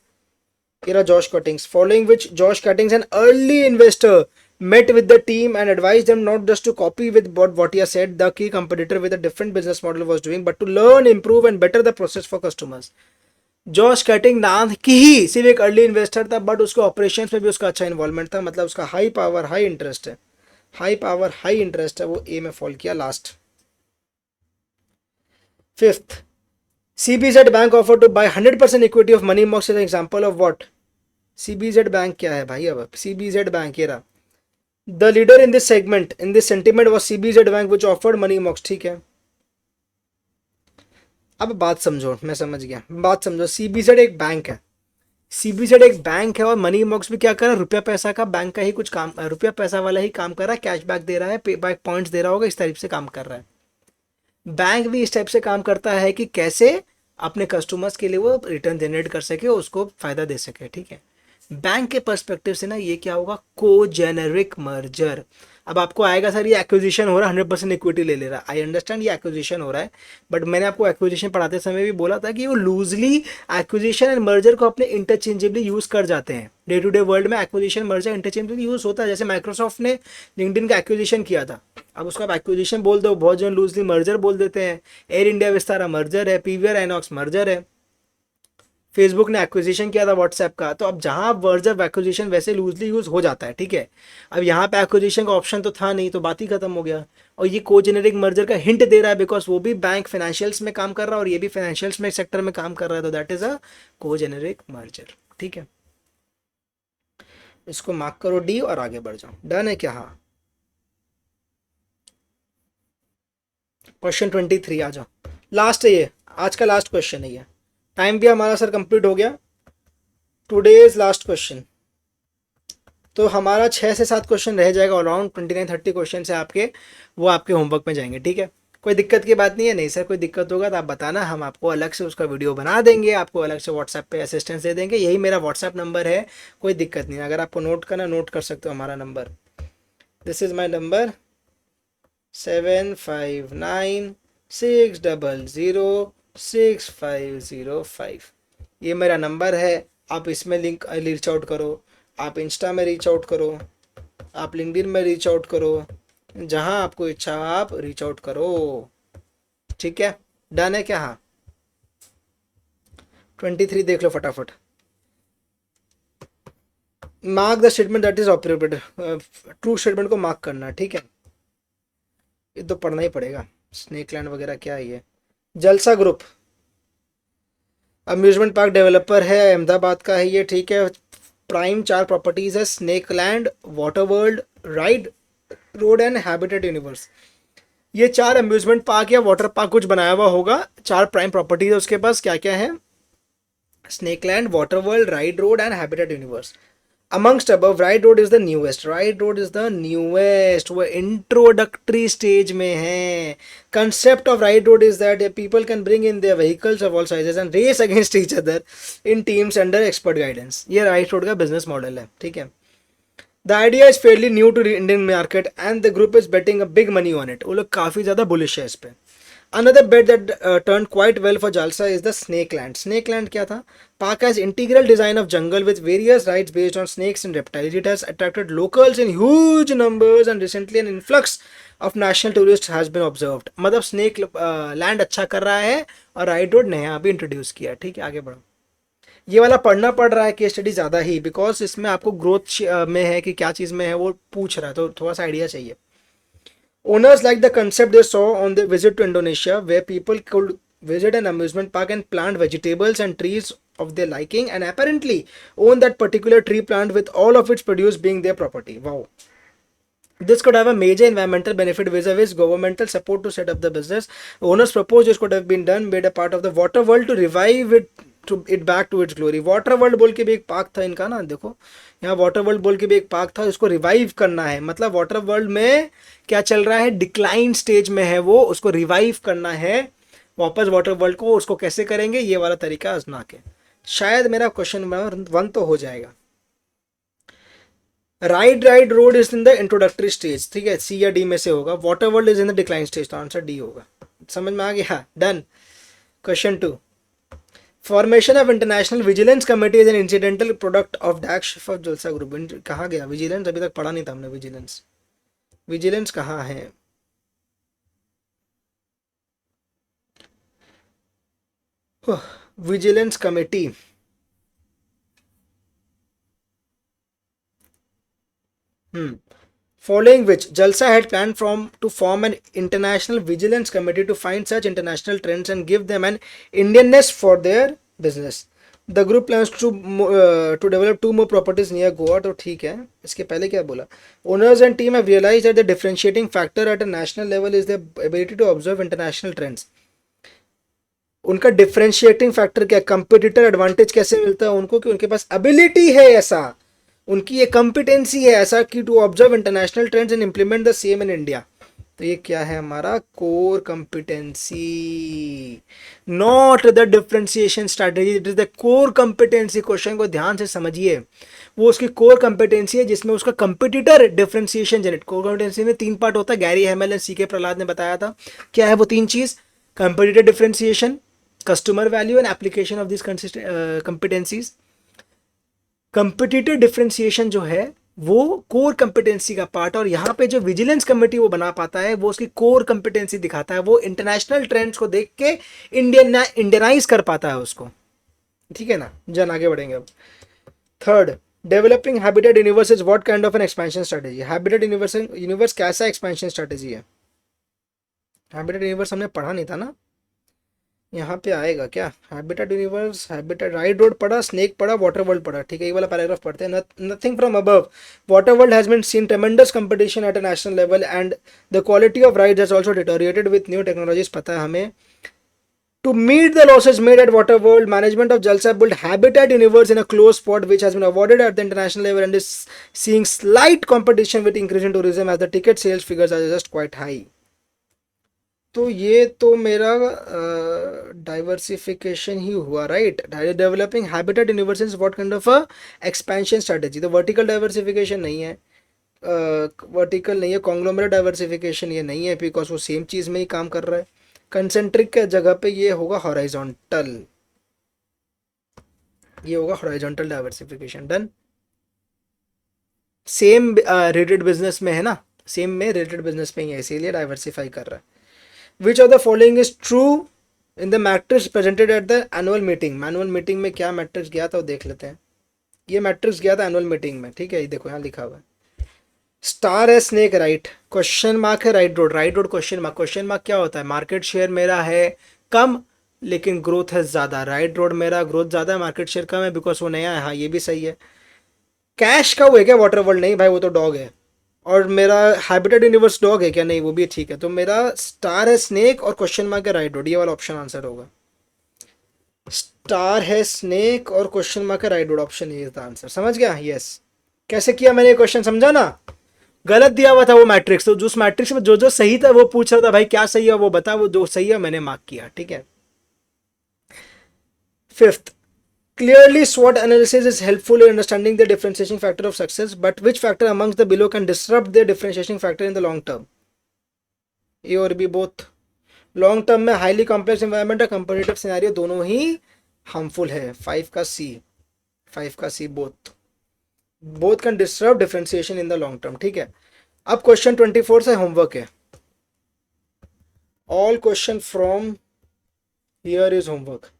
ये रहा Josh cuttings. Following which Josh cuttings an early investor met with the team and advised them not just to copy with what he said the key competitor with a different business model was doing, but to learn, improve and better the process for customers। Josh Cutting नाम की ही सिर्फ एक early investor था, but उसके operations में भी उसका अच्छा इन्वॉल्वमेंट था, मतलब उसका हाई पावर हाई इंटरेस्ट है, हाई पावर हाई इंटरेस्ट है, वो ए में फॉल किया last. Fifth, CBZ bank offer to buy 100% equity of money Mox as example of what? CBZ bank क्या है भाई? अब CBZ बैंक ये रहा, the leader in this segment in this sentiment was CBZ bank which offered money मॉक्स, ठीक है। अब बात समझो, मैं समझ गया, बात समझो। CBZ एक बैंक है, सीबीजेड एक बैंक है और मनी बॉक्स भी क्या कर रहा है, रुपया पैसा का बैंक का ही कुछ काम, रुपया पैसा वाला ही काम कर रहा है, कैशबैक दे रहा है, पे बैक पॉइंट्स दे रहा होगा, इस टाइप से काम कर रहा है। बैंक भी इस टाइप से काम करता है कि कैसे अपने कस्टमर्स के लिए वो रिटर्न जनरेट कर सके, उसको फायदा दे सके, ठीक है। बैंक के पर्सपेक्टिव से ना ये क्या होगा, को जेनरिक मर्जर। अब आपको आएगा सर ये एक्विजिशन हो रहा है, 100% इक्विटी ले ले रहा है, आई अंडरस्टैंड ये एक्विजिशन हो रहा है, बट मैंने आपको एक्विजिशन पढ़ाते समय भी बोला था कि वो लूजली एक्विजिशन एंड मर्जर को अपने इंटरचेंजेबली यूज कर जाते हैं। डे टू डे वर्ल्ड में एक्विजिशन मर्जर इंटरचेंजेबली यूज होता है। जैसे माइक्रोसॉफ्ट ने लिंक्डइन का एक्विजिशन किया था, अब उसको आप एक्विजिशन बोल दो, बहुत जन लूजली मर्जर बोल देते हैं। एयर इंडिया विस्तारा मर्जर है, पीवीआर आइनॉक्स मर्जर है। फेसबुक ने एक्विजिशन किया था व्हाट्सएप का, तो अब जहां वर्जर एक्विजिशन वैसे लूजली यूज हो जाता है, ठीक है। अब यहाँ पे एक्विजिशन का ऑप्शन तो था नहीं, तो बात ही खत्म हो गया। और ये को जेनरिक मर्जर का हिंट दे रहा है, बिकॉज वो भी बैंक फाइनेंशियल्स में काम कर रहा है और ये भी फाइनेंशियल्स में सेक्टर में काम कर रहा है, तो दैट इज अ को जेनरिक मर्जर, ठीक है। इसको मार्क करो डी और आगे बढ़ जाओ। डन है क्या? हाँ। क्वेश्चन 23 आ जाओ, लास्ट है ये, आज का लास्ट क्वेश्चन है ये। टाइम भी हमारा सर कंप्लीट हो गया। टुडेज लास्ट क्वेश्चन, तो हमारा 6 से 7 क्वेश्चन रह जाएगा, अराउंड 29-30 क्वेश्चन है आपके, वो आपके होमवर्क में जाएंगे, ठीक है। कोई दिक्कत की बात नहीं है? नहीं सर कोई दिक्कत होगा तो आप बताना, हम आपको अलग से उसका वीडियो बना देंगे, आपको अलग से व्हाट्सएप पे असिस्टेंस दे देंगे, यही मेरा व्हाट्सएप नंबर है, कोई दिक्कत नहीं। अगर आपको नोट करना नोट कर सकते हो हमारा number, this is my number 7596006505। ये मेरा नंबर है, आप इसमें लिंक रीच आउट करो, आप इंस्टा में रीच आउट करो, आप लिंक्डइन में रीच आउट करो, जहां आपको इच्छा आप रीच आउट करो, ठीक है। डन है क्या? हाँ। 23 देख लो फटाफट। Mark the statement that is operated, true statement को मार्क करना, ठीक है। ये तो पढ़ना ही पड़ेगा। स्नेक लैंड वगैरह क्या है ये? जलसा ग्रुप अम्यूजमेंट पार्क डेवलपर है, अहमदाबाद का है ये, ठीक है। प्राइम 4 प्रॉपर्टीज है, snake land, water world, ride road and habitat universe. ये 4 अम्यूजमेंट पार्क या वाटर पार्क कुछ बनाया हुआ होगा, 4 प्राइम प्रॉपर्टीज है उसके पास, क्या क्या है? Snake land, water world, ride road and habitat universe. Amongst above, Ride Road is the newest. Ride Road is the newest. वो introductory stage में है. Concept of Ride Road is that people can bring in their vehicles of all sizes and race against each other in teams under expert guidance. ये Ride Road का business model है, ठीक है. The idea is fairly new to the Indian market and the group is betting a big money on it. वो लोग काफ़ी ज़्यादा bullish है इस पे. Another bet that turned quite well for Jalsa is the Snake Land. Snake Land क्या था? Park has integral design of jungle with various rides based on snakes and reptiles. It has attracted locals in huge numbers and recently an influx of national tourists has been observed. मतलब Snake Land अच्छा कर रहा है और ride road नया अभी introduce किया, ठीक है। आगे बढ़ो। ये वाला पढ़ना पड़ रहा है केस स्टडी ज़्यादा ही, बिकॉज इसमें आपको ग्रोथ में है कि क्या चीज़ में है वो पूछ रहा है, तो थोड़ा सा आइडिया चाहिए। Owners like the concept they saw on their visit to Indonesia, where people could visit an amusement park and plant vegetables and trees of their liking, and apparently own that particular tree plant with all of its produce being their property. Wow. This could have a major environmental benefit vis-a-vis governmental support to set up the business. Owners proposed this could have been done, made a part of the water world to revive it to it back to its glory. Water world बोल के भी एक park था इनका ना, देखो यहाँ water world बोल के भी एक पार्क था, उसको रिवाइव करना है। मतलब वाटर वर्ल्ड में क्या चल रहा है, डिक्लाइन स्टेज में है वो, उसको रिवाइव करना है वापस वाटर वर्ल्ड को। उसको कैसे करेंगे, ये वाला तरीका आजमा के। शायद मेरा क्वेश्चन 1 तो हो जाएगा। Ride Road is in the introductory stage, ठीक है, सी या डी में से होगा। Water World is in the decline stage, तो आंसर डी होगा। समझ में आ गया? Done. Question 2, formation of international vigilance committee is an incidental product of Dax of Jalsa group. कहाँ गया विजिलेंस? अभी तक पढ़ा नहीं था हमने विजिलेंस। विजिलेंस कहाँ है? Vigilance committee, following which Jalsa had planned to form an international vigilance committee to find such international trends and give them an Indianness for their business. The group plans to develop 2 more properties near Goa. तो ठीक है, इसके पहले क्या बोला? Owners and team have realized that the differentiating factor at a national level is the ability to observe international trends. उनका differentiating factor क्या, competitor advantage कैसे मिलता है उनको, कि उनके पास एबिलिटी है ऐसा, उनकी ये कॉम्पिटेंसी है ऐसा कि to observe international trends and implement the same in India. तो ये क्या है हमारा core competency, not the differentiation strategy, it is the core competency. Question को ध्यान से समझिए, वो उसकी कोर कॉम्पिटेंसी है जिसमें उसका competitor differentiation generate. Core competency में 3 पार्ट होता है, गैरी हैमेल एंड सी के प्रहलाद ने बताया था। क्या है वो 3 चीज, competitor differentiation, customer value and application of this कंपिटेंसीज। Competitive differentiation जो है वो कोर कंपिटेंसी का पार्ट, और यहाँ पे जो विजिलेंस कमेटी वो बना पाता है वो उसकी कोर कंपिटेंसी दिखाता है, वो इंटरनेशनल ट्रेंड्स को देख के इंडियनाइज कर पाता है उसको। ठीक है ना, जन आगे बढ़ेंगे अब। Third, developing Habitat Universe is what kind of an expansion strategy. Habitat Universe कैसा एक्सपेंशन स्ट्रेटेजी है? हैबिटेट यूनिवर्स हमने पढ़ा नहीं था ना, यहाँ पे आएगा क्या? Habitat Universe, Habitat, Ride Road पढ़ा, स्नेक पढ़ा, वाटर वर्ल्ड पढ़ा। ठीक है, ये वाला पैराग्राफ पढ़ते हैं। Nothing from above, Water World has been seen tremendous competition at a national level and the quality of rides has also deteriorated with new technologies. पता है हमें। To meet the losses made at Waterworld, management of Jalsa built Habitat Universe in a closed spot which has been awarded at the international level and is seeing slight competition with increasing tourism as the ticket sales figures are just quite high. तो ये तो मेरा diversification ही हुआ, right? Developing Habitat Universe is what kind of a expansion strategy. तो vertical diversification नहीं है, vertical नहीं है, कॉन्ग्लोमरेट डाइवर्सिफिकेशन ये नहीं है, बिकॉज वो सेम चीज़ में ही काम कर रहा है। कंसेंट्रिक के जगह पे ये होगा हॉराइजॉन्टल, ये होगा horizontal diversification. Done. Same rated business में है ना, सेम में रेटेड बिजनेस में ही है, इसीलिए डाइवर्सिफाई कर रहा है। Which of the following is true in the matrix presented at the annual meeting. Annual meeting में क्या मैट्रिक्स गया था वो देख लेते हैं। ये मैट्रिक्स गया था एनुअल मीटिंग में, ठीक है, ये देखो यहाँ लिखा हुआ है। स्टार है, स्नेक राइट, क्वेश्चन मार्क है, right road, right road question mark. Question mark क्या होता है? मार्केट शेयर मेरा है कम लेकिन ग्रोथ है ज़्यादा। राइट रोड मेरा ग्रोथ ज़्यादा है, मार्केट शेयर कम है बिकॉज वो नया है। हाँ ये भी सही है। कैश का वो है क्या? वाटर वर्ल्ड नहीं भाई, वो तो डॉग है। और मेरा हैबिटेट यूनिवर्स डॉग है क्या? नहीं, वो भी ठीक है। तो मेरा स्टार है, स्नेक और क्वेश्चन मार्क है, राइट रोड। ये वाला ऑप्शन आंसर होगा। स्टार है, स्नेक और क्वेश्चन मार्क है, right road, option A is the answer. समझ गया? यस। कैसे किया मैंने क्वेश्चन, समझा ना? गलत दिया हुआ था वो मैट्रिक्स, तो उस मैट्रिक्स में जो जो सही था वो पूछ रहा था, भाई क्या सही है वो बता, वो जो सही है मैंने मार्क किया। ठीक है। Fifth, clearly SWOT analysis is helpful in understanding the differentiating factor of success, but which factor amongst the below can disrupt the differentiating factor in the long term? A और B both. लॉन्ग टर्म में highly complex environment और competitive scenario दोनों ही harmful है। 5 का C, 5 का C, both can disturb differentiation in the long term. ठीक है। अब क्वेश्चन 24 से होमवर्क है। All question from here is homework.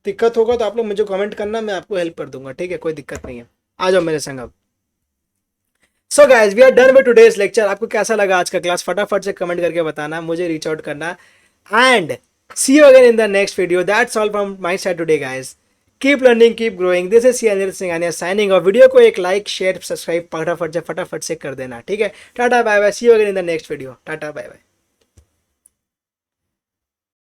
दिक्कत होगा तो आप लोग मुझे कमेंट करना, मैं आपको हेल्प कर दूंगा। ठीक है, कोई दिक्कत नहीं है, आ जाओ मेरे संग अब। So guys we are done with today's lecture. आपको कैसा लगा आज का क्लास? फटाफट से कमेंट करके बताना, मुझे रीच आउट करना। And see you again in the next video. That's all from my side today guys. Keep learning, keep growing. This is C Anil Singhania signing off. Video को एक लाइक, शेयर, सब्सक्राइब फटाफट से कर देना। ठीक है, tata bye bye, see you again in the next video. Tata bye bye.